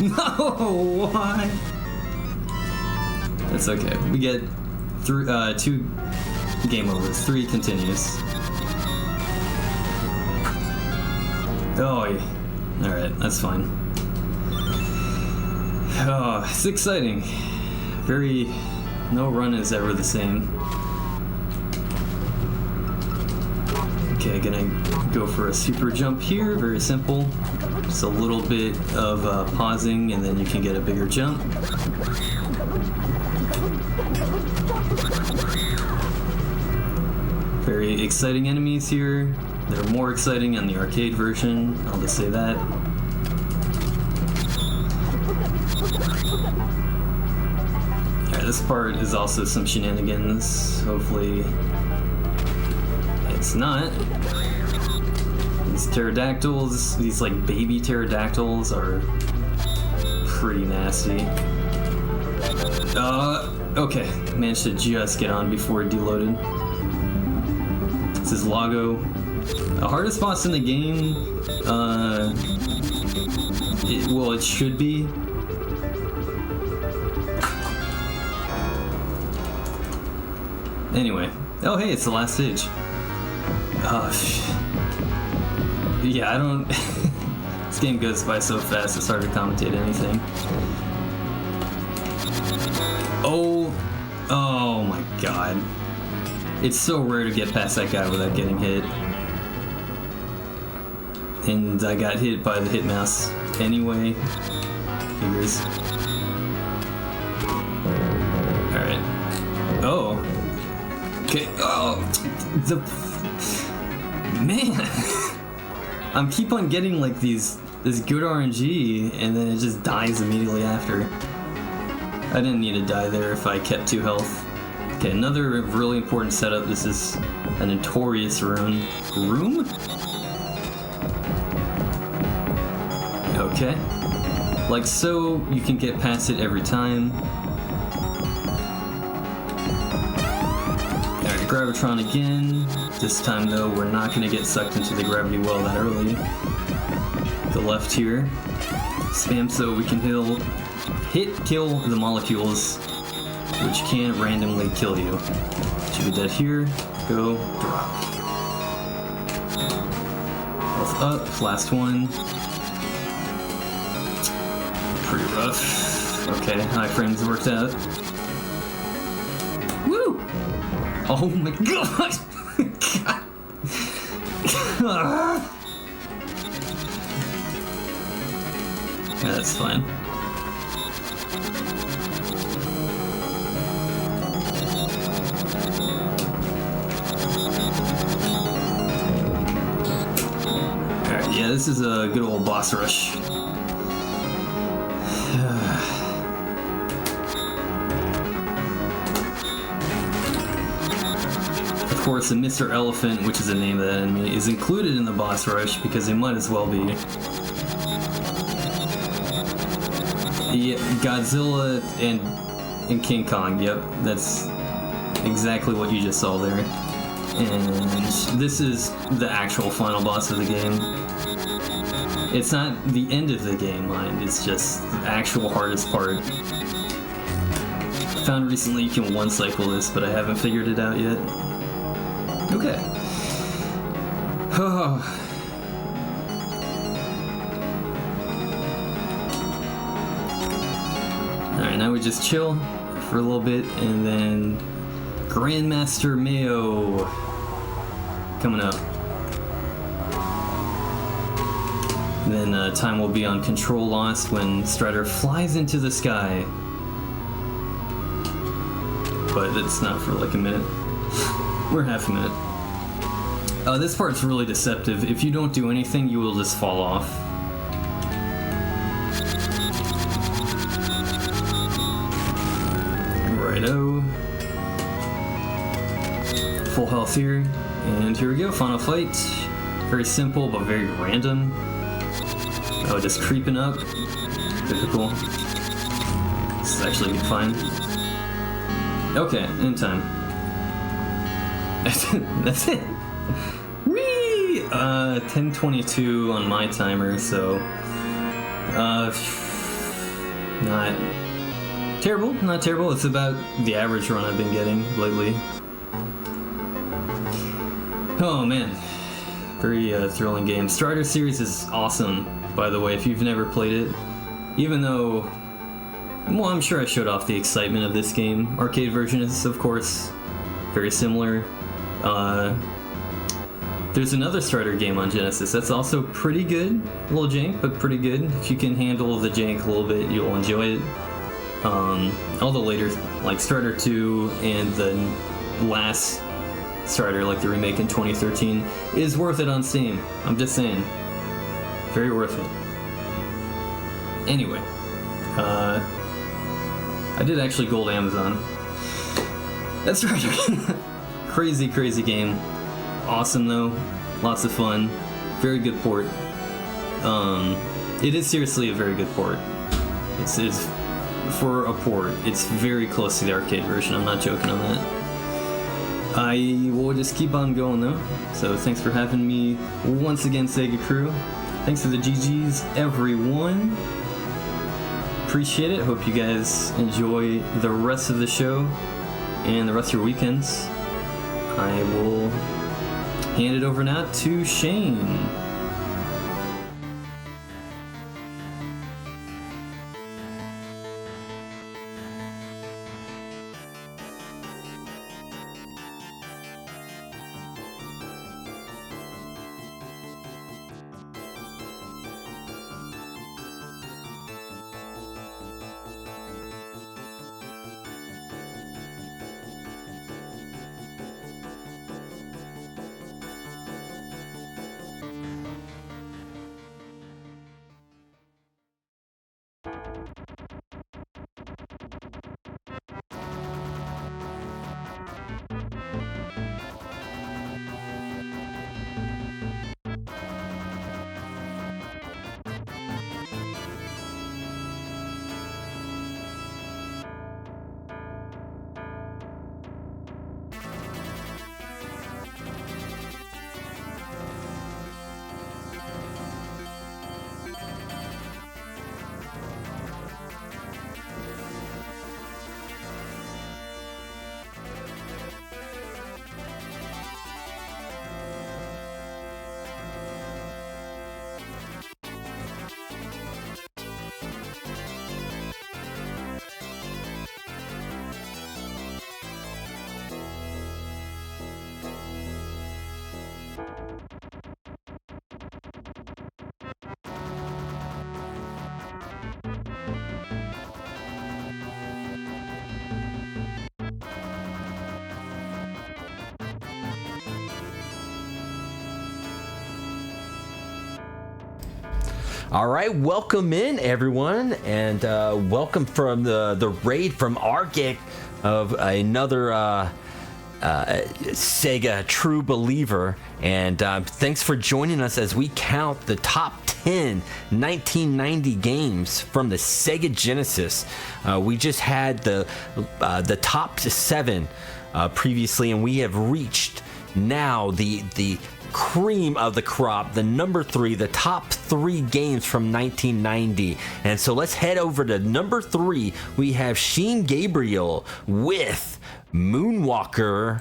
No, why? That's okay. We get 2 game overs, 3 continues. Oh, yeah. Alright, that's fine. Oh, it's exciting. No run is ever the same. Okay, gonna go for a super jump here, very simple. Just a little bit of pausing and then you can get a bigger jump. Very exciting enemies here. They're more exciting on the arcade version, I'll just say that. Alright, this part is also some shenanigans. Hopefully it's not. These pterodactyls, these like baby pterodactyls are pretty nasty. Okay, managed to just get on before it deloaded. This is Lago. The hardest boss in the game, it should be. Anyway, oh hey, it's the last stage. Yeah, I don't... This game goes by so fast, it's hard to commentate anything. Oh my god. It's so rare to get past that guy without getting hit. And I got hit by the hit mouse anyway. Figures. Alright. Oh. Okay. Oh. Man. I'm keep on getting like this good RNG and then it just dies immediately after. I didn't need to die there if I kept 2 health. Okay, another really important setup. This is a notorious room. Okay. Like so, you can get past it every time. Alright, Gravitron again. This time though, we're not gonna get sucked into the gravity well that early. The left here. Spam so we can kill the molecules, which can randomly kill you. Should be dead here. Go, drop. health up. Last one. Pretty rough. Okay, high frames worked out. Woo! Oh my god! God. Yeah, that's fine. Alright, yeah, this is a good old boss rush. Of course, the Mr. Elephant, which is the name of that enemy, is included in the boss rush because it might as well be. Yeah, Godzilla and King Kong, yep, that's exactly what you just saw there. And this is the actual final boss of the game. It's not the end of the game, mind, it's just the actual hardest part. Found recently you can one cycle this, but I haven't figured it out yet. Okay. Alright, now we just chill for a little bit, and then Grandmaster Mayo coming up. And then time will be on control lost when Strider flies into the sky. But it's not for like a minute. We're half a minute. This part's really deceptive. If you don't do anything, you will just fall off. Righto. Full health here. And here we go, final fight. Very simple, but very random. Oh, just creeping up. Typical. This is actually fine. Okay, in time. That's it. Whee! 10:22 on my timer, so not terrible. Not terrible. It's about the average run I've been getting lately. Oh man, very thrilling game. Strider series is awesome, by the way. If you've never played it, even though, well, I'm sure I showed off the excitement of this game. Arcade version is, of course, very similar. There's another Strider game on Genesis that's also pretty good. A little jank, but pretty good. If you can handle the jank a little bit, you'll enjoy it. All the later, like Strider 2 and the last Strider, like the remake in 2013, is worth it on Steam. I'm just saying. Very worth it. Anyway, I did actually gold Amazon. That's right. Crazy, crazy game. Awesome though. Lots of fun. Very good port. It is seriously a very good port. It's for a port. It's very close to the arcade version. I'm not joking on that. I will just keep on going though. So thanks for having me once again, SegaCrew. Thanks for the GGs, everyone. Appreciate it. Hope you guys enjoy the rest of the show and the rest of your weekends. I will hand it over now to Shane.
All right, welcome in everyone, and welcome from the raid from Argik of another Sega true believer, and thanks for joining us as we count the top 10 1990 games from the Sega Genesis. We just had the top 7 previously, and we have reached now the cream of the crop, the number 3, the top 3 games from 1990. And so let's head over to number 3. We have Sheen Gabriel with Moonwalker.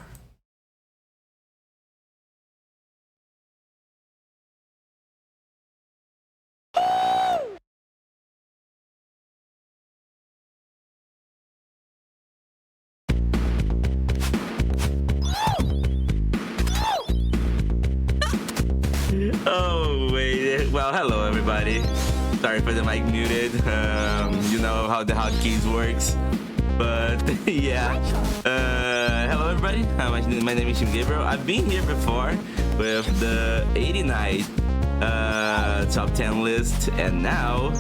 Oh wait, well, hello everybody. Sorry for the mic muted. You know how the hotkeys works. But yeah, hello everybody. My name is Shim Gabriel. I've been here before with the 89 top 10 list, and now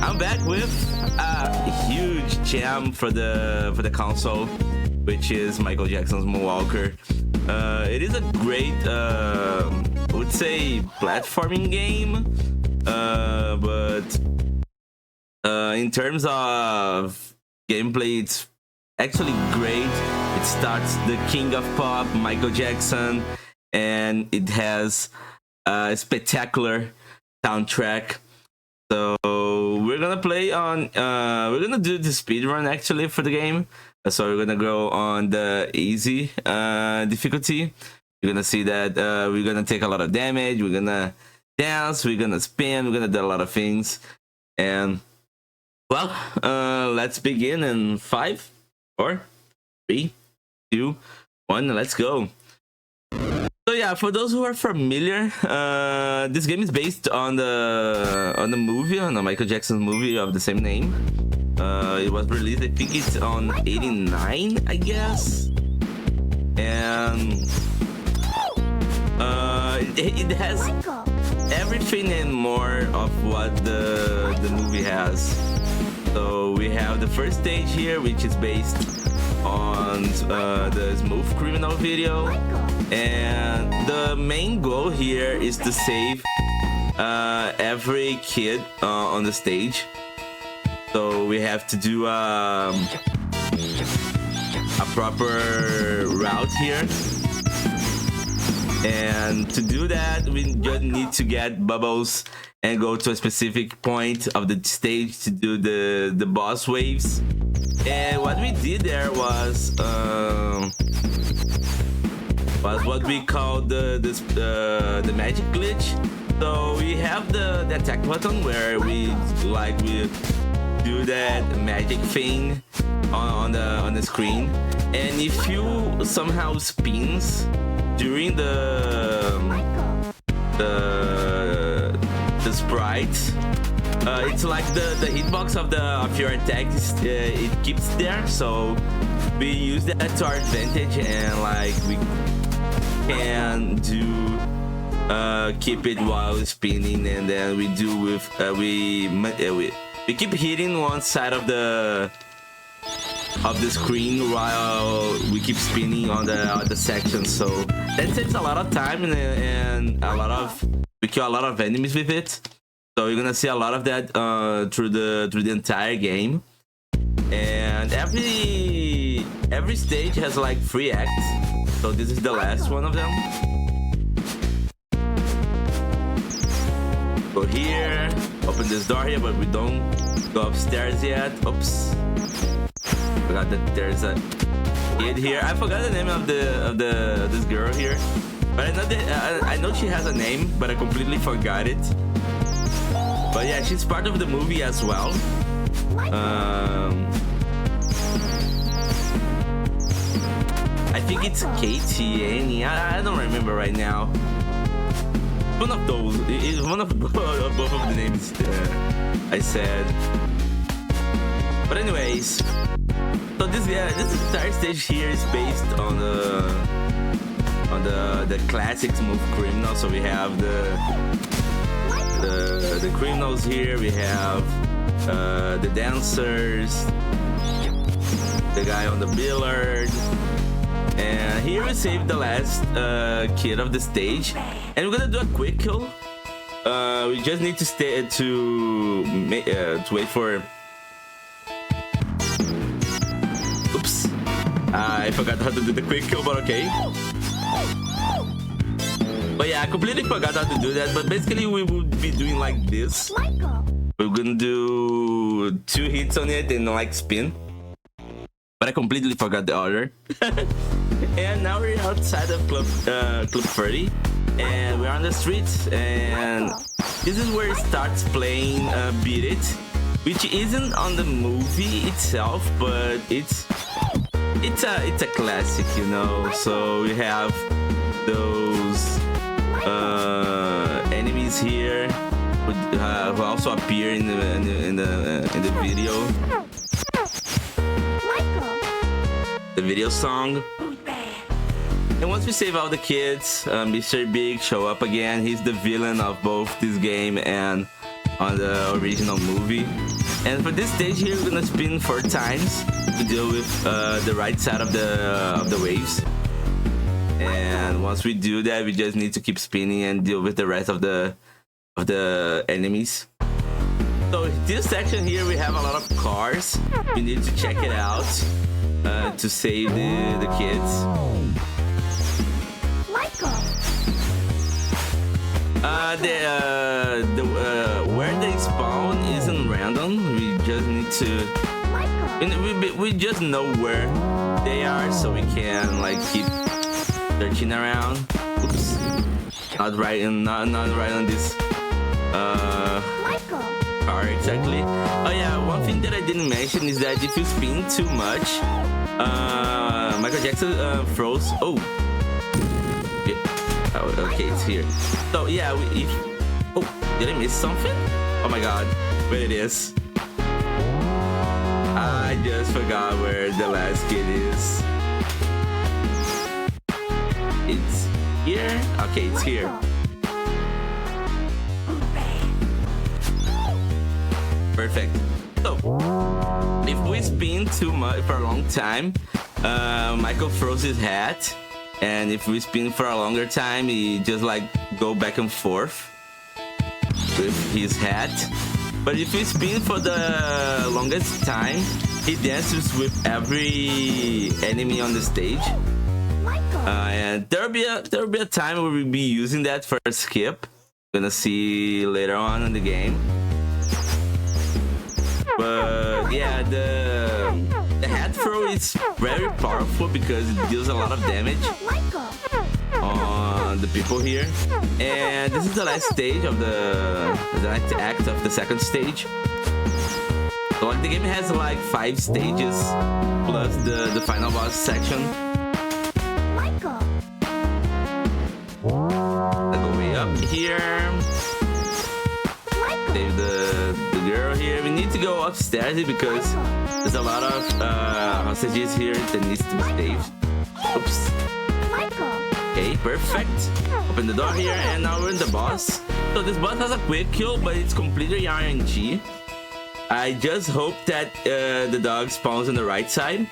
I'm back with a huge jam for the console, which is Michael Jackson's Moonwalker. It is a great, I would say, platforming game, but in terms of gameplay, it's actually great. It starts the king of pop, Michael Jackson, and it has a spectacular soundtrack. So we're gonna play on, we're gonna do the speed run actually for the game. So we're gonna go on the easy difficulty. You're gonna see that we're gonna take a lot of damage. We're gonna dance. We're gonna spin. We're gonna do a lot of things. And well, let's begin in 5, 4, 3, 2, 1. Let's go. So yeah, for those who are familiar, this game is based on the movie, on the Michael Jackson movie of the same name. It was released, I think it's on 89, I guess. And it has everything and more of what the movie has. So we have the first stage here, which is based on the Smooth Criminal video. And the main goal here is to save every kid on the stage. So we have to do a proper route here. And to do that, we just need to get bubbles and go to a specific point of the stage to do the boss waves. And what we did there was what we call the magic glitch. So we have the attack button where we do that magic thing on the screen, and if you somehow spins during the sprites, it's like the hitbox of your attack it keeps there. So we use that to our advantage, and like we can do keep it while spinning, and then we do with we keep hitting one side of the screen while we keep spinning on the other section. So that takes a lot of time, and we kill a lot of enemies with it. So you're gonna see a lot of that through the entire game. And every stage has like 3 acts. So this is the last one of them. Go here, open this door here, but we don't go upstairs yet. Oops. Forgot that there's a kid here. I forgot the name of this girl here, but I know she has a name, but I completely forgot it. But yeah, she's part of the movie as well. I think it's Katie, Annie. I don't remember right now. One of those. It's one of both of the names I said. But anyways, so this entire stage here is based on the classic Smooth Criminal. So we have the criminals here. We have the dancers, the guy on the billiard, and here we saved the last kid of the stage, and we're gonna do a quick kill. We just need to stay to wait for. Oops, I forgot how to do the quick kill, but okay. But yeah, I completely forgot how to do that. But basically, we would be doing like this. We're gonna do 2 hits on it and like spin. But I completely forgot the order. And now we're outside of Club 30, and we're on the streets. And this is where it starts playing Beat It, which isn't on the movie itself, but it's a classic, you know. So we have those enemies here who also appear in the video. The video song. And once we save all the kids, Mr. Big show up again. He's the villain of both this game and on the original movie. And for this stage here, we're gonna spin 4 times to deal with the right side of the waves. And once we do that, we just need to keep spinning and deal with the rest of the enemies. So this section here, we have a lot of cars. We need to check it out to save the kids. Where they spawn isn't random. We just need to. We just know where they are, so we can like keep searching around. Oops, not right on this car exactly. Oh yeah, one thing that I didn't mention is that if you spin too much, Michael Jackson froze. Oh, okay, it's here. So yeah, did I miss something? Oh my god, where it is? I just forgot where the last kid is. It's here? Okay, it's here. Perfect. So, if we spin too much for a long time, Michael throws his hat. And if we spin for a longer time, he just like go back and forth with his hat. But if we spin for the longest time, he dances with every enemy on the stage. And there'll be a time where we'll be using that for a skip. Gonna see later on in the game. But yeah, the hat throw is very powerful because it deals a lot of damage on the people here. And this is the last stage of the last act of the second stage. So like the game has like 5 stages plus the final boss section. I go way up here. Save the girl here. We need to go upstairs because there's a lot of hostages here that needs to be saved. Oops. Okay, perfect. Open the door here, and now we're in the boss. So this boss has a quick kill, but it's completely RNG. I just hope that the dog spawns on the right side.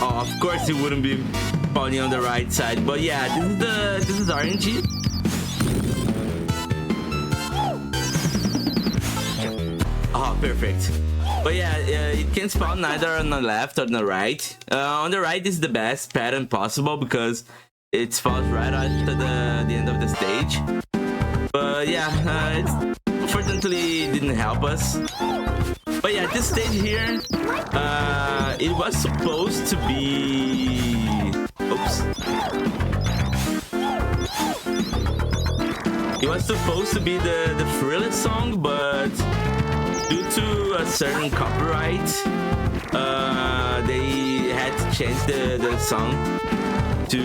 Oh, of course it wouldn't be spawning on the right side, but yeah, this is RNG. Oh, perfect. But yeah, it can spawn neither on the left or on the right. On the right is the best pattern possible because it spawns right after the end of the stage. But yeah, it unfortunately didn't help us. But yeah, this stage here, it was supposed to be... Oops. It was supposed to be the Thriller song, but due to a certain copyright, they had to change the song to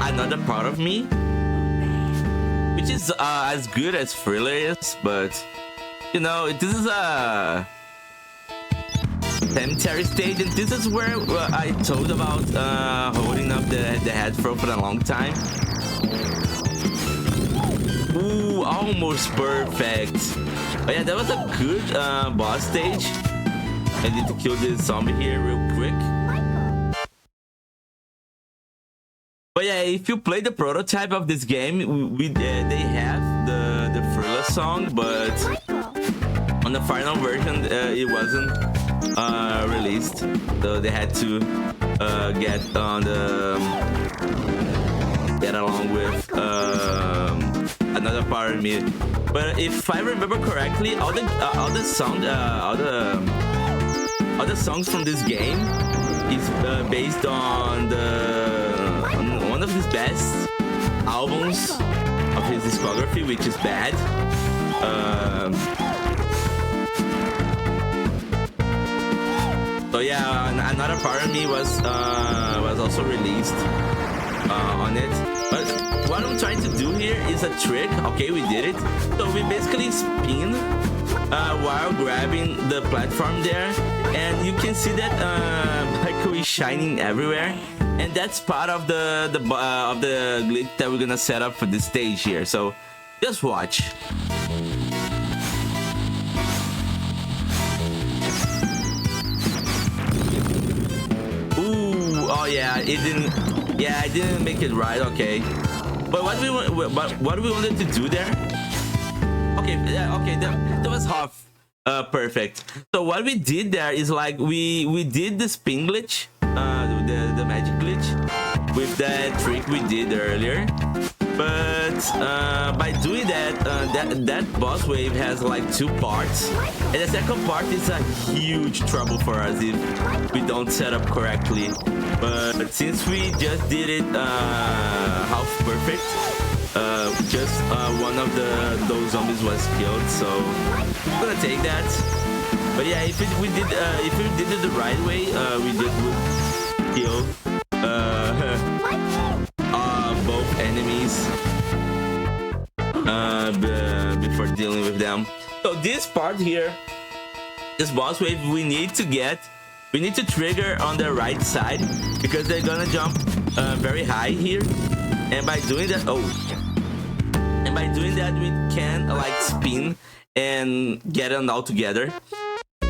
Another Part of Me, which is as good as Thriller is, but you know, this is a cemetery stage, and this is where I told about holding up the head for a long time. Ooh, almost perfect. But yeah, that was a good boss stage. I need to kill this zombie here real quick. But yeah, if you play the prototype of this game, they have the Thriller song, but on the final version, it wasn't released, so they had to get along with another part of me. But if I remember correctly, all the songs from this game is based on one of his best albums of his discography, which is Bad. So yeah, another part of me was also released on it. But what I'm trying to do here is a trick. Okay, we did it. So we basically spin while grabbing the platform there, and you can see that Michael is shining everywhere, and that's part of the glitch that we're gonna set up for this stage here. So just watch. Ooh, oh yeah, it didn't. Yeah, I didn't make it right. Okay, but what we wanted to do there? Okay, yeah, okay, that was half perfect. So what we did there is like we did the spin glitch, the magic glitch, with that trick we did earlier. But by doing that, that boss wave has like 2 parts, and the second part is a huge trouble for us if we don't set up correctly. But since we just did it half perfect, just one of those zombies was killed, so I'm gonna take that. But yeah, if we did it the right way, we would kill both enemies before dealing with them. So this part here, this boss wave, we need to trigger on the right side because they're gonna jump very high here, and by doing that, we can like spin and get them all together.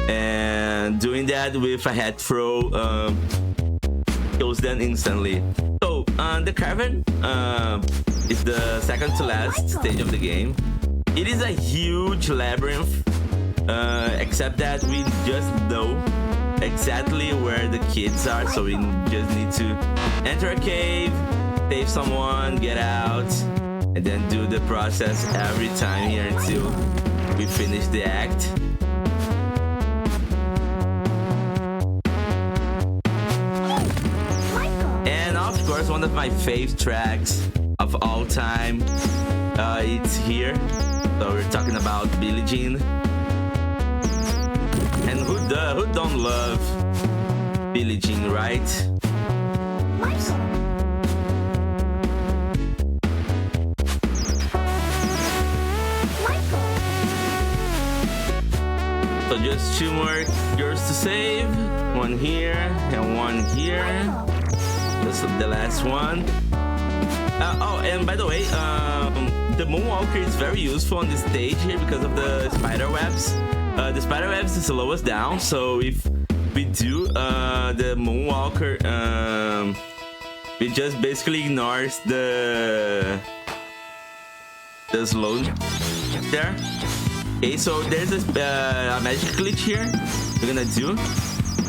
And doing that with a head throw kills them instantly. So the cavern is the second to last stage of the game. It is a huge labyrinth, except that we just know exactly where the kids are, so we just need to enter a cave, save someone, get out, and then do the process every time here until we finish the act. And of course, one of my fave tracks of all time, it's here. So we're talking about Billie Jean. And who don't love Billie Jean, right? So just 2 more girls to save. One here and one here. That's the last one. Oh, and by the way, the Moonwalker is very useful on this stage here because of the spider webs. The spider webs slow us down, so if we do the Moonwalker, it just basically ignores the slow there. Okay, so there's a magic glitch here we're gonna do.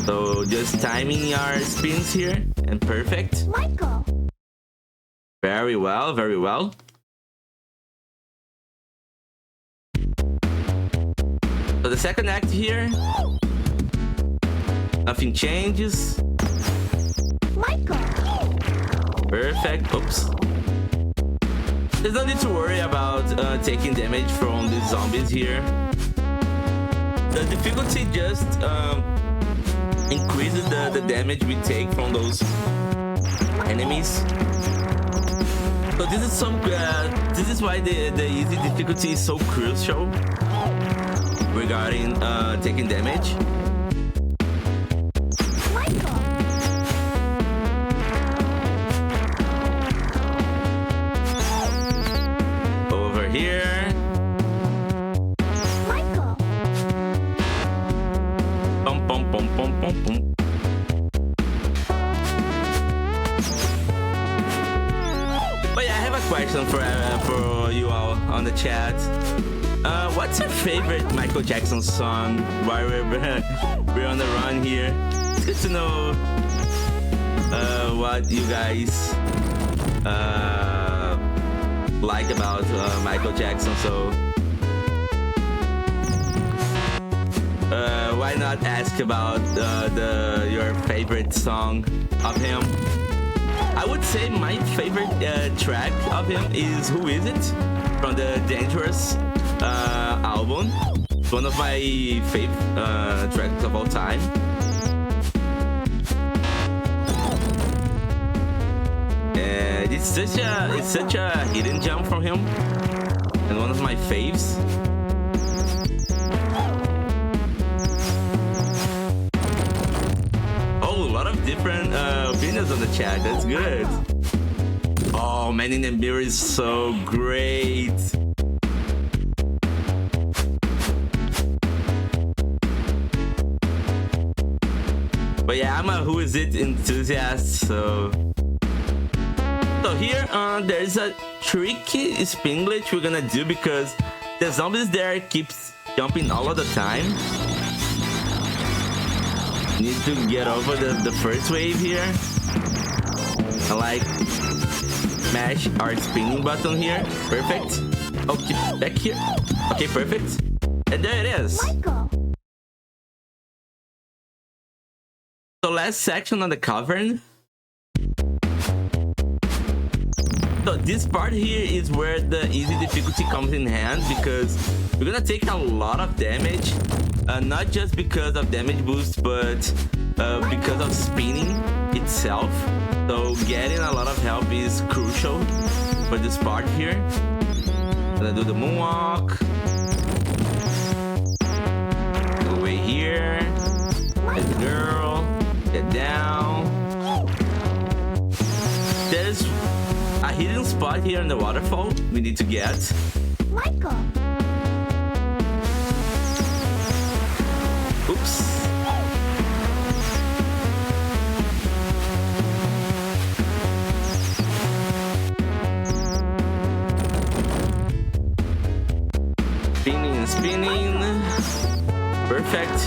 So just timing our spins here, and perfect. Michael. Very well, very well. So the second act here, nothing changes. Michael. Perfect. Oops. There's no need to worry about taking damage from these zombies here. The difficulty just increases the damage we take from those enemies. So this is this is why the easy difficulty is so crucial regarding taking damage. Over here.
Michael.
Pum pum pum pum pum pum. But yeah, I have a question for you all on the chat. What's your favorite Michael Jackson song while we're on the run here? It's good to know what you guys like about Michael Jackson. So why not ask about your favorite song of him? I would say my favorite track of him is "Who Is It" from the Dangerous album. It's one of my favorite tracks of all time. And it's such a hidden gem from him, and one of my faves. Oh, a lot of different opinions on the chat. That's good. Oh, Man in the Mirror is so great. But yeah, I'm a Who Is It enthusiast, so here there's a tricky spin glitch we're gonna do because the zombies there keeps jumping all of the time. Need to get over the first wave here. I like mash our spinning button here. Perfect. Okay, back here. Okay, perfect. And there it is.
Michael.
So last section on the cavern. So this part here is where the easy difficulty comes in hand because we're gonna take a lot of damage, not just because of damage boost, but because of spinning itself. So getting a lot of help is crucial for this part here. Gonna do the moonwalk. Go away here. Get the girl. Get down. There's a hidden spot here in the waterfall we need to get.
Michael.
Oops. Spinning and spinning. Perfect.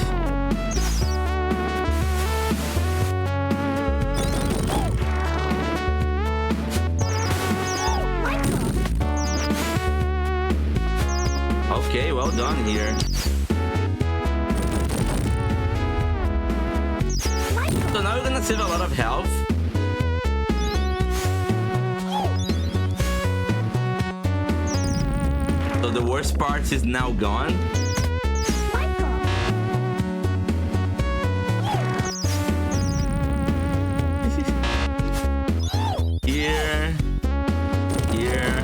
Okay, well done here. So now we're gonna save a lot of health. So the worst part is now gone. Here. Here.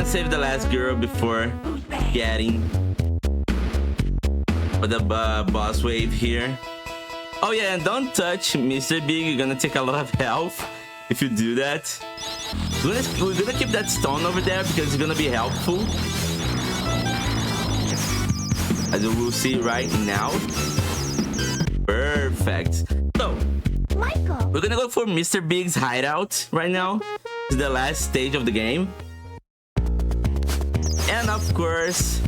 Save the last girl before getting the boss wave here. Oh yeah, and don't touch Mr. Big, you're gonna take a lot of health if you do that. We're gonna keep that stone over there because it's gonna be helpful, as you will see right now. Perfect. So we're gonna go for Mr. Big's hideout right now. It's the last stage of the game. And of course,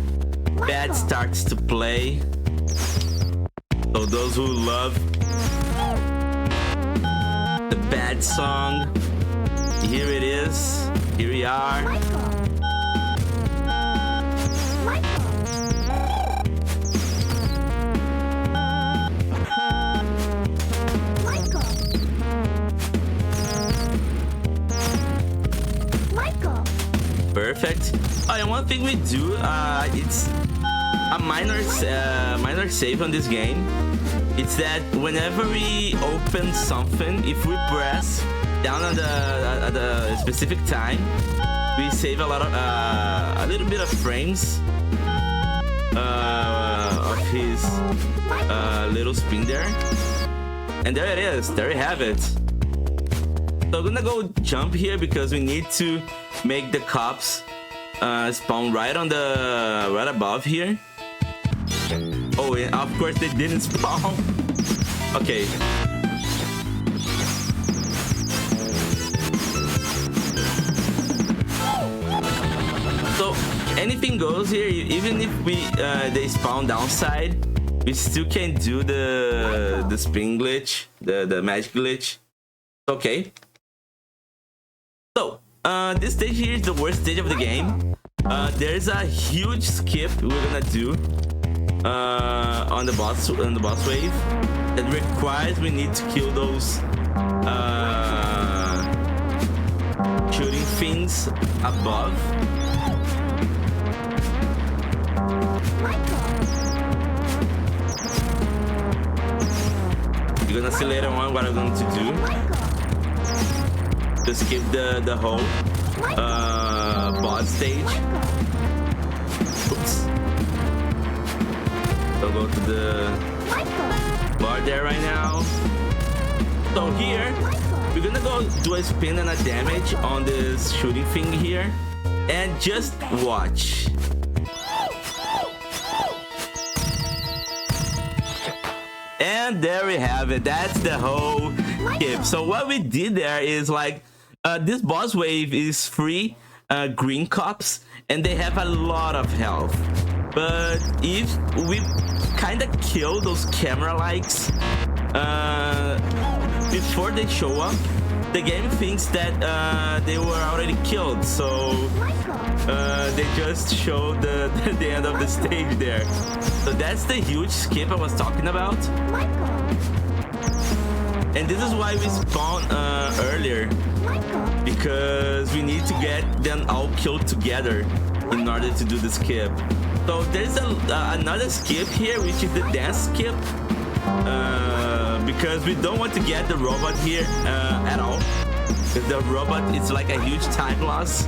Bad starts to play. So those who love the Bad song, here it is. Here we are. Perfect. Oh, and one thing we do, it's a minor save on this game. it's that whenever we open something, if we press down at the specific time, we save a little bit of frames of his little spin there. And there it is. There you have it. So I'm gonna go jump here because we need to make the cops spawn right above here. Oh, and of course they didn't spawn. Okay. So anything goes here. Even if they spawn downside, we still can do the spin glitch, the magic glitch. Okay. So this stage here is the worst stage of the game. There's a huge skip we're gonna do on the boss wave that requires we need to kill those shooting things above. You're gonna see later on what I'm going to do to skip the whole boss stage. Oops. So go to the bar there right now. So here, we're gonna go do a spin and a damage on this shooting thing here. And just watch. And there we have it. That's the whole skip. So what we did there is like, this boss wave is free green cops and they have a lot of health. But if we kind of kill those camera likes before they show up, the game thinks that they were already killed. So they just show the end of the stage there. So that's the huge skip I was talking about. And this is why we spawn earlier, because we need to get them all killed together in order to do the skip. So there's another skip here, which is the dance skip, because we don't want to get the robot here at all. Because the robot is like a huge time loss,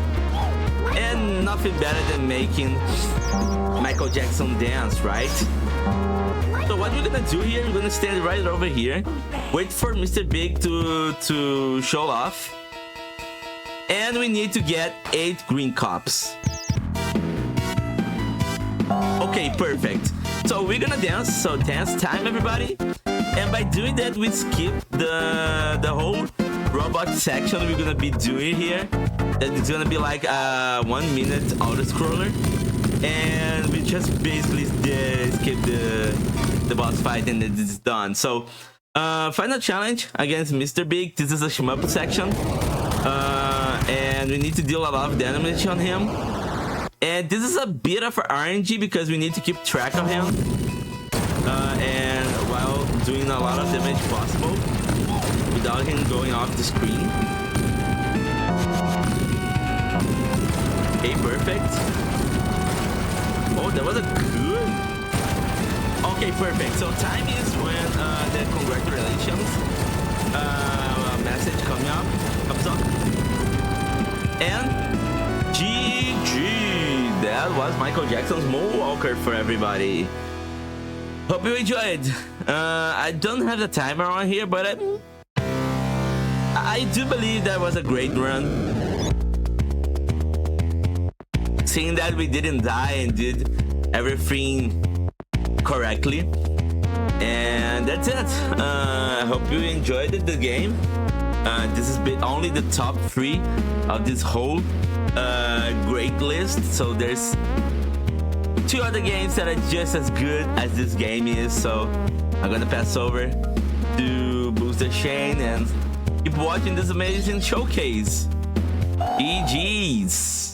and nothing better than making Michael Jackson dance, right? So what we're gonna do here, we're gonna stand right over here, wait for Mr. Big to show off, and we need to get 8 green cops. Okay, perfect. So we're gonna dance, so dance time everybody. And by doing that, we skip the whole robot section we're gonna be doing here. It's gonna be like a 1 minute auto scroller. And we just basically skip the boss fight and it's done. So final challenge against Mr. Big. This is a shmup section. And we need to deal a lot of damage on him. And this is a bit of RNG because we need to keep track of him. And while doing a lot of damage possible without him going off the screen. Okay, perfect. Oh, that was a good... Okay, perfect. So time is when the congratulations message comes up. And GG. That was Michael Jackson's Moonwalker for everybody. Hope you enjoyed. I don't have the timer on here, but I do believe that was a great run. Seeing that we didn't die and did everything correctly. And that's it. I hope you enjoyed the game. This is only the top 3 of this whole great list. So there's 2 other games that are just as good as this game is. So I'm gonna pass over to Booster Shane and keep watching this amazing showcase. GG's.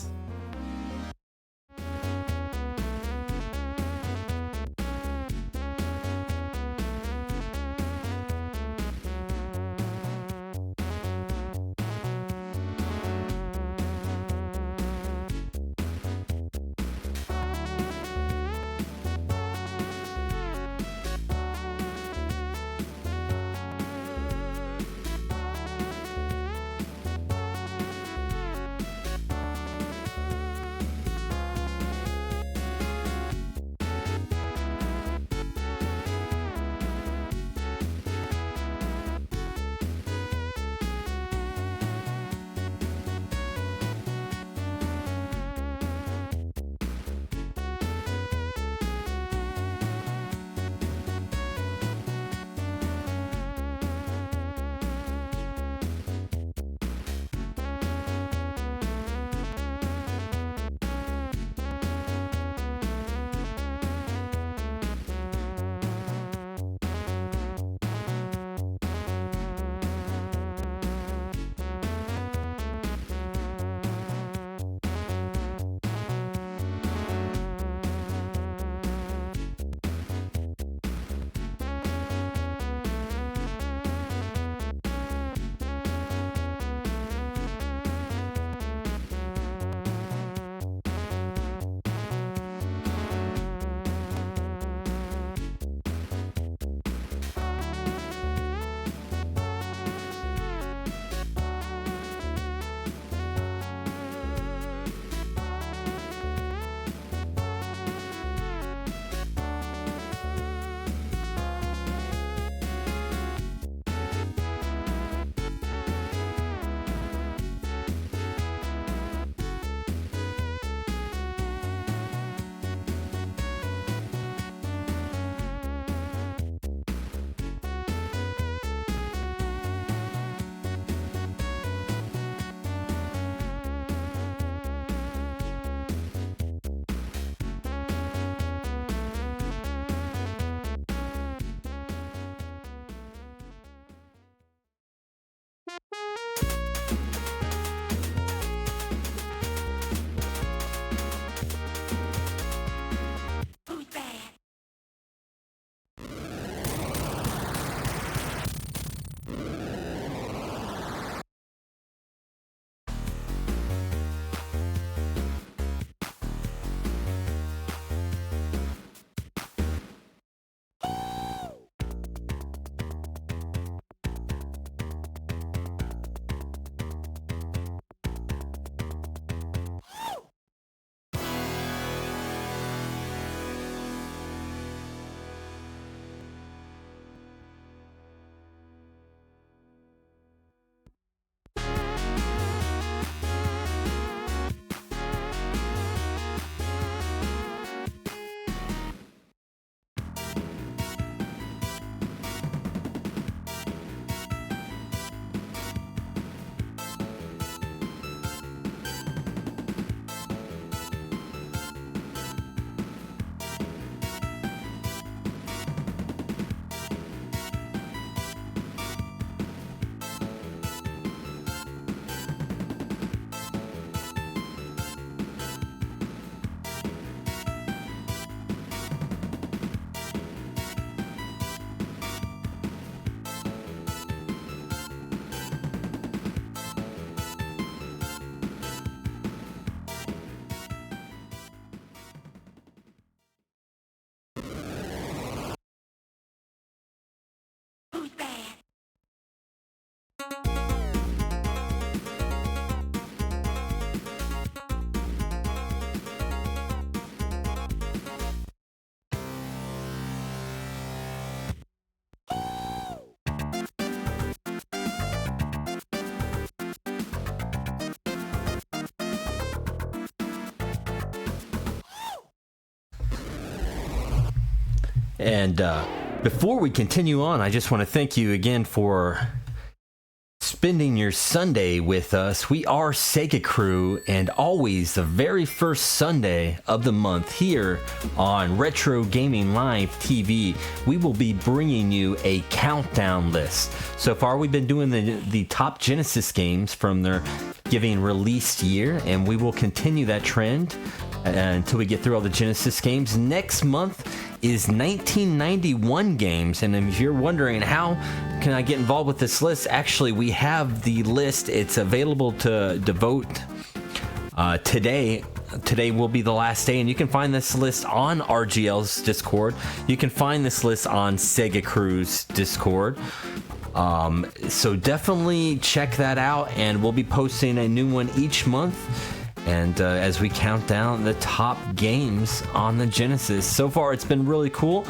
And before we continue on, I just want to thank you again for spending your Sunday with us. We are SegaCrew, and always the very first Sunday of the month here on Retro Gaming Live TV, we will be bringing you a countdown list. So far, we've been doing the top Genesis games from their giving released year, and we will continue that trend until we get through all the Genesis games. Next month is 1991 games, and if you're wondering how can I get involved with this list, actually we have the list. It's available to vote today. Today will be the last day, and you can find this list on RGL's Discord. You can find this list on SegaCrew's Discord. So definitely check that out, and we'll be posting a new one each month. And as we count down the top games on the Genesis, so far it's been really cool.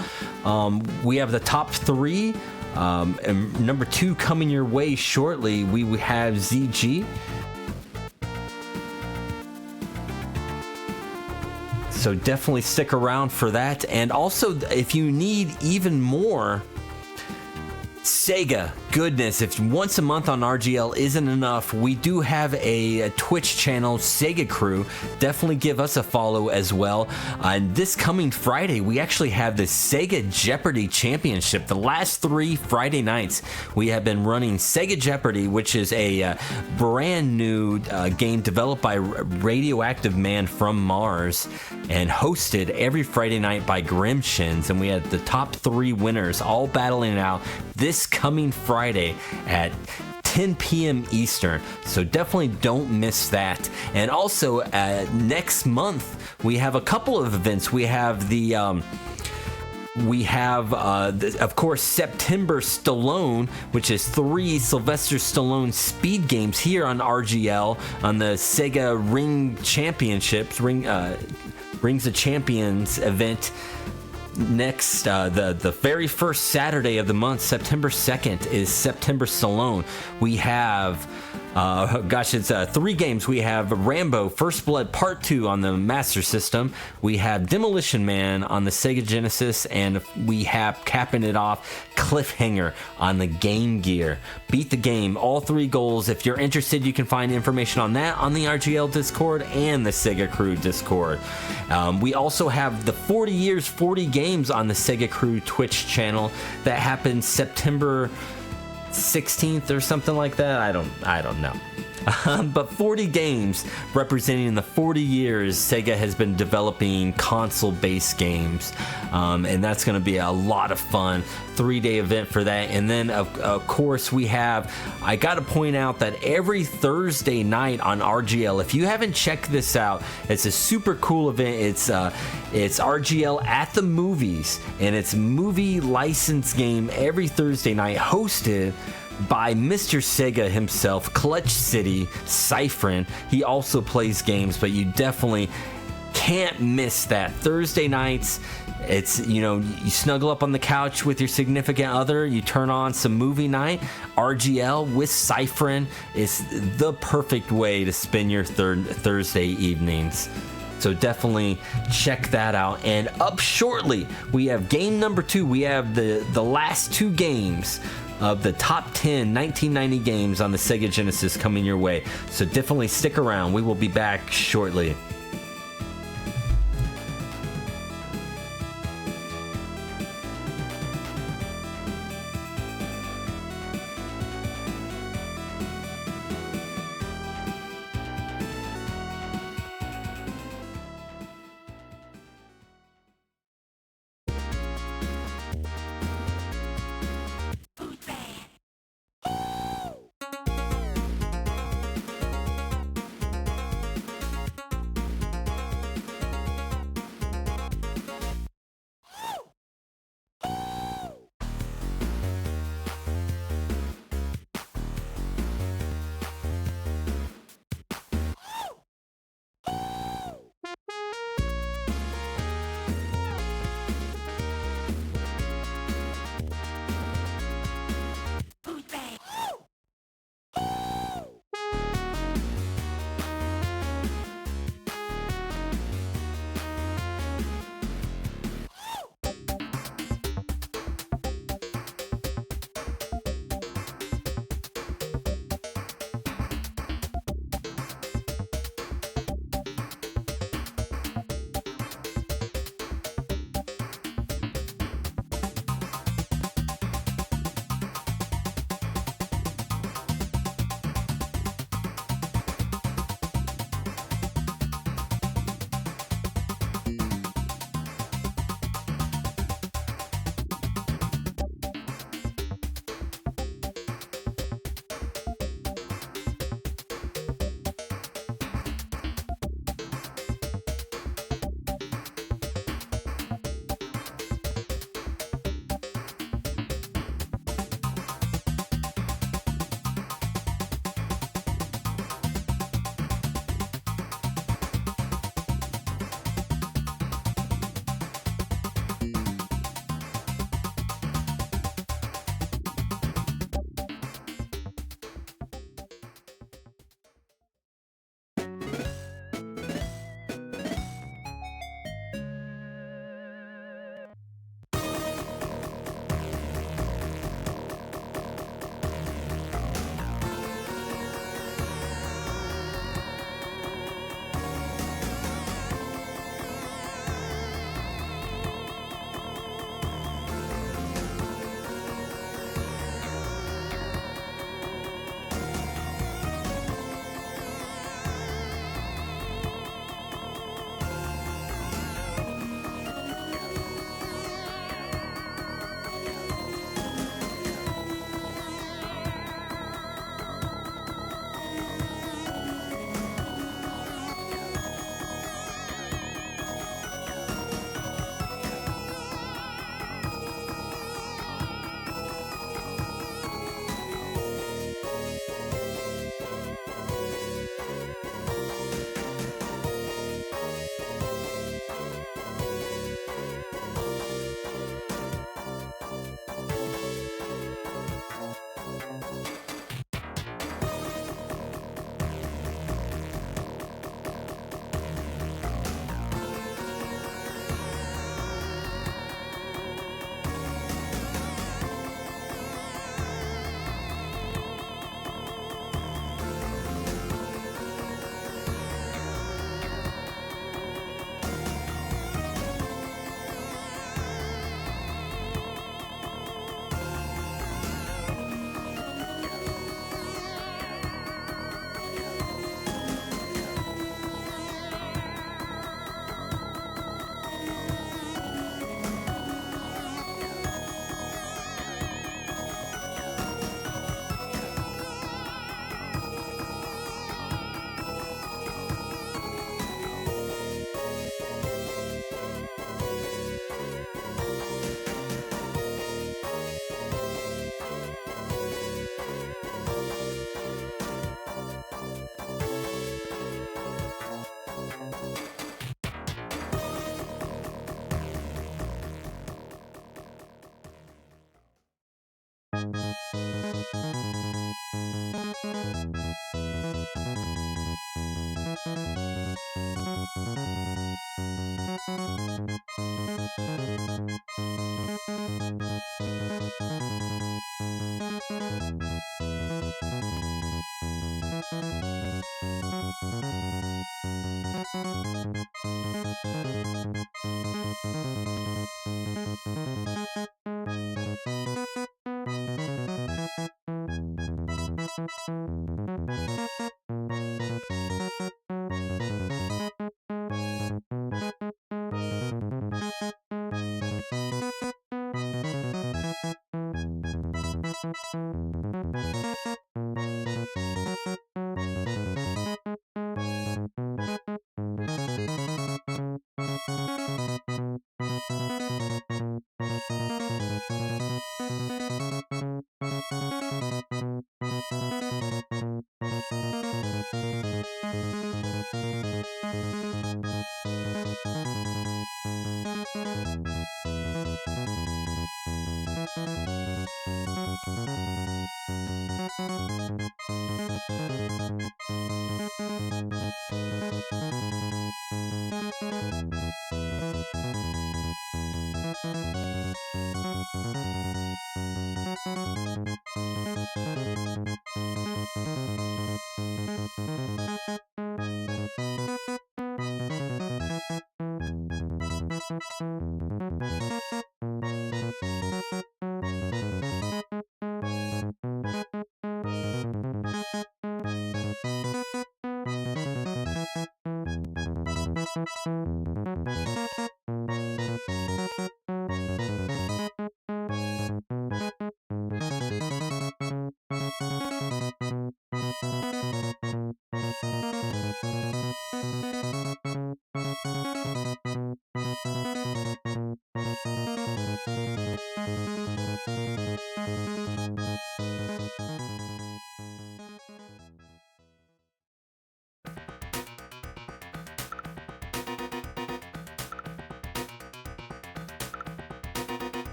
We have the top 3. And number 2 coming your way shortly. We have ZG. So definitely stick around for that. And also, if you need even more Sega goodness, if once a month on RGL isn't enough, we do have a Twitch channel, SegaCrew. Definitely give us a follow as well. And this coming Friday, we actually have the Sega Jeopardy Championship. The last 3 Friday nights, we have been running Sega Jeopardy, which is a brand new game developed by Radioactive Man from Mars and hosted every Friday night by Grimshins. And we had the top 3 winners all battling it out this coming Friday at 10 p.m. Eastern, so definitely don't miss that. And also next month we have a couple of events. We have of course September Stallone, which is 3 Sylvester Stallone speed games here on RGL on the Sega Ring Championships, Rings of Champions event. Next, the very first Saturday of the month, September 2nd, is September Stallone. We have, it's 3 games. We have Rambo First Blood Part 2 on the Master System. We have Demolition Man on the Sega Genesis, and we have, capping it off, Cliffhanger on the Game Gear. Beat the game, all 3 goals. If you're interested, you can find information on that on the RGL Discord and the SegaCrew Discord. We also have the 40 Years, 40 Games on the SegaCrew Twitch channel that happens September 16th or something like that. I don't know. But 40 games representing the 40 years Sega has been developing console-based games. And that's going to be a lot of fun. 3-day event for that. And then, of course, I got to point out that every Thursday night on RGL, if you haven't checked this out, it's a super cool event. It's RGL at the movies, and it's movie license game every Thursday night, hosted by Mr. Sega himself, Clutch City Cyphrin. He also plays games, but you definitely can't miss that. Thursday nights, it's, you snuggle up on the couch with your significant other, you turn on some movie night. RGL with Cyphrin is the perfect way to spend your Thursday evenings. So definitely check that out. And up shortly, we have game number 2. We have the last 2 games of the top 10 1990 games on the Sega Genesis coming your way. So definitely stick around. We will be back shortly.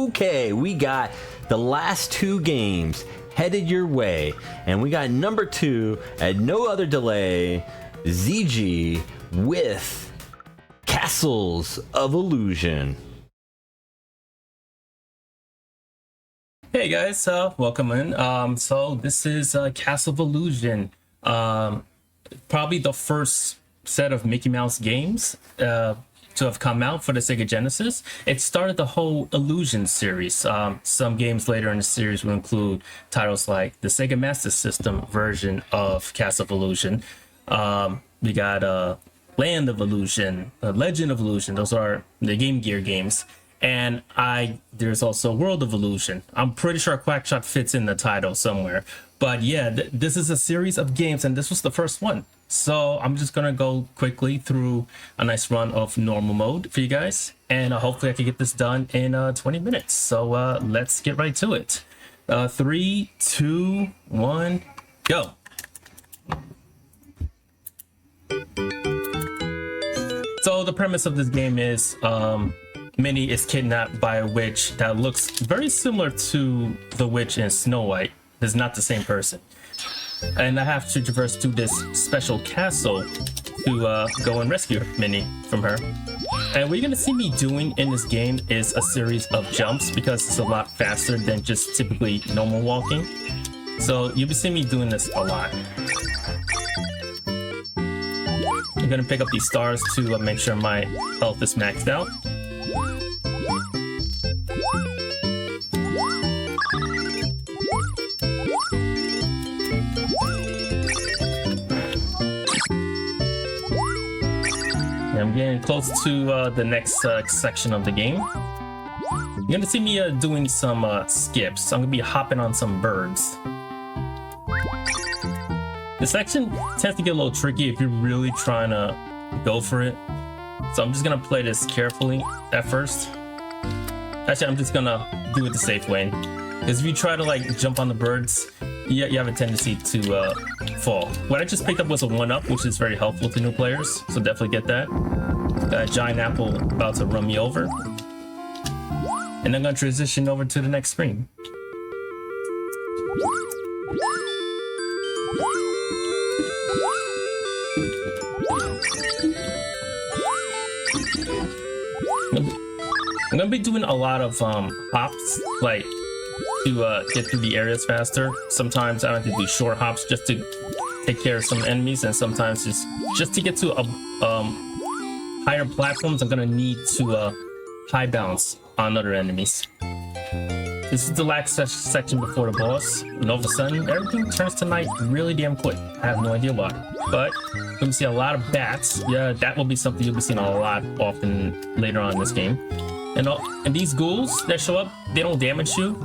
Okay, we got the last two games headed your way, and we got number 2 at no other delay, ZG with Castles of Illusion.
Hey guys, welcome in. So this is Castle of Illusion, probably the first set of Mickey Mouse games to have come out for the Sega Genesis. It started the whole Illusion series. Some games later in the series will include titles like the Sega Master System version of Castle of Illusion. We got Land of Illusion, Legend of Illusion. Those are the Game Gear games. And there's also World of Illusion. I'm pretty sure Quackshot fits in the title somewhere. But yeah, this is a series of games, and this was the first one. So I'm just gonna go quickly through a nice run of normal mode for you guys, and hopefully I can get this done in 20 minutes. So let's get right to it. 3, 2, 1, go. So the premise of this game is Minnie is kidnapped by a witch that looks very similar to the witch in Snow White. It's not the same person. And I have to traverse to this special castle to go and rescue Minnie from her. And what you're gonna see me doing in this game is a series of jumps because it's a lot faster than just typically normal walking. So you'll be seeing me doing this a lot. I'm gonna pick up these stars to make sure my health is maxed out. I'm getting close to the next section of the game. You're gonna see me doing some skips. I'm gonna be hopping on some birds. This section tends to get a little tricky if you're really trying to go for it. So I'm just gonna play this carefully at first. Actually, I'm just gonna do it the safe way. Because if you try to like jump on the birds, you have a tendency to fall. What I just picked up was a 1-up, which is very helpful to new players. So definitely get that. Got a giant apple about to run me over. And I'm gonna transition over to the next screen. I'm gonna be doing a lot of hops, like to get through the areas faster. Sometimes I have to do short hops just to take care of some enemies, and sometimes just to get to higher platforms. I'm gonna need to high bounce on other enemies. This is the last section before the boss, and all of a sudden everything turns to night really damn quick. I have no idea why, but you're gonna see a lot of bats. Yeah, that will be something you'll be seeing a lot often later on in this game. And these ghouls that show up, they don't damage you.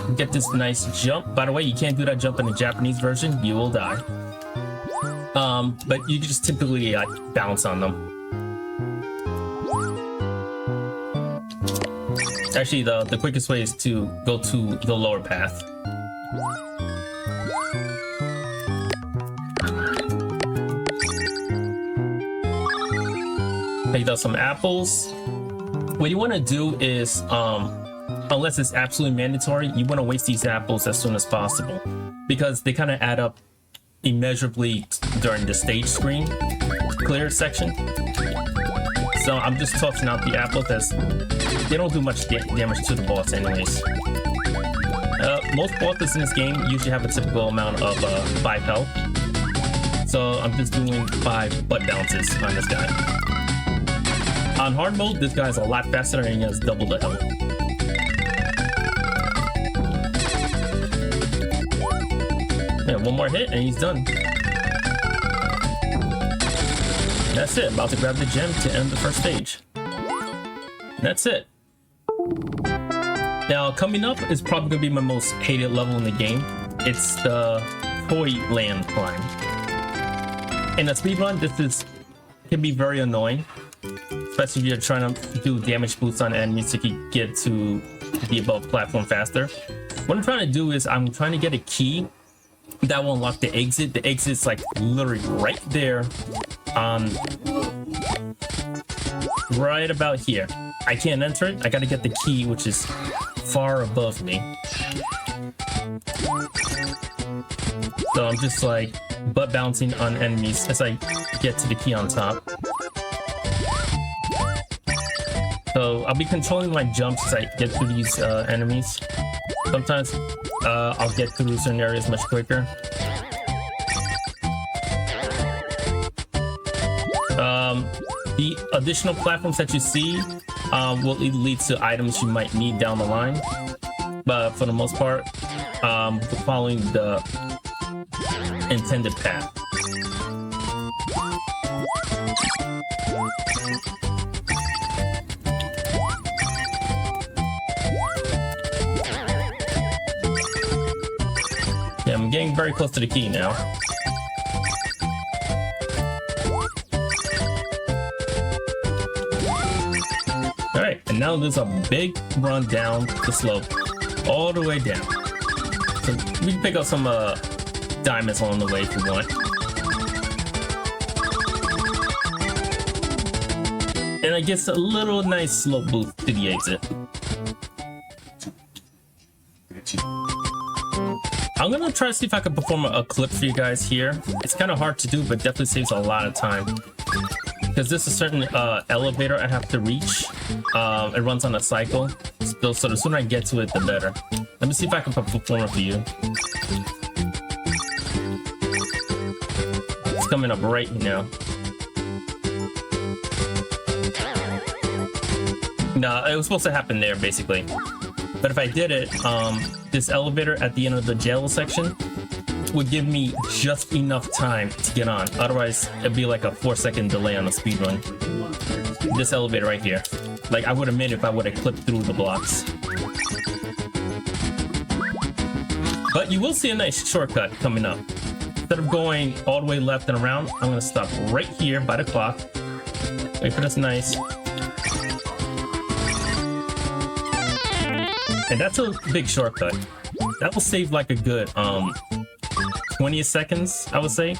You get this nice jump. By the way, you can't do that jump in the Japanese version. You will die. But you just typically bounce on them. Actually, the quickest way is to go to the lower path. Picked up some apples. What you want to do is, unless it's absolutely mandatory, you want to waste these apples as soon as possible because they kind of add up immeasurably during the stage screen clear section. So I'm just tossing out the apples as they don't do much damage to the boss anyways. Most bosses in this game usually have a typical amount of 5 health. So I'm just doing 5 butt bounces on this guy. On hard mode, this guy's a lot faster and he has double the health. Yeah, one more hit and he's done. That's it. About to grab the gem to end the first stage. That's it. Now, coming up is probably going to be my most hated level in the game. It's the Toy Land climb. In a speedrun, this can be very annoying. Especially if you're trying to do damage boosts on enemies to get to the above platform faster. What I'm trying to do is I'm trying to get a key that will unlock the exit. The exit's like literally right there, right about here. I can't enter it. I gotta get the key, which is far above me. So I'm just like butt bouncing on enemies as I get to the key on top. So I'll be controlling my jumps as I get through these enemies. Sometimes I'll get through certain areas much quicker. The additional platforms that you see will lead to items you might need down the line. But for the most part, following the intended path. Yeah, I'm getting very close to the key now. Alright, and now there's a big run down the slope, all the way down. we can pick up some diamonds along the way if we want. And it gets a little nice slope boost to the exit. I'm gonna try to see if I can perform a clip for you guys here. It's kind of hard to do, but definitely saves a lot of time. Because there's a certain elevator I have to reach. It runs on a cycle. So the sooner I get to it, the better. Let me see if I can perform it for you. It's coming up right now. No, it was supposed to happen there, basically. But if I did it, this elevator at the end of the jail section would give me just enough time to get on. Otherwise, it'd be like a 4-second delay on the speed run. This elevator right here. Like, I would have made it if I would have clipped through the blocks. But you will see a nice shortcut coming up. Instead of going all the way left and around, I'm gonna stop right here by the clock. Wait for this nice. And that's a big shortcut. That will save like a good 20 seconds, I would say.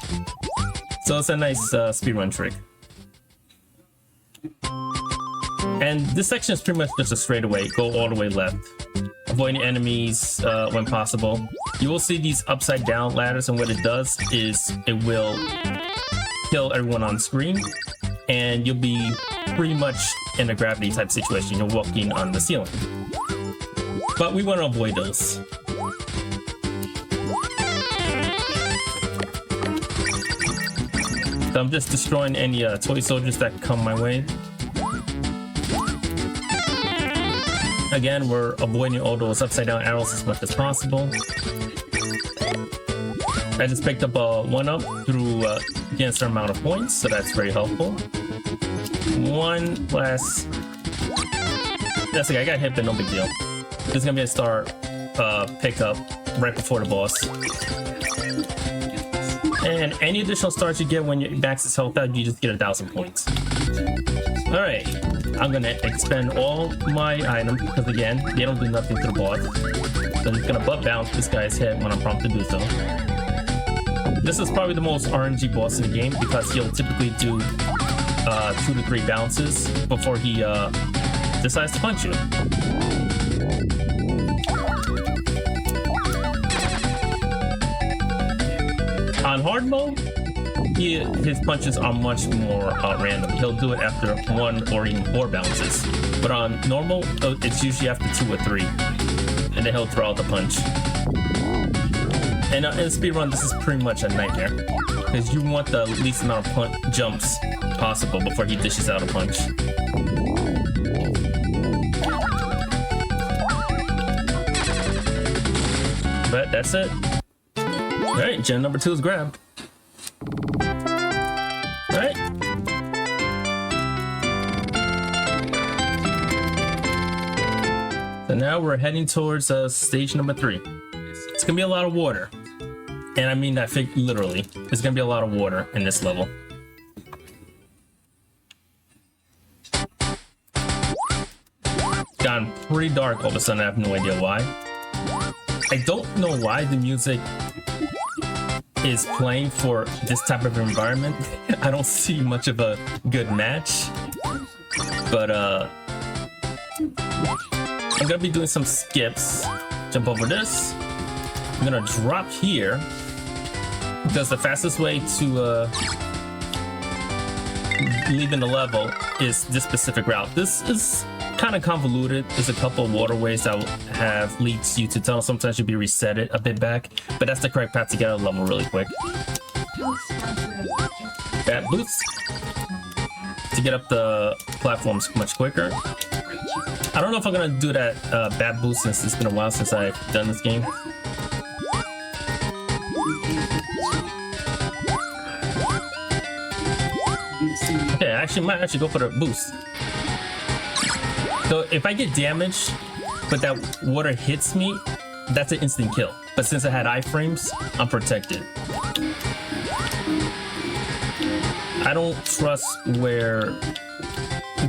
So it's a nice speedrun trick. And this section is pretty much just a straightaway, go all the way left. Avoiding enemies when possible. You will see these upside down ladders, and what it does is it will kill everyone on screen, and you'll be pretty much in a gravity type situation. You're walking on the ceiling. But we want to avoid those. So I'm just destroying any toy soldiers that come my way. Again, we're avoiding all those upside down arrows as much as possible. I just picked up a 1-up through getting a certain amount of points, so that's very helpful. One last... That's okay, I got hit, but no big deal. This is gonna be a star pickup right before the boss. And any additional stars you get when you max this health out, you just get 1,000 points. Alright, I'm gonna expend all my items because again, they don't do nothing to the boss. So I'm just gonna butt bounce this guy's head when I'm prompted to do so. This is probably the most RNG boss in the game because he'll typically do 2 to 3 bounces before he decides to punch you. On hard mode, his punches are much more random. He'll do it after 1 or even 4 bounces. But on normal, it's usually after 2 or 3. And then he'll throw out the punch. And in speedrun, this is pretty much a nightmare. Because you want the least amount of jumps possible before he dishes out a punch. But that's it. Alright, gen number 2 is grabbed. Alright. So now we're heading towards stage number 3. It's gonna be a lot of water. And I mean that literally. There's gonna be a lot of water in this level. Gotten pretty dark all of a sudden, I have no idea why. I don't know why the music is playing for this type of environment. I don't see much of a good match. But I'm gonna be doing some skips. Jump over this. I'm gonna drop here because the fastest way to leaving the level is this specific route. This is kind of convoluted. There's a couple of waterways that have leads you to tunnel. Sometimes you'll be reset a bit back, but that's the correct path to get out of the level really quick. Bat boots to get up the platforms much quicker. I don't know if I'm gonna do that bat boost since it's been a while since I've done this game. Okay, I might actually go for the boost. So if I get damaged, but that water hits me, that's an instant kill. But since I had iframes, I'm protected. I don't trust where...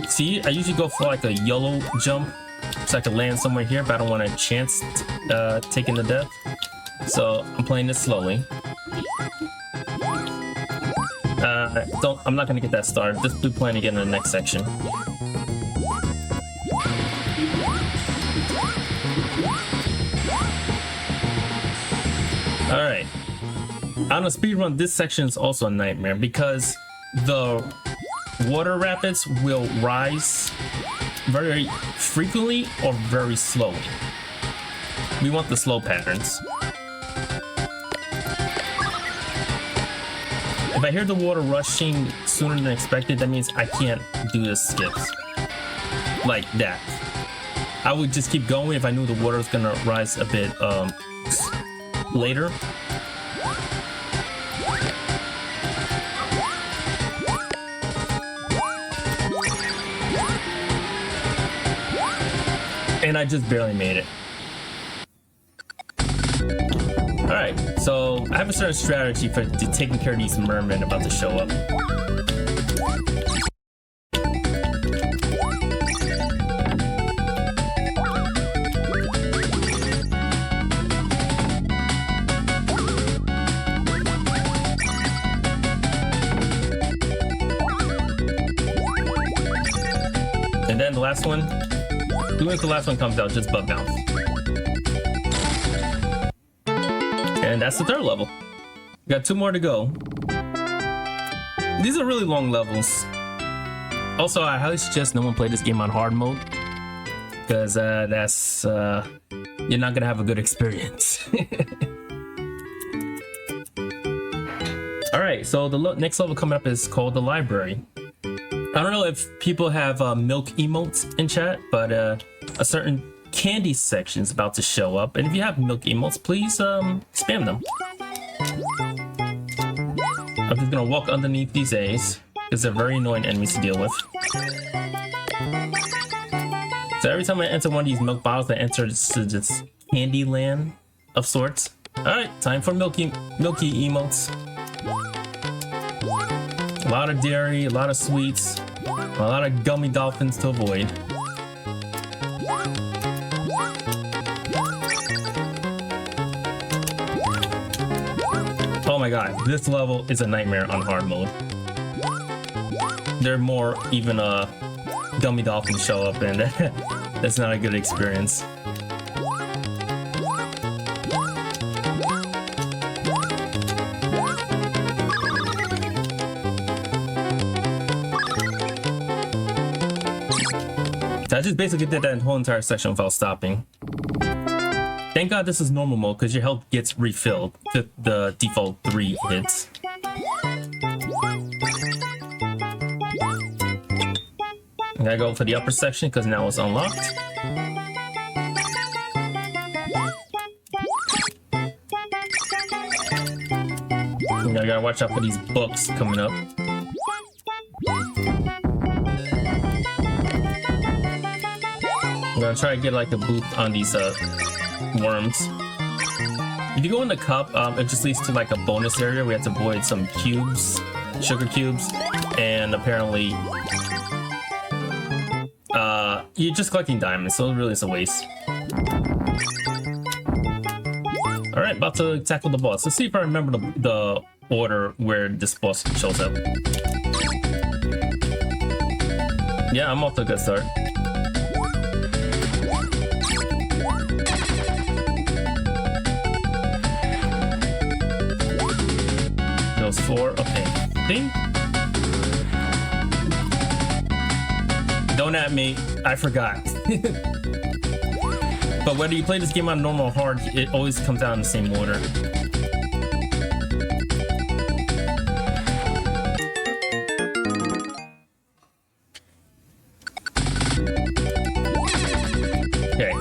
See, I usually go for like a yellow jump so I can land somewhere here, but I don't want a chance taking the death. So I'm playing this slowly. I'm not gonna get that started. Just be playing again in the next section. All right. On a speedrun, this section is also a nightmare because the water rapids will rise very frequently or very slowly. We want the slow patterns. If I hear the water rushing sooner than expected, that means I can't do the skips like that. I would just keep going if I knew the water was gonna rise a bit later. And I just barely made it. Alright, so I have a certain strategy for taking care of these mermen about to show up. And then the last one, even if the last one comes out, just butt bounce. And that's the third level. We got 2 more to go. These are really long levels. Also, I highly suggest no one play this game on hard mode, because that's you're not gonna have a good experience. All right, so the next level coming up is called the library. I don't know if people have milk emotes in chat, but a certain candy section is about to show up, and if you have milk emotes, please spam them. I'm just gonna walk underneath these A's because they're very annoying enemies to deal with. So every time I enter one of these milk bottles, I enter this candy land of sorts. All right, time for milky emotes. A lot of dairy, a lot of sweets, a lot of gummy dolphins to avoid. Oh my god, this level is a nightmare on hard mode. There are more even gummy dolphins show up, and that's not a good experience. I just basically did that whole entire section without stopping. Thank god this is normal mode, because your health gets refilled to the default 3 hits. I gotta go for the upper section because now it's unlocked. And I gotta watch out for these books coming up. I'm gonna try to get like a boost on these worms. If you go in the cup, it just leads to like a bonus area. We have to avoid some cubes, sugar cubes, and apparently you're just collecting diamonds, so it really is a waste. Alright, about to tackle the boss. Let's see if I remember the order where this boss shows up. Yeah, I'm off to a good start. Those 4, okay. Ding. Don't at me, I forgot. But whether you play this game on normal or hard, it always comes out in the same order. Okay.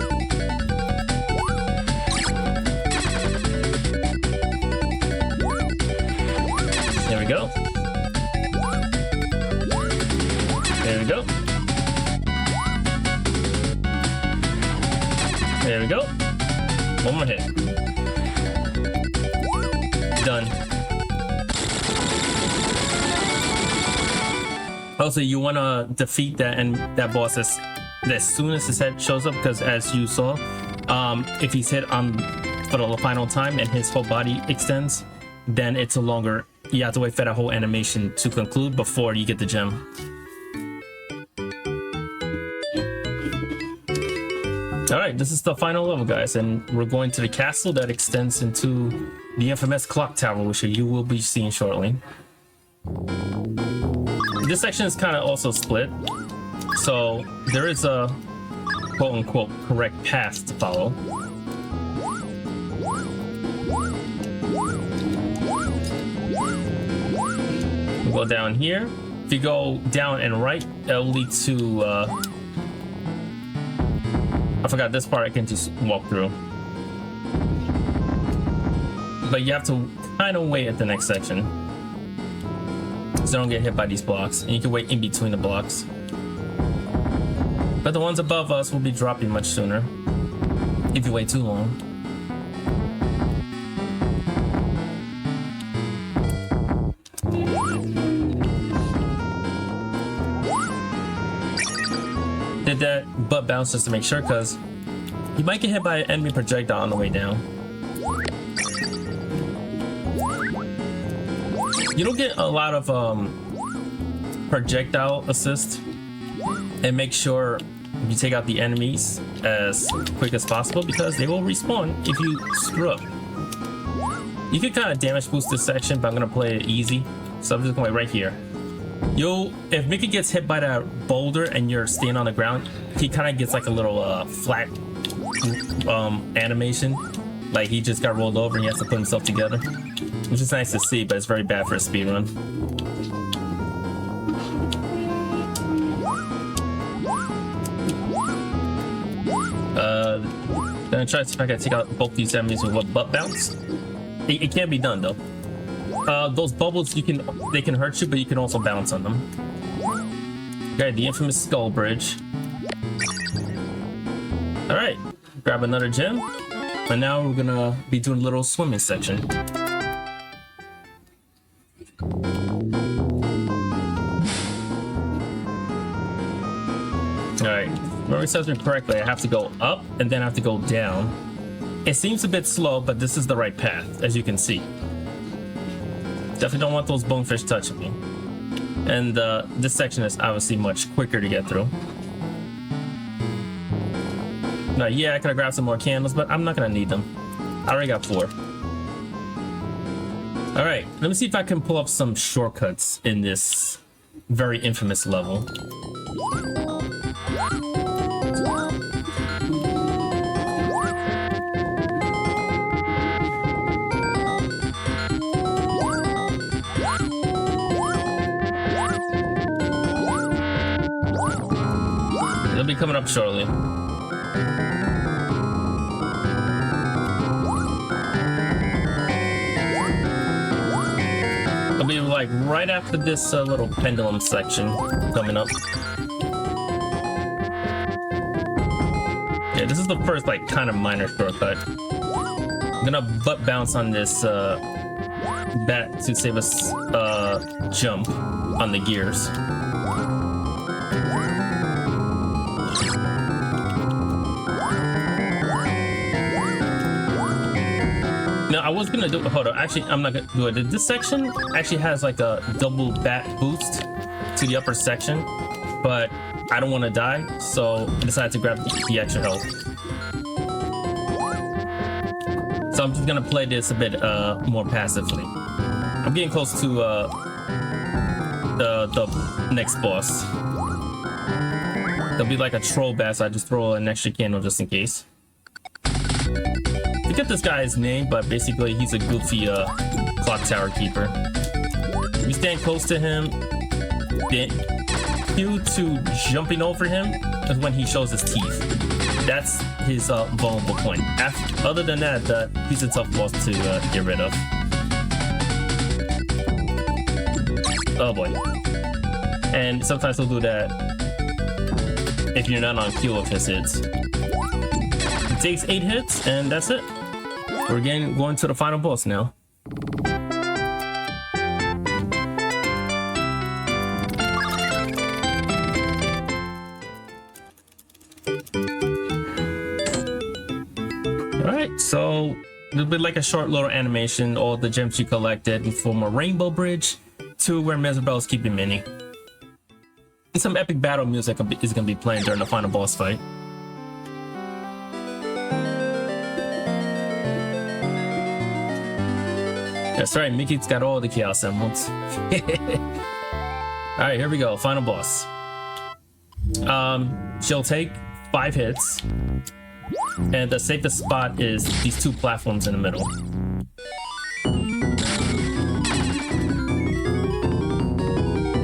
There we go. There we go. There we go. One more hit. Done. Also, you want to defeat that boss as soon as his head shows up, because as you saw, if he's hit on for the final time and his whole body extends, then it's no longer, you have to wait for that whole animation to conclude before you get the gem. Alright, this is the final level, guys, and we're going to the castle that extends into the infamous clock tower, which you will be seeing shortly. This section is kind of also split, so there is a quote-unquote correct path to follow. We'll go down here. If you go down and right, it'll lead to I forgot this part I can just walk through. But you have to kind of wait at the next section, so don't get hit by these blocks, and you can wait in between the blocks. But the ones above us will be dropping much sooner if you wait too long. Did that butt bounce just to make sure, because you might get hit by an enemy projectile on the way down. You don't get a lot of projectile assist, and make sure you take out the enemies as quick as possible because they will respawn if you screw up. You can kind of damage boost this section, but I'm gonna play it easy, so I'm just going right here. If Mickey gets hit by that boulder and you're staying on the ground, he kind of gets like a little flat animation, like he just got rolled over and he has to put himself together, which is nice to see, but it's very bad for a speed run. Gonna try to see if I can take out both these enemies with a butt bounce. It can't be done though. Those bubbles, they can hurt you, but you can also bounce on them. Okay, the infamous skull bridge. All right, grab another gem, and now we're gonna be doing a little swimming section. All right, remember it says me correctly, I have to go up and then I have to go down. It seems a bit slow, but this is the right path, as you can see. Definitely don't want those bonefish touching me. And this section is obviously much quicker to get through. Now, yeah, I could have grabbed some more candles, but I'm not gonna need them. I already got 4. All right, let me see if I can pull up some shortcuts in this very infamous level. It'll be coming up shortly. It'll be like right after this little pendulum section coming up. Yeah, this is the first like kind of minor shortcut. I'm gonna butt bounce on this bat to save us jump on the gears. No, I was gonna do it. Hold on. Actually, I'm not gonna do it. This section actually has like a double bat boost to the upper section, but I don't want to die, so I decided to grab the extra health. So I'm just gonna play this a bit more passively. I'm getting close to the next boss. There'll be like a troll bat, so I just throw an extra candle just in case. I forget this guy's name, but basically he's a goofy clock tower keeper. You stand close to him, then cue to jumping over him is when he shows his teeth. That's his vulnerable point. Other than that, he's a tough boss to get rid of. Oh boy. And sometimes he'll do that if you're not on cue of his hits. It takes 8 hits, and that's it. We're going to the final boss now. Alright, so It'll be like a short little animation, all the gems you collected from a rainbow bridge to where Mirabelle's keeping Minnie. And some epic battle music is going to be playing during the final boss fight. That's right, Mickey's got all the Chaos Emeralds. Alright, here we go, final boss. She'll take 5 hits, and the safest spot is these 2 platforms in the middle.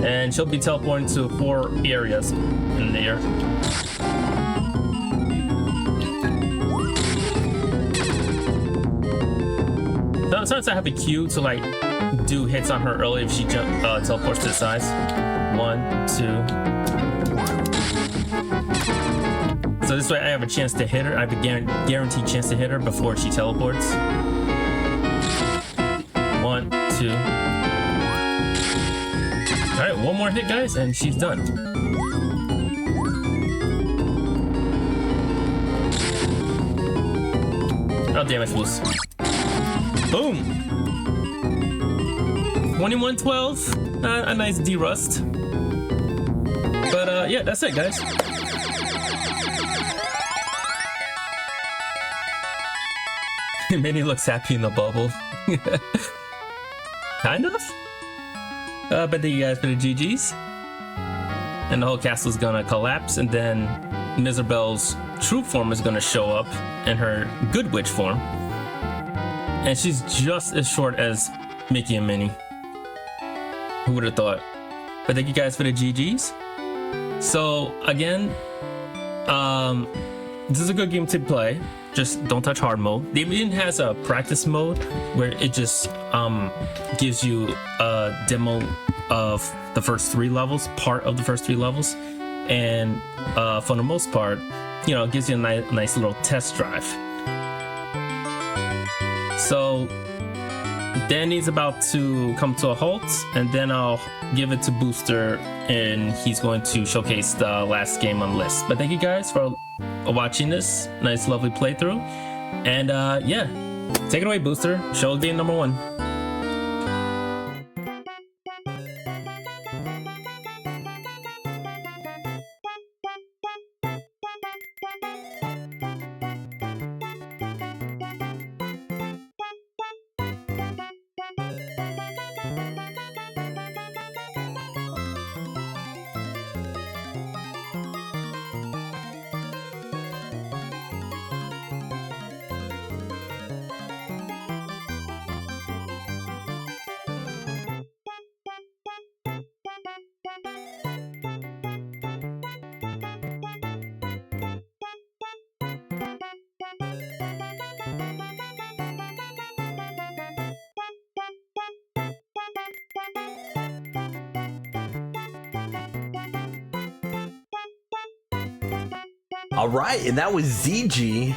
And she'll be teleporting to 4 areas in the air. Sometimes I have a cue to like do hits on her early if she teleports to the sides. 1, 2. So this way I have a chance to hit her. I have a guaranteed chance to hit her before she teleports. 1, 2. Alright, one more hit, guys, and she's done. Oh, damage boost. Boom! 2112. A nice D-rust. But, yeah, that's it, guys. Minnie looks happy in the bubble. Kind of? But thank you guys for the GGs. And the whole castle's gonna collapse, and then Mirabelle's true form is gonna show up in her good witch form. And she's just as short as Mickey and Minnie. Who would have thought? But thank you guys for the GGs. So again, this is a good game to play. Just don't touch hard mode. The even has a practice mode where it just gives you a demo of the first 3 levels, part of the first 3 levels, and for the most part, you know, it gives you a nice little test drive. So Danny's about to come to a halt, and then I'll give it to Booster, and he's going to showcase the last game on the list. But thank you guys for watching this nice, lovely playthrough. And yeah, take it away, Booster. Show game number 1.
All right, and that was ZG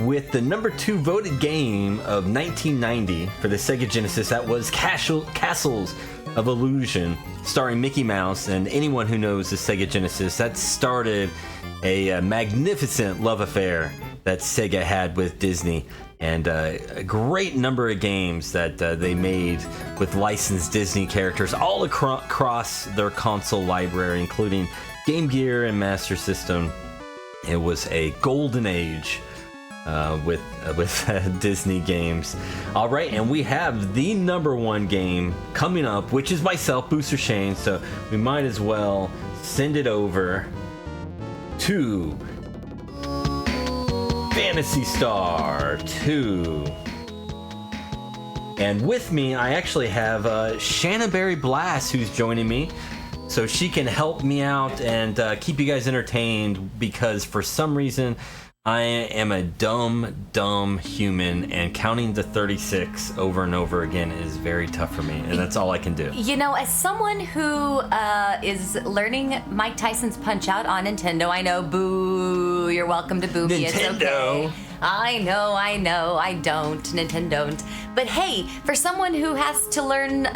with the number 2 voted game of 1990 for the Sega Genesis. That was Castles of Illusion, starring Mickey Mouse. And anyone who knows the Sega Genesis, that started a magnificent love affair that Sega had with Disney, and a great number of games that they made with licensed Disney characters all across their console library, including Game Gear and Master System. It was a golden age with Disney games. All right, and we have the number 1 game coming up, which is myself, Booster Shane. So we might as well send it over to Phantasy Star 2. And with me, I actually have Shanna Berry Blass, who's joining me, so she can help me out and keep you guys entertained, because for some reason I am a dumb human, and counting to 36 over and over again is very tough for me, and that's all I can do.
You know, as someone who is learning Mike Tyson's Punch-Out on Nintendo, I know, boo, you're welcome to boo me, it's okay. I know, I don't, Nintendo don't. But hey, for someone who has to learn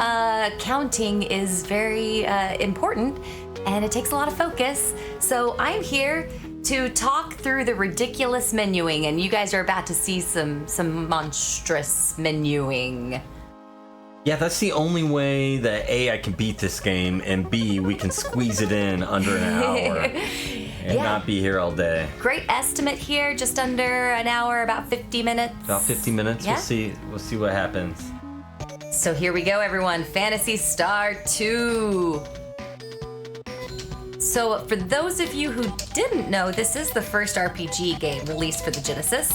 counting is very important, and it takes a lot of focus. So I'm here to talk through the ridiculous menuing, and you guys are about to see some monstrous menuing.
Yeah, that's the only way that A, I can beat this game, and B, we can squeeze it in under an hour and not be here all day.
Great estimate here, just under an hour, about 50 minutes.
About 50 minutes.
Yeah.
We'll see what happens.
So here we go, everyone. Phantasy Star 2. So for those of you who didn't know, this is the first RPG game released for the Genesis.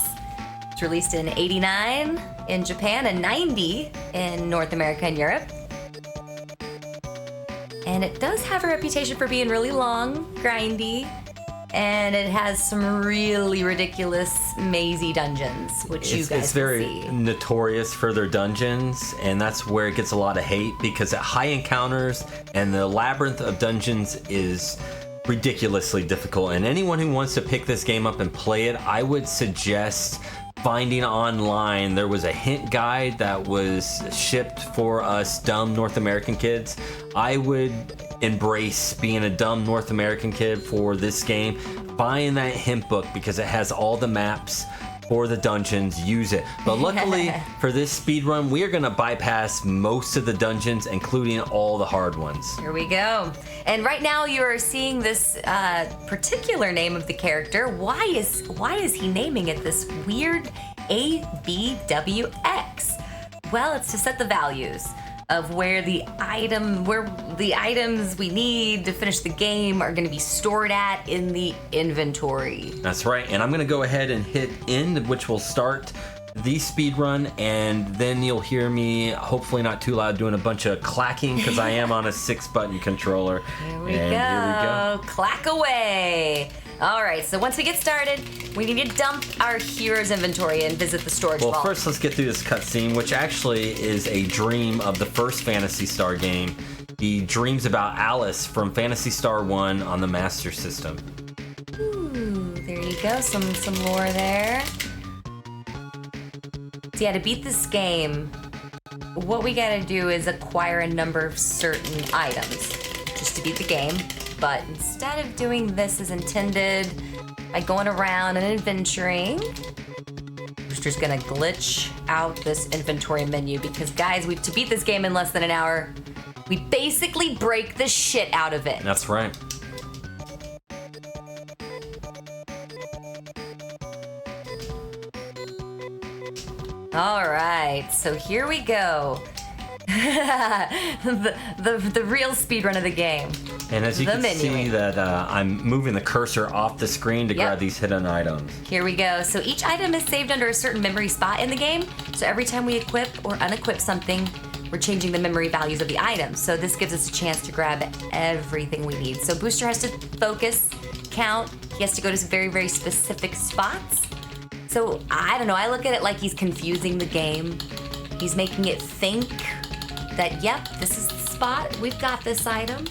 It's released in 89 in Japan and 90 in North America and Europe. And it does have a reputation for being really long, grindy, and it has some really ridiculous, mazy dungeons, which you guys
It's very
can see.
notorious for their dungeons, and that's where it gets a lot of hate because at high encounters and the labyrinth of dungeons is ridiculously difficult. And anyone who wants to pick this game up and play it, I would suggest finding online. There was a hint guide that was shipped for us dumb North American kids. I would embrace being a dumb North American kid for this game. Find that hint book because it has all the maps for the dungeons. Use it. But luckily for this speed run, we are going to bypass most of the dungeons, including all the hard ones.
Here we go. And right now you are seeing this particular name of the character. Why is he naming it this weird ABWX? Well, it's to set the values of where the items we need to finish the game are going to be stored at in the inventory.
That's right. And I'm going to go ahead and hit end, which will start the speed run, and then you'll hear me, hopefully not too loud, doing a bunch of clacking because I am on a 6-button controller.
Here we go. Clack away. All right, so once we get started, we need to dump our hero's inventory and visit the storage
Well,
vault.
first let's get through this cutscene, which actually is a dream of the first Phantasy Star game. He dreams about Alice from Phantasy Star 1 on the Master System.
Ooh, there you go. Some lore there. So yeah, to beat this game, what we gotta do is acquire a number of certain items just to beat the game. But instead of doing this as intended, by going around and adventuring, Brewster's gonna glitch out this inventory menu because, guys, to beat this game in less than an hour, we basically break the shit out of it.
That's right.
All right, so here we go. the real speedrun of the game.
And as you can see that I'm moving the cursor off the screen to grab these hidden items.
Here we go. So each item is saved under a certain memory spot in the game. So every time we equip or unequip something, we're changing the memory values of the items. So this gives us a chance to grab everything we need. So Booster has to focus, count. He has to go to some very, very specific spots. So I don't know. I look at it like he's confusing the game. He's making it think that, yep, this is the spot. We've got this item.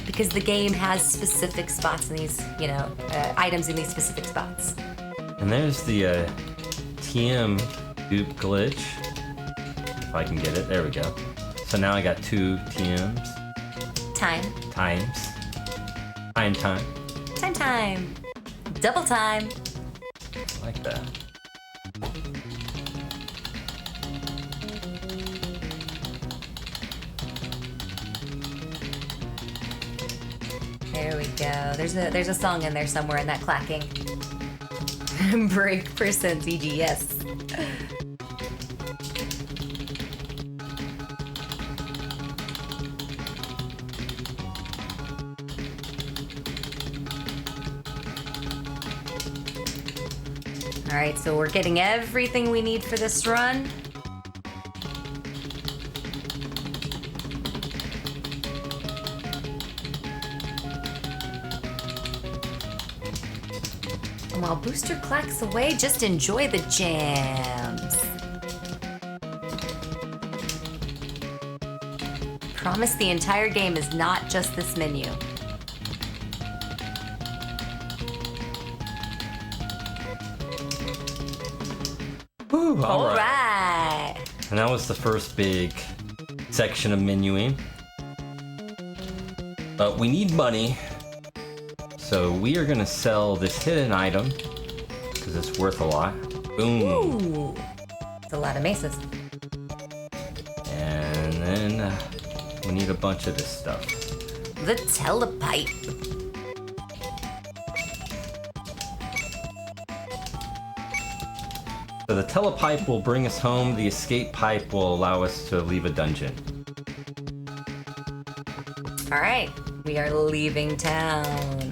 Because the game has specific spots in these, items in these specific spots.
And there's the TM dupe glitch. If I can get it. There we go. So now I got 2 TMs.
Time. Time. Double time.
Like that.
There we go. There's a song in there somewhere in that clacking. Break percentage, yes. All right, so we're getting everything we need for this run. And while Booster clacks away, just enjoy the jams. Promise the entire game is not just this menu.
Whew,
All right.
And that was the first big section of menuing. But we need money. So we are gonna sell this hidden item because it's worth a lot. Boom.
Ooh. It's a lot of maces.
And then we need a bunch of this stuff.
The telepipe.
So the telepipe will bring us home. The escape pipe will allow us to leave a dungeon.
All right, we are leaving town.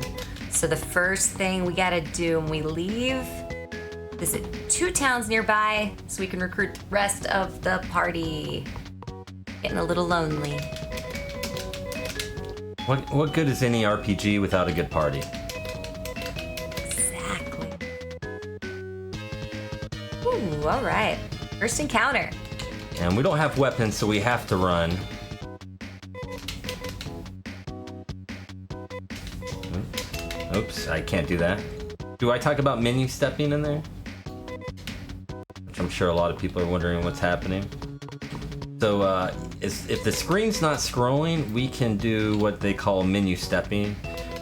So the first thing we gotta do when we leave, visit 2 towns nearby so we can recruit the rest of the party. Getting a little lonely.
What good is any RPG without a good party?
Exactly. Ooh, all right. First encounter.
And we don't have weapons, so we have to run. Oops, I can't do that. Do I talk about menu stepping in there? Which I'm sure a lot of people are wondering what's happening. So if the screen's not scrolling, we can do what they call menu stepping,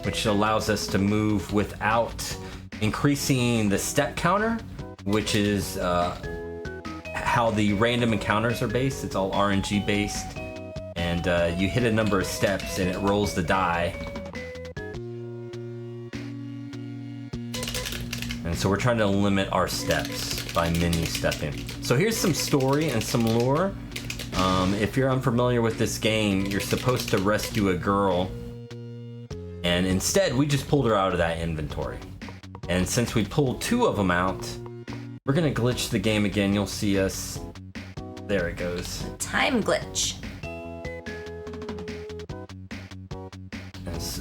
which allows us to move without increasing the step counter, which is how the random encounters are based. It's all RNG based. And you hit a number of steps and it rolls the die. And so we're trying to limit our steps by menu stepping. So here's some story and some lore. If you're unfamiliar with this game, you're supposed to rescue a girl. And instead, we just pulled her out of that inventory. And since we pulled 2 of them out, we're gonna glitch the game again. You'll see us. There it goes.
Time glitch.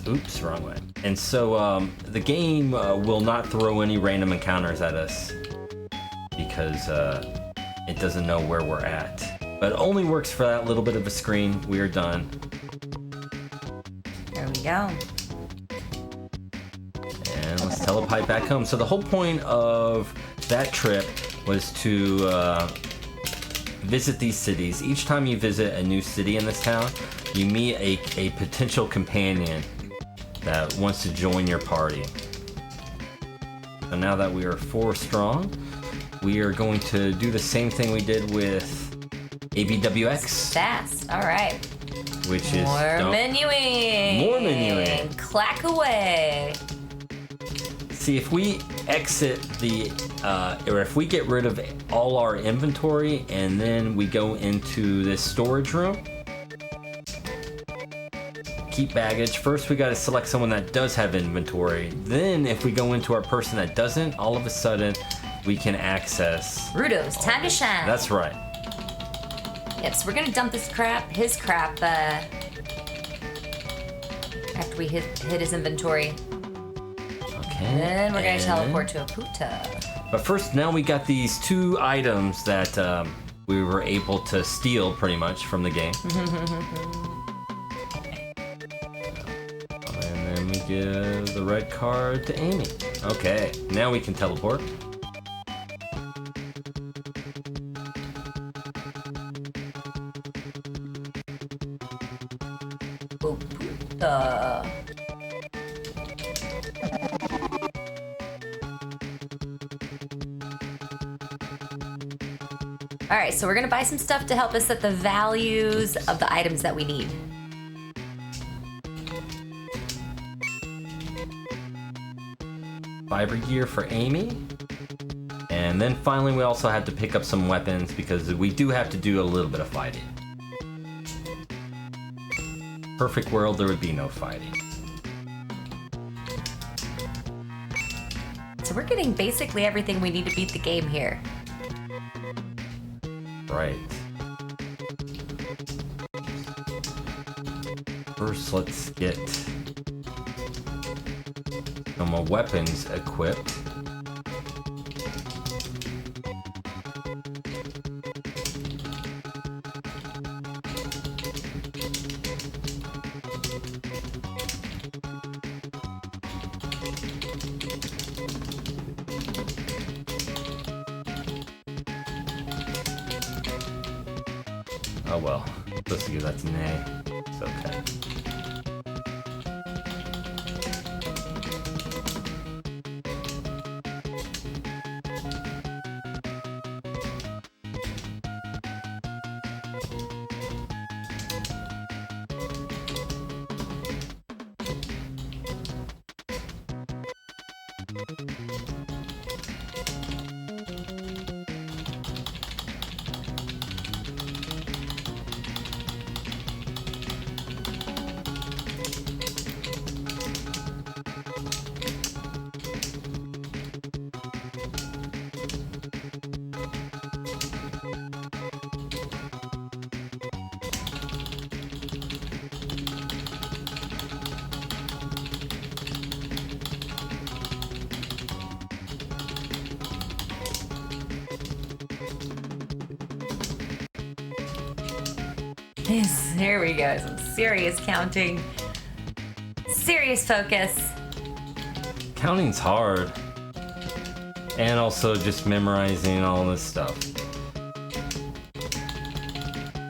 Oops, wrong way. And so the game will not throw any random encounters at us because it doesn't know where we're at. But it only works for that little bit of a screen. We are done.
There we go.
And let's telepipe back home. So the whole point of that trip was to visit these cities. Each time you visit a new city in this town, you meet a potential companion that wants to join your party. So now that we are 4 strong, we are going to do the same thing we did with ABWX.
Fast. All right.
Which is
More menuing.
More menuing.
Clack away.
See, if we exit the, or if we get rid of all our inventory and then we go into this storage room, keep baggage. First, we got to select someone that does have inventory. Then, if we go into our person that doesn't, all of a sudden, we can access.
Rudo's time to shine.
That's right.
Yep, so we're gonna dump his crap, after we hit his inventory.
Okay.
And then we're gonna
and
teleport to a puta.
But first, now we got these 2 items that we were able to steal pretty much from the game. And then we give the red card to Amy. Okay, now we can teleport.
All right, so we're gonna buy some stuff to help us set the values of the items that we need.
Fiber gear for Amy. And then finally we also have to pick up some weapons because we do have to do a little bit of fighting. Perfect world, there would be no fighting.
So we're getting basically everything we need to beat the game here.
Right. First, let's get some weapons equipped. Oh well, supposed to give that to Nay. It's okay.
Here we go. Some serious counting. Serious focus.
Counting's hard. And also just memorizing all this stuff.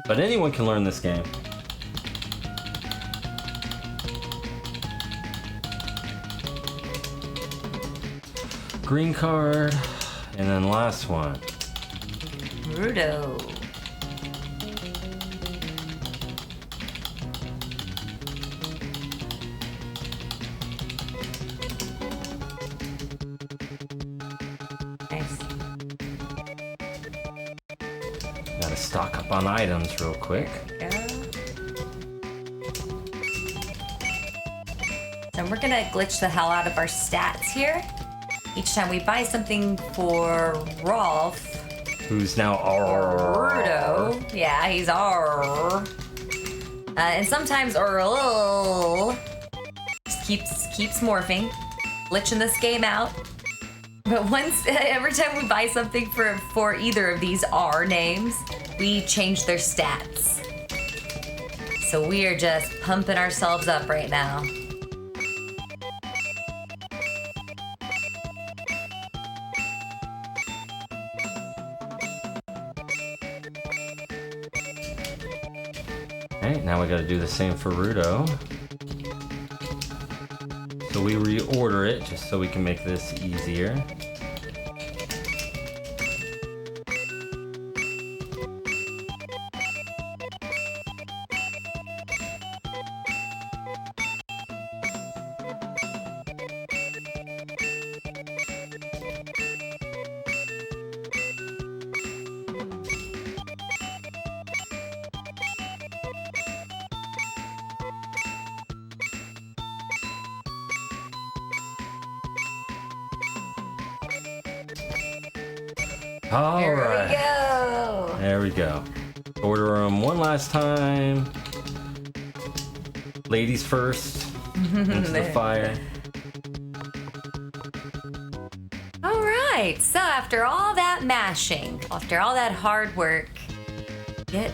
But anyone can learn this game. Green card. And then last one.
Rudo. Nice.
Gotta stock up on items real quick.
Go. So we're gonna glitch the hell out of our stats here. Each time we buy something for Rolf,
Who's now
Rudo. Yeah, he's R. And sometimes Earl just keeps morphing, glitching this game out. But every time we buy something for either of these R names, we change their stats. So we are just pumping ourselves up right now.
Alright, now we gotta do the same for Rudo. So we reorder it just so we can make this easier.
There
Alright.
we go.
There we go. Order them one last time. Ladies first. Into the fire.
All right. So after all that mashing, after all that hard work, get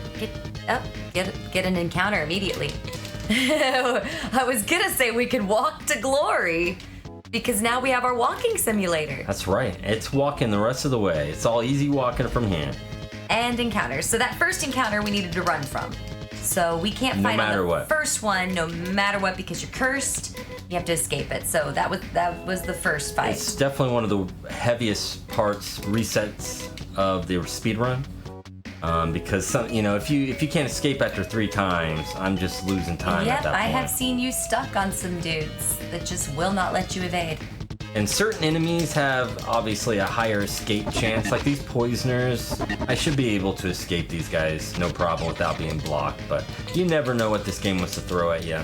an encounter immediately. I was gonna say we could walk to glory because now we have our walking simulator
That's right. It's walking the rest of the way. It's all easy walking from here.
and encounters. So that first encounter we needed to run from. So we can't
No
fight on
matter
the
what.
first one, no matter what, because you're cursed. You have to escape it. So that was the first fight.
It's definitely one of the heaviest parts, resets of the speed run. Because some, if you can't escape after 3 times, I'm just losing time
Yep,
at that
I
point.
have seen you stuck on some dudes that just will not let you evade.
And certain enemies have obviously a higher escape chance. Like these poisoners, I should be able to escape these guys no problem without being blocked. But you never know what this game wants to throw at you.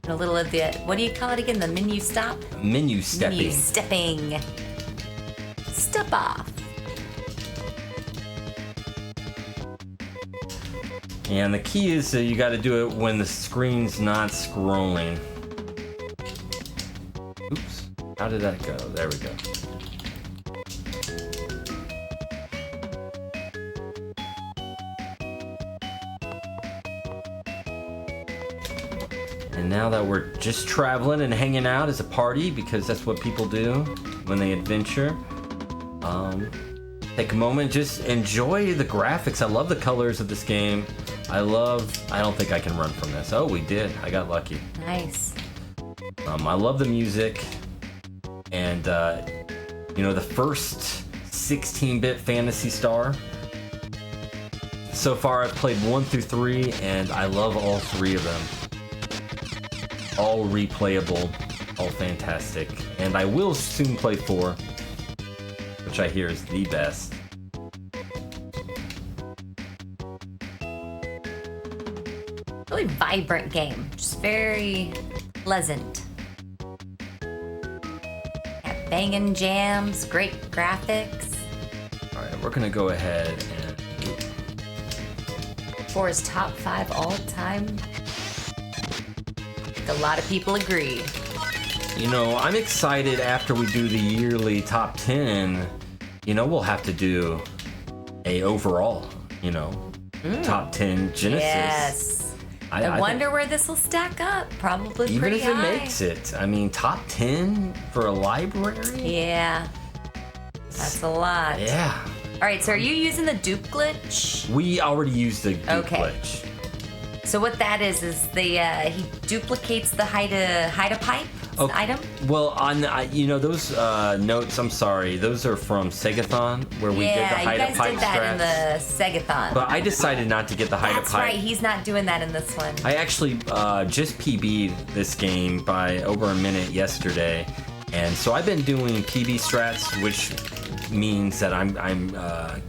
And a little of the, what do you call it again? The menu stop?
Menu stepping.
Menu stepping. Step off.
And the key is that you got to do it when the screen's not scrolling. Oops. How did that go? There we go. And now that we're just traveling and hanging out as a party, because that's what people do when they adventure, take a moment, just enjoy the graphics. I love the colors of this game. I don't think I can run from this. Oh, we did. I got lucky.
Nice.
I love the music. And, the first 16-bit Phantasy Star. So far, I've played 1 through 3, and I love all 3 of them. all replayable, all fantastic. And I will soon play 4, which I hear is the best.
Really vibrant game, just very pleasant. Got banging jams, great graphics.
All right, we're gonna go ahead and
4 is top 5 all time. A lot of people agreed.
You know, I'm excited after we do the yearly top 10, you know, we'll have to do a overall, you know, top 10 Genesis.
Yes. I wonder where this will stack up. Probably
even
pretty
if it
high.
makes it. I mean, top 10 for a library?
Yeah. That's a lot.
Yeah.
All right, so are you using the dupe glitch?
We already used the dupe
Okay.
glitch.
So what that is he duplicates the hide a pipe item.
Well, on you know those notes, I'm sorry, those are from Segathon where we did the
Yeah, you
hide a
guys
pipe
did that in
strats.
the Segathon.
But I decided not to get the hide a
That's
pipe.
right, he's not doing that in this one.
I actually just PB'd this game by over a minute yesterday, and so I've been doing PB strats, which means that I'm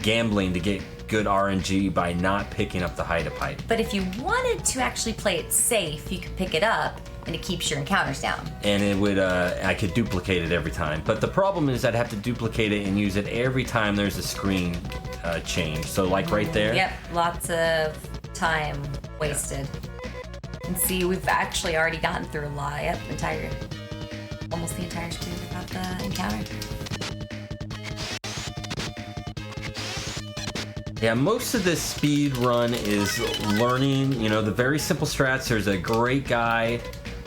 gambling to get good RNG by not picking up the hide a pipe.
But if you wanted to actually play it safe, you could pick it up and it keeps your encounters down.
And it would I could duplicate it every time. But the problem is I'd have to duplicate it and use it every time there's a screen change. So like right there.
Yep, lots of time wasted. And see, we've actually already gotten through a lot. Yep, almost the entire screen without the encounter.
Yeah, most of this speed run is learning, you know, the very simple strats. There's a great guide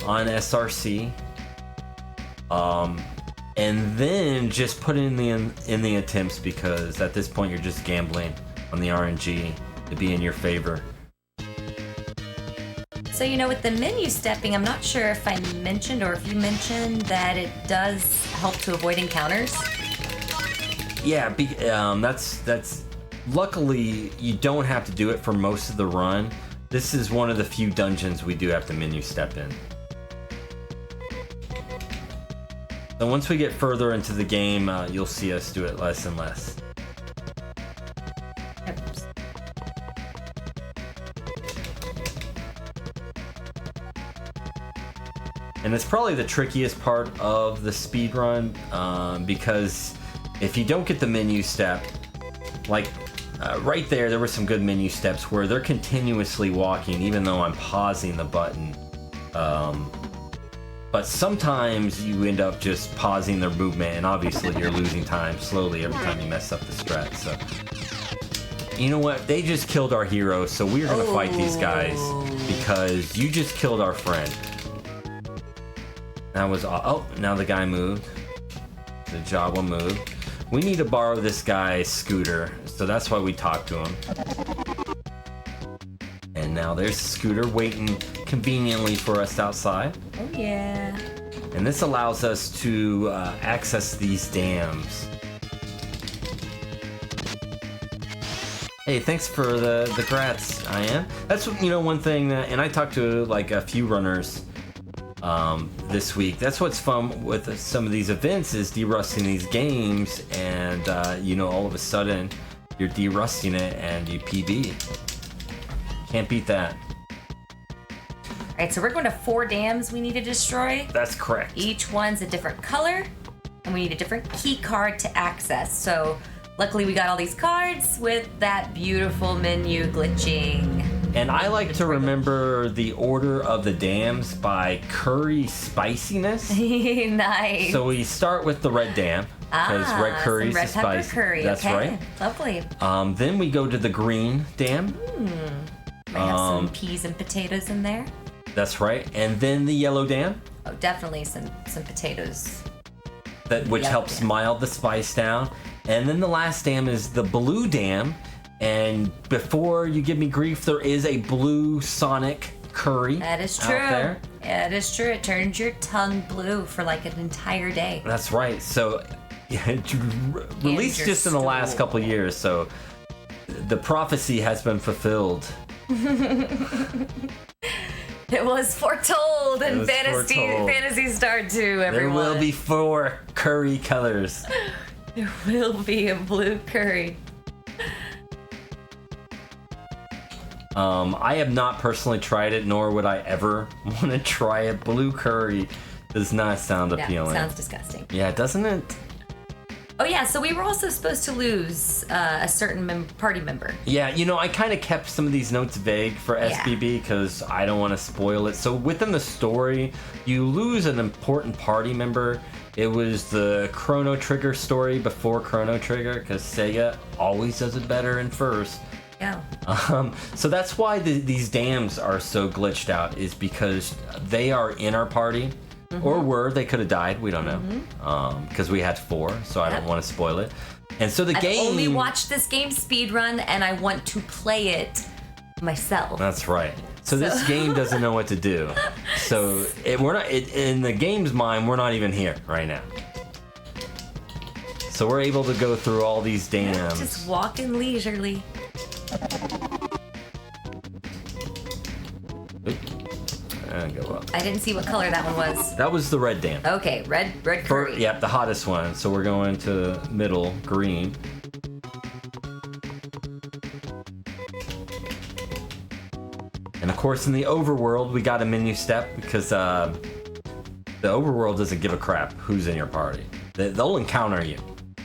on SRC. And then just put in the attempts, because at this point you're just gambling on the RNG to be in your favor.
So, you know, with the menu stepping, I'm not sure if I mentioned or if you mentioned that it does help to avoid encounters.
Yeah, that's luckily you don't have to do it for most of the run. This is one of the few dungeons we do have to menu step in. So once we get further into the game, you'll see us do it less and less. And it's probably the trickiest part of the speed run, because if you don't get the menu step, like right there were some good menu steps where they're continuously walking even though I'm pausing the button. But sometimes you end up just pausing their movement, and obviously you're losing time slowly every time you mess up the strat. So you know what? They just killed our hero, so we're gonna fight these guys because you just killed our friend. That was now the guy moved. The Jawa moved. We need to borrow this guy's scooter, so that's why we talked to him. And now there's the scooter waiting conveniently for us outside.
Oh yeah.
And this allows us to access these dams. Hey, thanks for the grats, I am. That's, you know, one thing that, and I talked to like a few runners this week. That's what's fun with some of these events, is derusting these games, and you know, all of a sudden you're derusting it and you PB. Can't beat that.
All right, so we're going to 4 dams we need to destroy.
That's correct.
Each one's a different color, and we need a different key card to access. So luckily we got all these cards with that beautiful menu glitching.
And I like to remember the order of the dams by curry spiciness.
Nice.
So we start with the red dam, because red curry is
red
the
pepper
spice.
curry.
That's
okay.
right.
Lovely.
Then we go to the green dam.
I have some peas and potatoes in there.
That's right. And then the yellow dam,
Oh, definitely some potatoes.
which
Yellow
helps
dam.
mild the spice down. And then the last dam is the blue dam. And before you give me grief, there is a blue Sonic curry.
That is true.
Out there.
Yeah, it is true. It turns your tongue blue for like an entire day.
That's right. So released
your
just in the last
stool.
couple of years. So the prophecy has been fulfilled.
It was foretold in
was
Fantasy
foretold.
Fantasy Star 2, everyone.
There will be 4 curry colors.
There will be a blue curry.
I have not personally tried it, nor would I ever want to try it. Blue curry does not sound
No,
appealing.
sounds disgusting.
Yeah, doesn't it?
Oh yeah, so we were also supposed to lose a certain party member.
Yeah, you know, I kind of kept some of these notes vague for
Yeah.
SBB because I don't want to spoil it. So within the story, you lose an important party member. It was the Chrono Trigger story before Chrono Trigger because Sega always does it better in first.
Yeah.
So that's why these dams are so glitched out, is because they are in our party, or were. They could have died. We don't know, because we had 4, so I don't
Yep.
want to spoil it. And so the
I've
game.
only watched this game speedrun, and I want to play it myself.
That's right. So this game doesn't know what to do. So we're not in the game's mind. We're not even here right now. So we're able to go through all these dams.
Just walking leisurely.
Go up.
I didn't see what color that one was.
That was the red dam.
Okay, red curry.
Yep, the hottest one. So we're going to middle green. And of course, in the overworld, we got a menu step because the overworld doesn't give a crap who's in your party. They'll encounter you.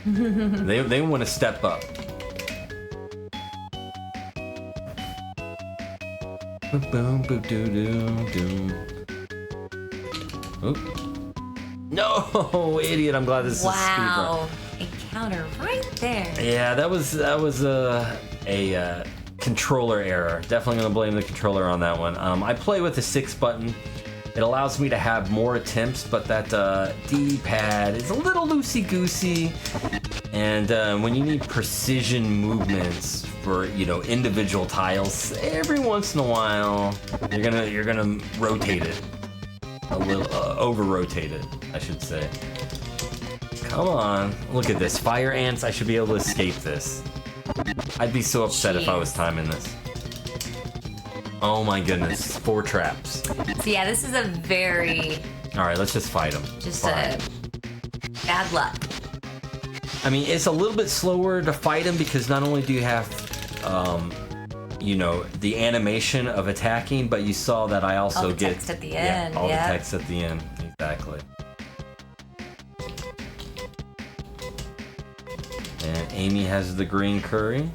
They want to step up. Boom, boom, boom, doo, doo, doo. Oop. No, idiot! I'm glad this is
Wow. Encounter right there.
yeah, that was a controller error. Definitely gonna blame the controller on that one. I play with the 6 button. It allows me to have more attempts, but that D-pad is a little loosey-goosey. And when you need precision movements for individual tiles, every once in a while you're gonna rotate it a little, over-rotate it, I should say. Come on, look at this. Fire ants, I should be able to escape this. I'd be so upset if I was timing this. Oh my goodness, 4 traps.
So yeah, this is a very
Alright, let's just fight them.
just a bad luck.
I mean, it's a little bit slower to fight them because not only do you have, the animation of attacking, but you saw that I also
All the
get
text at the end,
all
yeah.
the text at the end, exactly. And Amy has the green curry.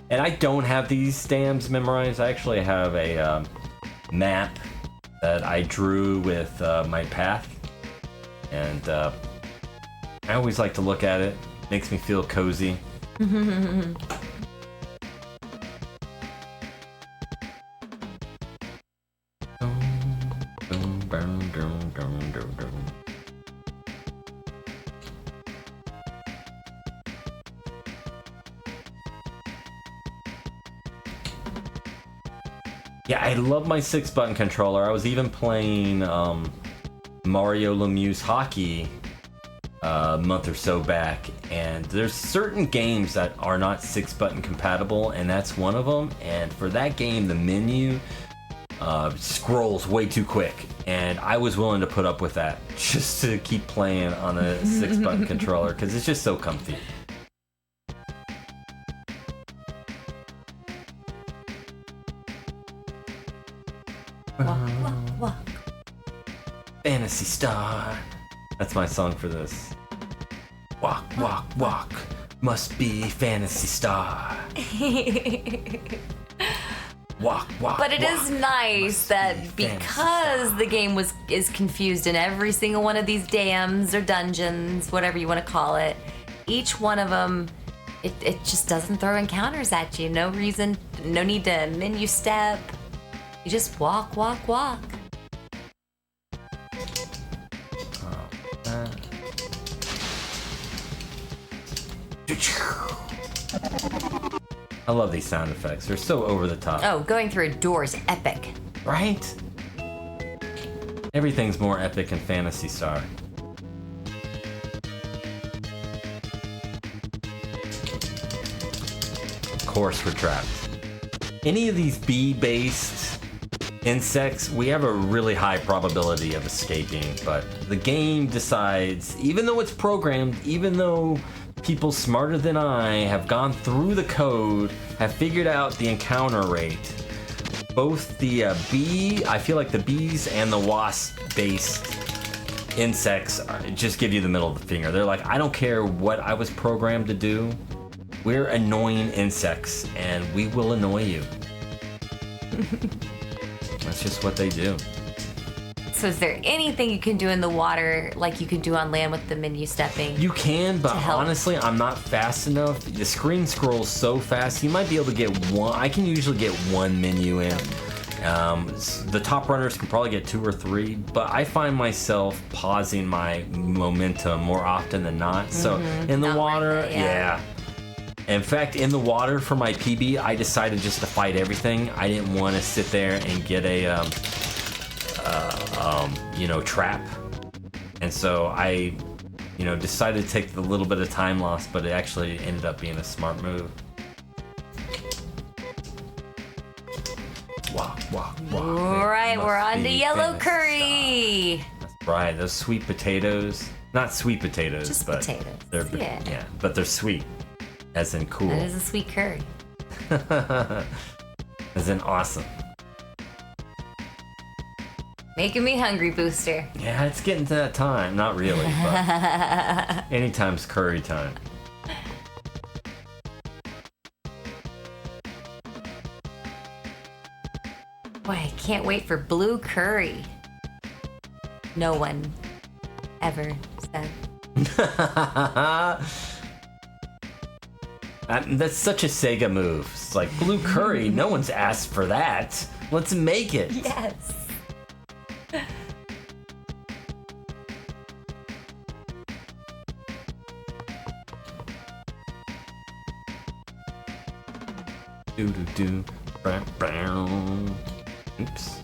And I don't have these dams memorized. I actually have a map that I drew with my path. And I always like to look at it. Makes me feel cozy. Yeah, I love my 6-button controller. I was even playing Mario Lemieux's Hockey a month or so back, and there's certain games that are not 6-button compatible, and that's one of them. And for that game, the menu scrolls way too quick, and I was willing to put up with that just to keep playing on a 6-button controller because it's just so comfy.
Walk, walk, walk.
Fantasy Star. That's my song for this. Walk, walk, walk. Must be Fantasy Star. Walk, walk.
But it
walk.
is nice that because the game is confused in every single one of these dams or dungeons, whatever you want to call it, each one of them, it just doesn't throw encounters at you. No reason, no need to menu step. You just walk, walk, walk.
I love these sound effects. They're so over the top.
Oh, going through a door is epic.
Right? Everything's more epic in Fantasy Star. course we're trapped. Any of these bee-based insects, we have a really high probability of escaping, but the game decides, even though it's programmed, even though people smarter than I have gone through the code, have figured out the encounter rate, both the I feel like the bees and the wasp-based insects just give you the middle of the finger. They're like, I don't care what I was programmed to do. We're annoying insects, and we will annoy you. That's just what they do.
So is there anything you can do in the water like you can do on land with the menu stepping?
You can, but
help?
honestly, I'm not fast enough. The screen scrolls so fast, you might be able to get one. I can usually get one menu in. The top runners can probably get 2 or 3, but I find myself pausing my momentum more often than not. So in the
Not
water,
worth it, yeah.
In fact, in the water for my PB, I decided just to fight everything. I didn't want to sit there and get a trap. And so I, decided to take the little bit of time loss, but it actually ended up being a smart move. Wow.
All right, we're on to yellow
finished.
curry.
That's right. Those sweet potatoes. Not sweet potatoes,
Just
but
potatoes.
they're
Yeah.
but they're sweet. As in cool.
That is a sweet curry.
As in awesome.
Making me hungry, Booster.
Yeah, it's getting to that time. Not really, but anytime's curry time.
Boy, I can't wait for blue curry. No one ever said.
That's such a Sega move. It's like blue curry. No one's asked for that. Let's make it.
Yes.
Do. Oops.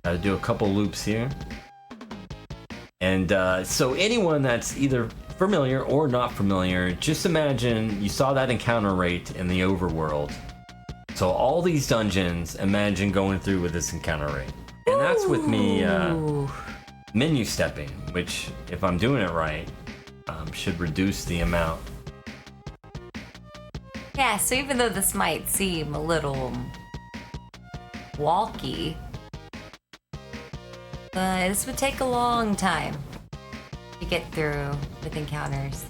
Gotta do a couple loops here. And so anyone that's either familiar or not familiar, just imagine you saw that encounter rate in the overworld. So all these dungeons, imagine going through with this encounter rate. And that's with me menu stepping, which, if I'm doing it right, should reduce the amount.
Yeah, so even though this might seem a little walky, this would take a long time to get through with encounters.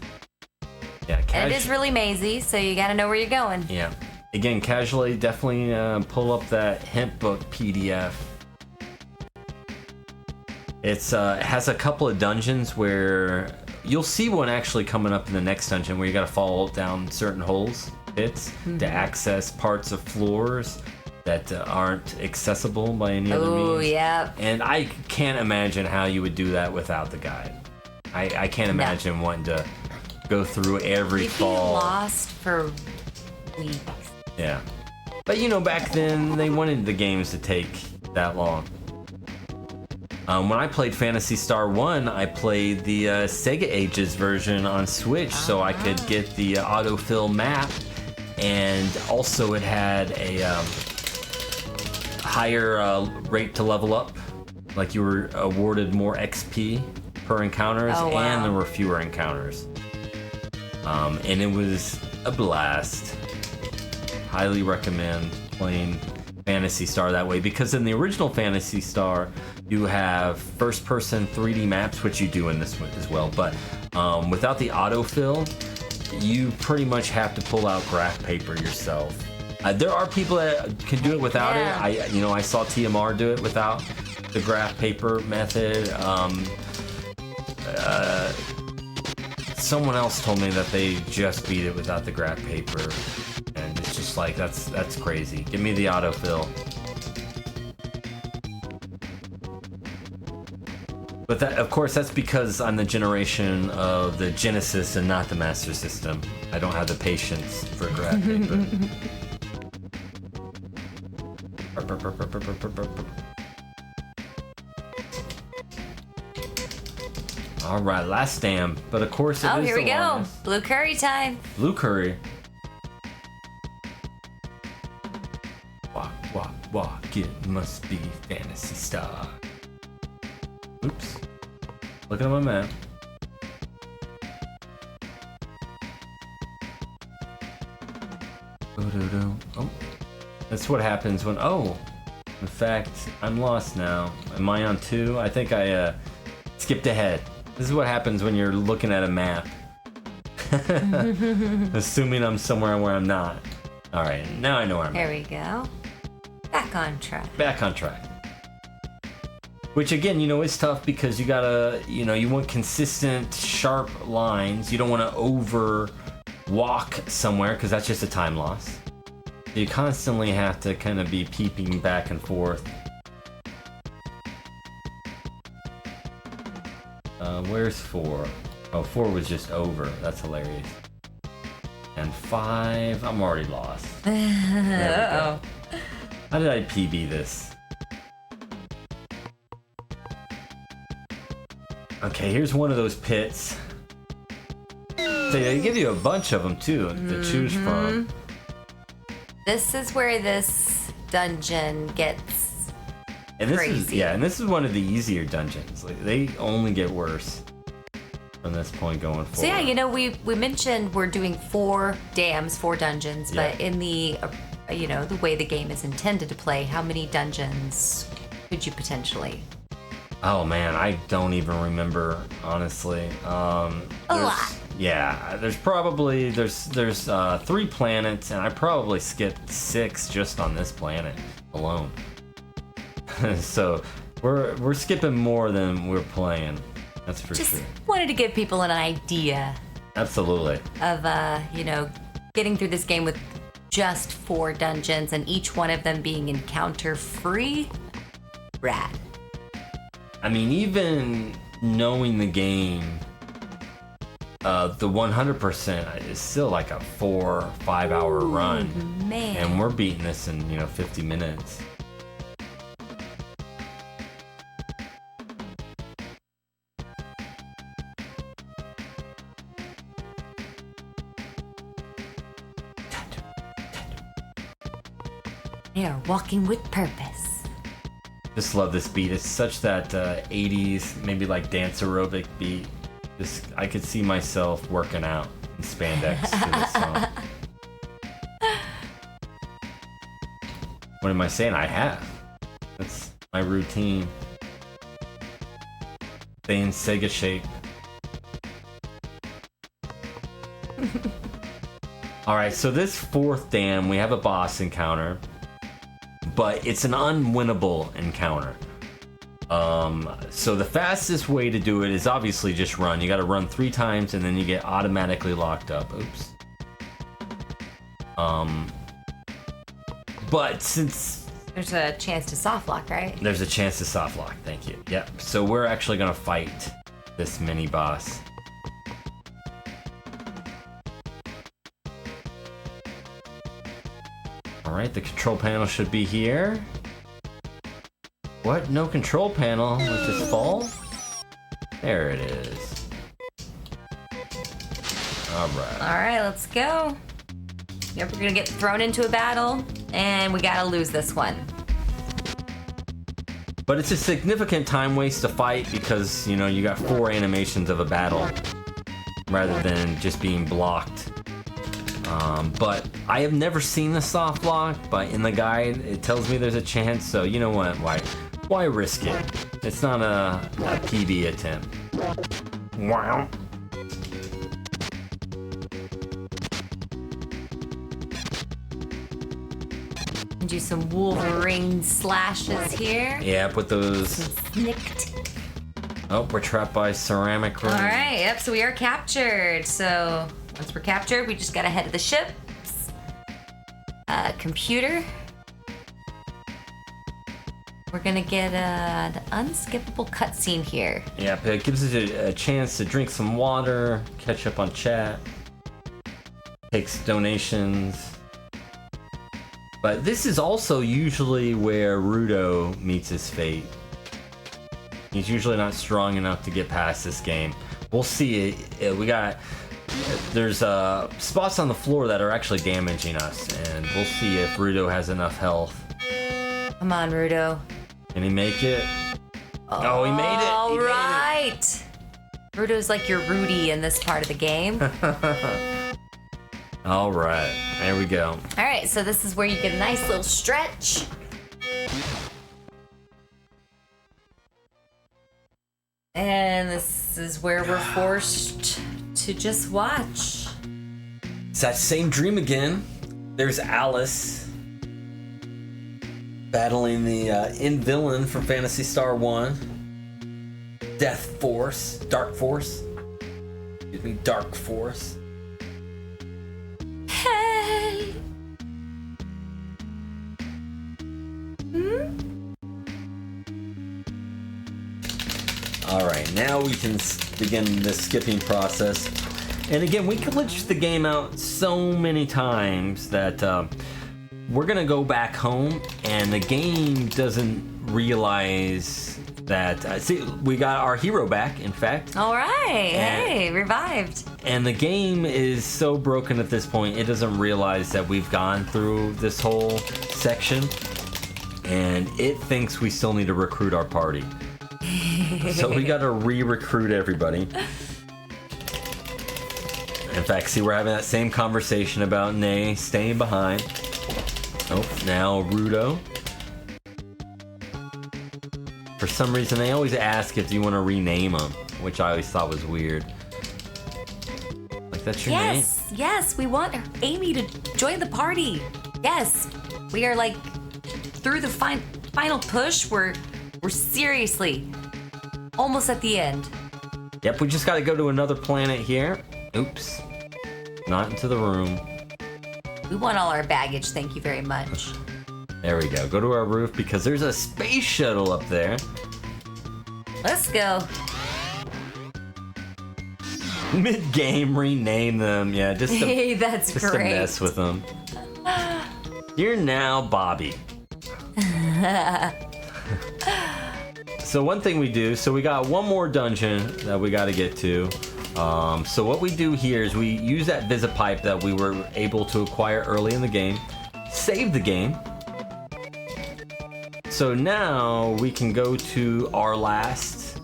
Yeah,
And it is really mazy, so you gotta know where you're going.
Yeah. Again, casually, definitely pull up that hint book PDF. It has a couple of dungeons where you'll see one actually coming up in the next dungeon where you gotta fall down certain pits, to access parts of floors that aren't accessible by any other means.
Oh, yeah.
And I can't imagine how you would do that without the guide. I can't imagine wanting to go through every
You'd be
fall.
lost for weeks.
Yeah. But back then they wanted the games to take that long. When I played Phantasy Star 1, I played the Sega Ages version on Switch so I could get the autofill map, and also it had a higher rate to level up. Like you were awarded more XP per encounters,
Oh, wow.
and there were fewer encounters. And it was a blast. Highly recommend playing Phantasy Star that way, because in the original Phantasy Star you have first-person 3D maps, which you do in this one as well, but without the autofill, you pretty much have to pull out graph paper yourself. There are people that can do it without it. I saw TMR do it without the graph paper method. Someone else told me that they just beat it without the graph paper, and it's just like that's crazy. Give me the autofill. But that, of course, that's because I'm the generation of the Genesis and not the Master System. I don't have the patience for graph paper. All right, last dam. But of course, it is
here we
the
go.
longest.
Blue curry time.
Blue curry. Walk, walk, walk. It must be Fantasy Star. Oops. Looking at my map. Oh, that's what happens when. Oh, in fact, I'm lost now. Am I on 2? I think I skipped ahead. This is what happens when you're looking at a map. Assuming I'm somewhere where I'm not. All right, now I know where I'm
There
at.
we go. Back on track.
Back on track. Which again, is tough because you gotta, you want consistent, sharp lines. You don't want to over walk somewhere because that's just a time loss. You constantly have to kind of be peeping back and forth. Where's 4? Oh, 4 was just over. That's hilarious. And 5, I'm already lost.
Uh-oh.
How did I PB this? Okay, here's one of those pits. So they give you a bunch of them too to choose from.
This is where this dungeon gets
And this
crazy.
and this is one of the easier dungeons. Like, they only get worse from this point going forward.
So yeah, we mentioned we're doing 4 dams, 4 dungeons, but
Yeah.
in the the way the game is intended to play, how many dungeons could you potentially?
Oh man, I don't even remember honestly.
A lot.
Yeah, there's probably there's 3 planets, and I probably skipped 6 just on this planet alone. So we're skipping more than we're playing. That's for
Just
sure.
wanted to give people an idea
Absolutely.
of getting through this game with just 4 dungeons and each one of them being encounter free. Rad.
I mean, even knowing the game, the 100% is still like a 4 or 5 hour run,
Man.
and we're beating this in 50 minutes.
They are walking with purpose.
Just love this beat. It's such that 80s, maybe like dance aerobic beat. Just I could see myself working out in spandex to this song. What am I saying? I have. That's my routine. Stay in Sega shape. Alright, so this 4th dam, we have a boss encounter, but it's an unwinnable encounter. So the fastest way to do it is obviously just run. You gotta run 3 times and then you get automatically locked up. Oops. But since
There's a chance to soft lock, right?
there's a chance to soft lock, thank you. Yep. So we're actually gonna fight this mini boss. Alright, the control panel should be here. What? No control panel? Let's just fall? There it is. Alright.
Alright, let's go. Yep, we're gonna get thrown into a battle, and we gotta lose this one.
But it's a significant time waste to fight because, you got 4 animations of a battle rather than just being blocked. But I have never seen the soft lock, but in the guide it tells me there's a chance, so you know what? Why risk it? It's not a PB attempt. Wow.
And do some Wolverine slashes here.
Yeah, put those.
Snicked.
Oh, we're trapped by ceramic rings.
Alright, yep, so we are captured. So once we're captured, we just gotta head to the ship. Computer. We're gonna get an unskippable cutscene here.
Yeah, it gives us a chance to drink some water, catch up on chat, takes donations. But this is also usually where Rudo meets his fate. He's usually not strong enough to get past this game. We'll see. There's spots on the floor that are actually damaging us, and we'll see if Rudo has enough health.
Come on, Rudo.
Can he make it? Oh, he made it.
All right. Rudo's like your Rudy in this part of the game.
All right, there we go.
All right, so this is where you get a nice little stretch. And this is where we're forced to just watch.
It's that same dream again. There's Alice battling the in-villain from Phantasy Star 1. Dark Force. Excuse me, Dark Force.
Hey!
Alright, now we can begin the skipping process. And again, we glitched the game out so many times that we're gonna go back home and the game doesn't realize that... see, we got our hero back, in fact.
All right, hey, revived.
And the game is so broken at this point, it doesn't realize that we've gone through this whole section. And it thinks we still need to recruit our party. So we gotta re-recruit everybody. In fact, see, we're having that same conversation about Nay staying behind. Oh, now Rudo. For some reason, they always ask if you want to rename them, which I always thought was weird. Like, that's your name?
Yes, we want Amy to join the party. Yes, we are like through the final push. We're seriously almost at the end.
Yep, we just got to go to another planet here. Oops. Not into the room.
We want all our baggage, thank you very much.
There we go. Go to our roof because there's a space shuttle up there.
Let's go.
Mid-game, rename them. Yeah, just to,
Hey, that's
just
great.
to mess with them. You're now Bobby. So one thing we do, so we got one more dungeon that we got to get to. So what we do here is we use that Visipipe that we were able to acquire early in the game, save the game. So now we can go to our last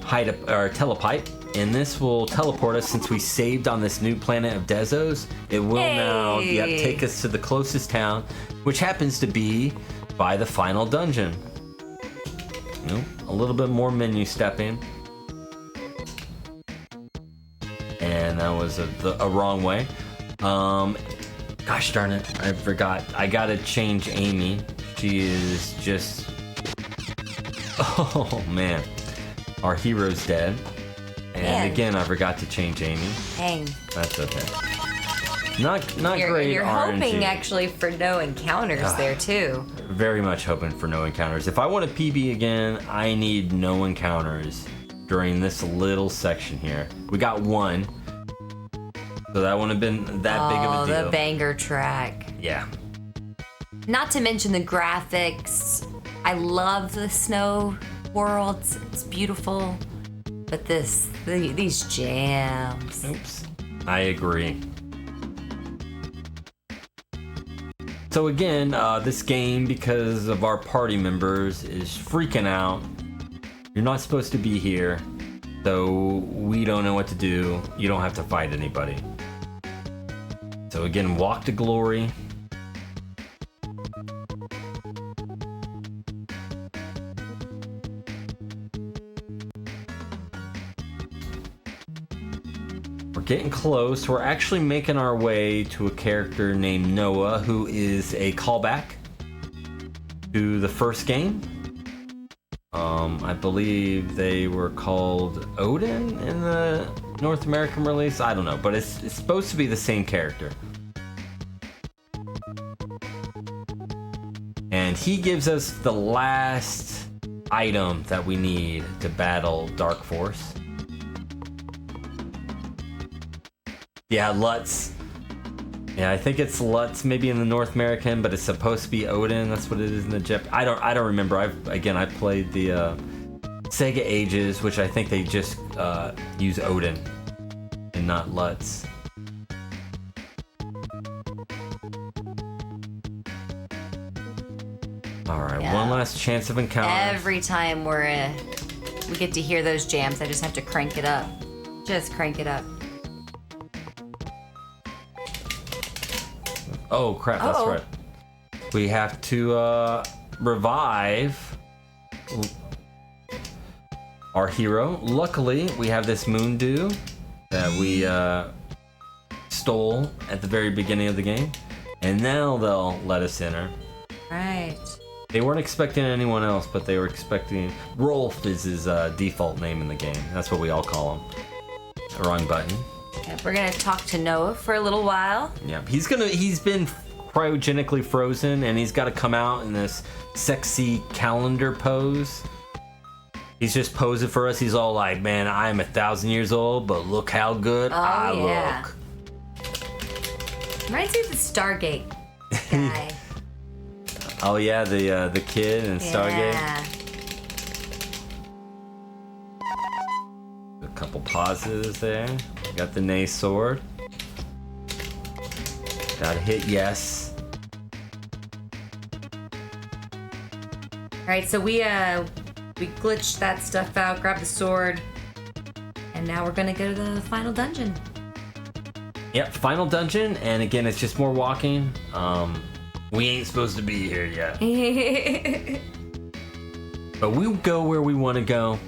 telepipe, and this will teleport us since we saved on this new planet of Dezos. It will now take us to the closest town, which happens to be by the final dungeon. A little bit more menu stepping. And that was a wrong way. Gosh darn it, I forgot. I gotta change Amy. She is just... Oh man. Our hero's dead. And again, I forgot to change Amy.
Dang.
That's okay. Not great
You're
RNG.
hoping actually for no encounters there too.
Very much hoping for no encounters. If I want a PB again, I need no encounters during this little section here. We got one. So that wouldn't have been that big of a deal.
Oh, the banger track.
Yeah.
Not to mention the graphics. I love the snow worlds. It's beautiful. But these jams.
Oops. I agree. So again, this game, because of our party members, is freaking out. You're not supposed to be here, so we don't know what to do. You don't have to fight anybody. So again, walk to glory. We're getting close. We're actually making our way to a character named Noah, who is a callback to the first game. I believe they were called Odin in the North American release. I don't know, but it's supposed to be the same character. And he gives us the last item that we need to battle Dark Force. Yeah, Lutz. Yeah, I think it's Lutz, maybe in the North American, but it's supposed to be Odin. That's what it is in the Jap. I don't remember. I played the Sega Ages, which I think they just use Odin and not Lutz. All right,
Yeah.
one last chance of encounter.
Every time we get to hear those jams, I just have to crank it up. Just crank it up.
Oh crap, that's
Uh-oh.
right. We have to revive our hero. Luckily, we have this Moon Dew that we stole at the very beginning of the game, and now they'll let us enter.
Right.
They weren't expecting anyone else, but they were expecting... Rolf is his default name in the game. That's what we all call him. Wrong button.
Yep, we're gonna talk to Noah for a little while.
Yeah, he's been cryogenically frozen, and he's got to come out in this sexy calendar pose. He's just posing for us. He's all like, man, I'm 1,000 years old, but look how good I look.
Reminds me of the Stargate guy.
Oh yeah, the kid in Stargate.
Yeah.
A couple pauses there. Got the Nay sword. Gotta hit yes.
All right, so we glitched that stuff out, grabbed the sword, and now we're gonna go to the final dungeon.
Yep, final dungeon, and again, it's just more walking. We ain't supposed to be here yet. But we go where we want to go.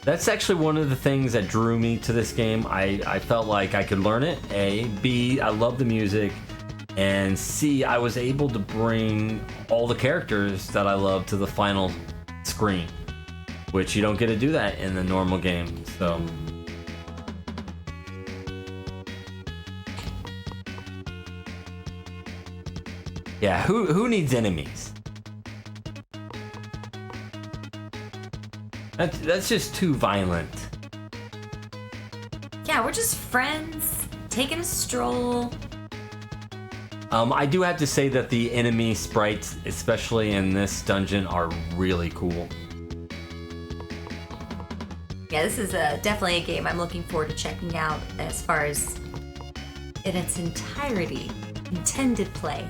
That's actually one of the things that drew me to this game. I felt like I could learn it. A. B. I love the music. And C. I was able to bring all the characters that I love to the final screen, which you don't get to do that in the normal game. So. Yeah, who needs enemies? That's just too violent.
Yeah, we're just friends, taking a stroll.
I do have to say that the enemy sprites, especially in this dungeon, are really cool.
Yeah, this is definitely a game I'm looking forward to checking out as far as in its entirety, intended play.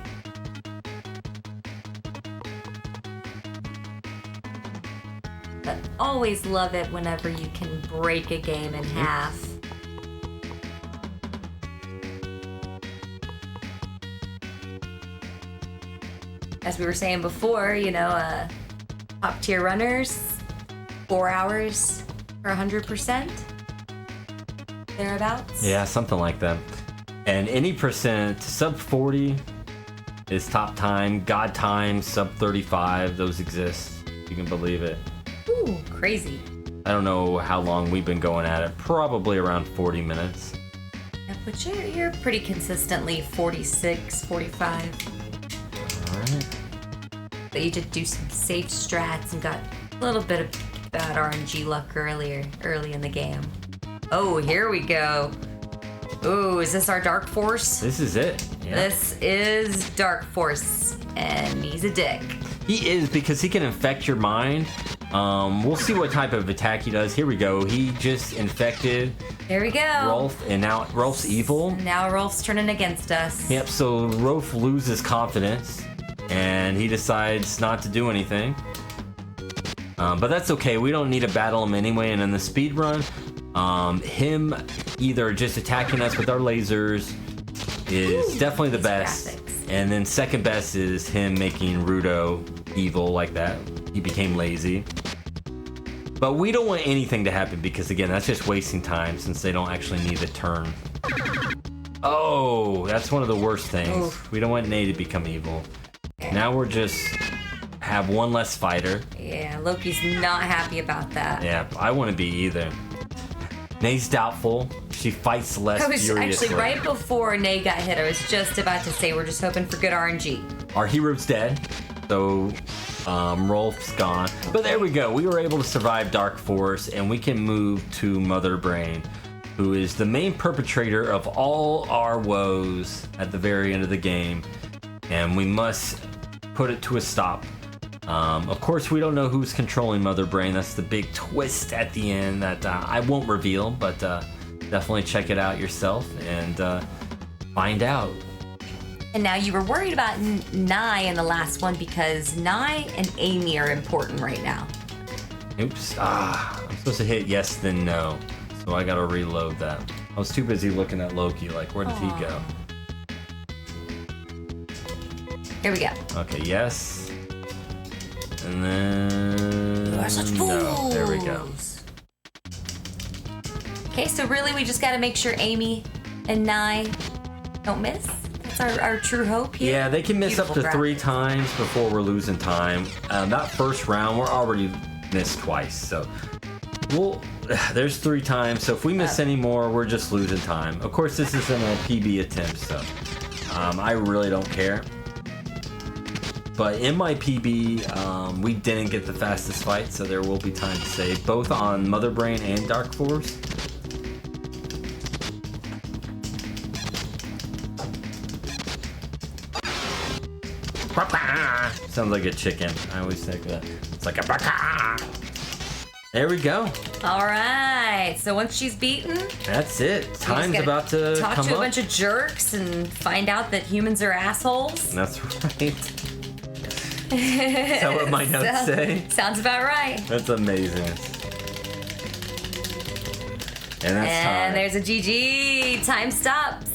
But always love it whenever you can break a game in half. As we were saying before, you know, top tier runners, 4 hours for 100%, thereabouts.
Yeah, something like that. And any percent, sub 40 is top time. God time, sub 35, those exist. You can believe it.
Ooh, crazy.
I don't know how long we've been going at it. Probably around 40 minutes.
Yeah, but you're pretty consistently 46, 45.
Alright.
But you did do some safe strats and got a little bit of bad RNG luck early in the game. Oh, here we go. Ooh, is this our Dark Force?
This is it. Yeah.
This is Dark Force, and he's a dick.
He is, because he can infect your mind. We'll see what type of attack he does. Here we go. He just infected
There we go.
Rolf, and now Rolf's evil.
Now Rolf's turning against us.
Yep, so Rolf loses confidence, and he decides not to do anything. But that's okay. We don't need to battle him anyway, and in the speed run, him either just attacking us with our lasers is definitely the best.
Graphics.
And then second best is him making Rudo evil like that. He became lazy. But we don't want anything to happen because, again, that's just wasting time since they don't actually need the turn. Oh, that's one of the worst things.
Oof.
We don't want Nate to become evil. Now we're just have one less fighter.
Yeah, Loki's not happy about that.
Yeah, I wouldn't be either. Nate's doubtful. She fights less
I was
furiously.
actually right before Nate got hit. I was just about to say we're just hoping for good RNG.
Our hero's dead, so Rolf's gone. But there we go. We were able to survive Dark Force, and we can move to Mother Brain, who is the main perpetrator of all our woes at the very end of the game, and we must put it to a stop. Of course, we don't know who's controlling Mother Brain. That's the big twist at the end that I won't reveal, but definitely check it out yourself and find out.
And now you were worried about Nye in the last one because Nye and Amy are important right now.
Oops. I'm supposed to hit yes, then no. So I gotta reload that. I was too busy looking at Loki, like, where did he go?
Here we go.
Okay, yes. And then...
You are such fools.
No, there we go.
Okay, so really we just gotta make sure Amy and Nye don't miss. That's our true hope here.
Yeah, they can miss
Beautiful
up to 3
graphics.
times before we're losing time. That first round, we're already missed twice, so there's 3 times. So if we miss any more, we're just losing time. Of course, this isn't a PB attempt, so I really don't care. But in my PB, we didn't get the fastest fight, so there will be time to save, both on Mother Brain and Dark Force. Sounds like a chicken. I always think that. It's like a baka. There we go.
All right. So once she's beaten,
That's it.
we just
Time's
gotta
about to
talk
come
to a
up.
bunch of jerks and find out that humans are assholes.
That's right. Is that what my notes say?
Sounds about right.
That's amazing. And that's time.
And there's a GG. Time stops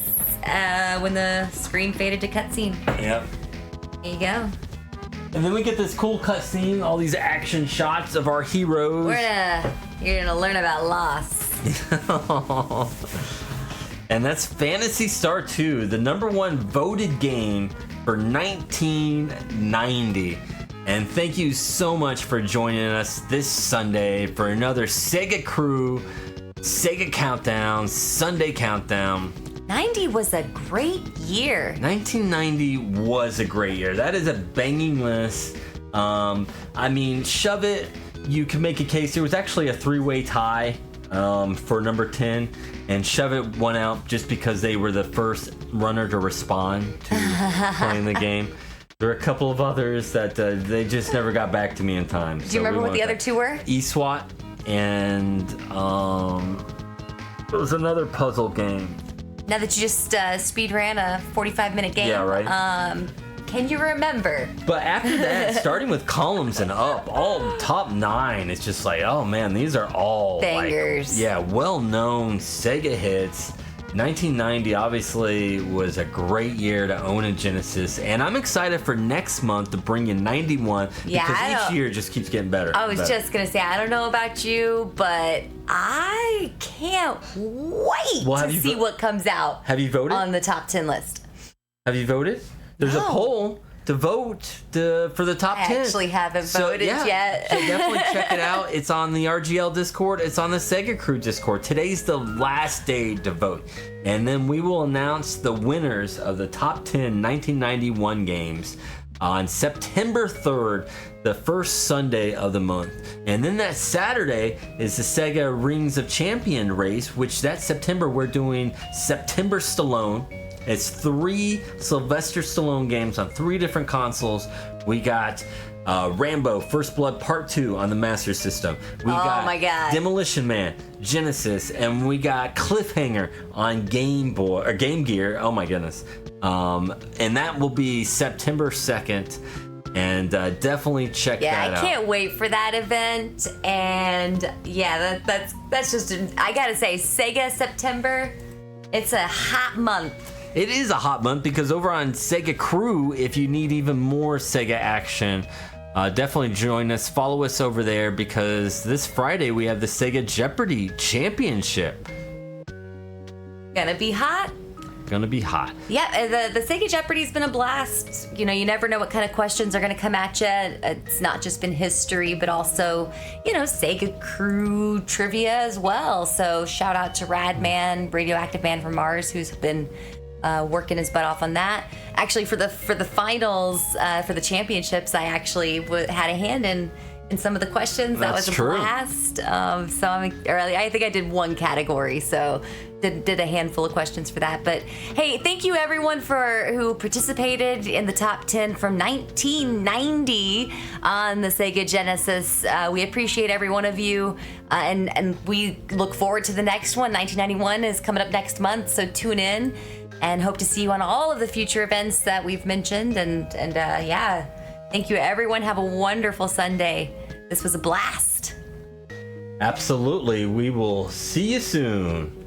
when the screen faded to cutscene.
Yep.
There you go.
And then we get this cool cutscene, all these action shots of our heroes.
You're gonna learn about loss.
And that's Phantasy Star 2, the #1 voted game for 1990. And thank you so much for joining us this Sunday for another SegaCrew Sega Countdown, Sunday Countdown.
90 was a great year.
1990 was a great year. That is a banging list. I mean, Shove It, you can make a case. There was actually a 3-way tie for number 10, and Shove It won out just because they were the first runner to respond to playing the game. There were a couple of others that they just never got back to me in time.
Do you remember what the other 2 were?
eSWAT and it was another puzzle game.
Now that you just speed ran a 45-minute game.
Yeah, right.
Can you remember?
But after that, starting with columns and up, all top 9, it's just like, oh man, these are all
Bangers.
well-known Sega hits. 1990 obviously was a great year to own a Genesis, and I'm excited for next month to bring in 91 because each year just keeps getting better.
I was just gonna say, I don't know about you, but I can't wait to see what comes out.
Have you voted
on the top 10 list?
Have you voted? There's a poll to vote for the top 10.
I actually haven't voted yet.
So definitely check it out. It's on the RGL Discord. It's on the SegaCrew Discord. Today's the last day to vote. And then we will announce the winners of the top 10 1991 games on September 3rd, the first Sunday of the month. And then that Saturday is the Sega Rings of Champion race, which that September we're doing September Stallone. It's 3 Sylvester Stallone games on 3 different consoles. We got Rambo First Blood Part 2 on the Master System. We got
my God.
Demolition Man, Genesis, and we got Cliffhanger on Game Boy or Game Gear. Oh my goodness. And that will be September 2nd. And definitely check that out.
Yeah, I can't wait for that event. And yeah, that's just, I gotta say, Sega September, it's a hot month.
It is a hot month because over on SegaCrew, if you need even more Sega action, definitely join us. Follow us over there because this Friday we have the Sega Jeopardy Championship.
Gonna be hot.
Gonna be hot.
Yeah, the Sega Jeopardy's been a blast. You know, you never know what kind of questions are going to come at you. It's not just been history, but also, you know, Sega Crew trivia as well. So shout out to Radman, Radioactive Man from Mars, who's been working his butt off on that. Actually, for the finals, for the championships, I actually had a hand in in some of the questions. That was
That's
a
true.
blast. I think I did one category, so did a handful of questions for that. But hey, thank you everyone who participated in the top 10 from 1990 on the Sega Genesis. We appreciate every one of you, and we look forward to the next one. 1991 is coming up next month, so tune in and hope to see you on all of the future events that we've mentioned. And yeah, thank you everyone. Have a wonderful Sunday. This was a blast.
Absolutely. We will see you soon.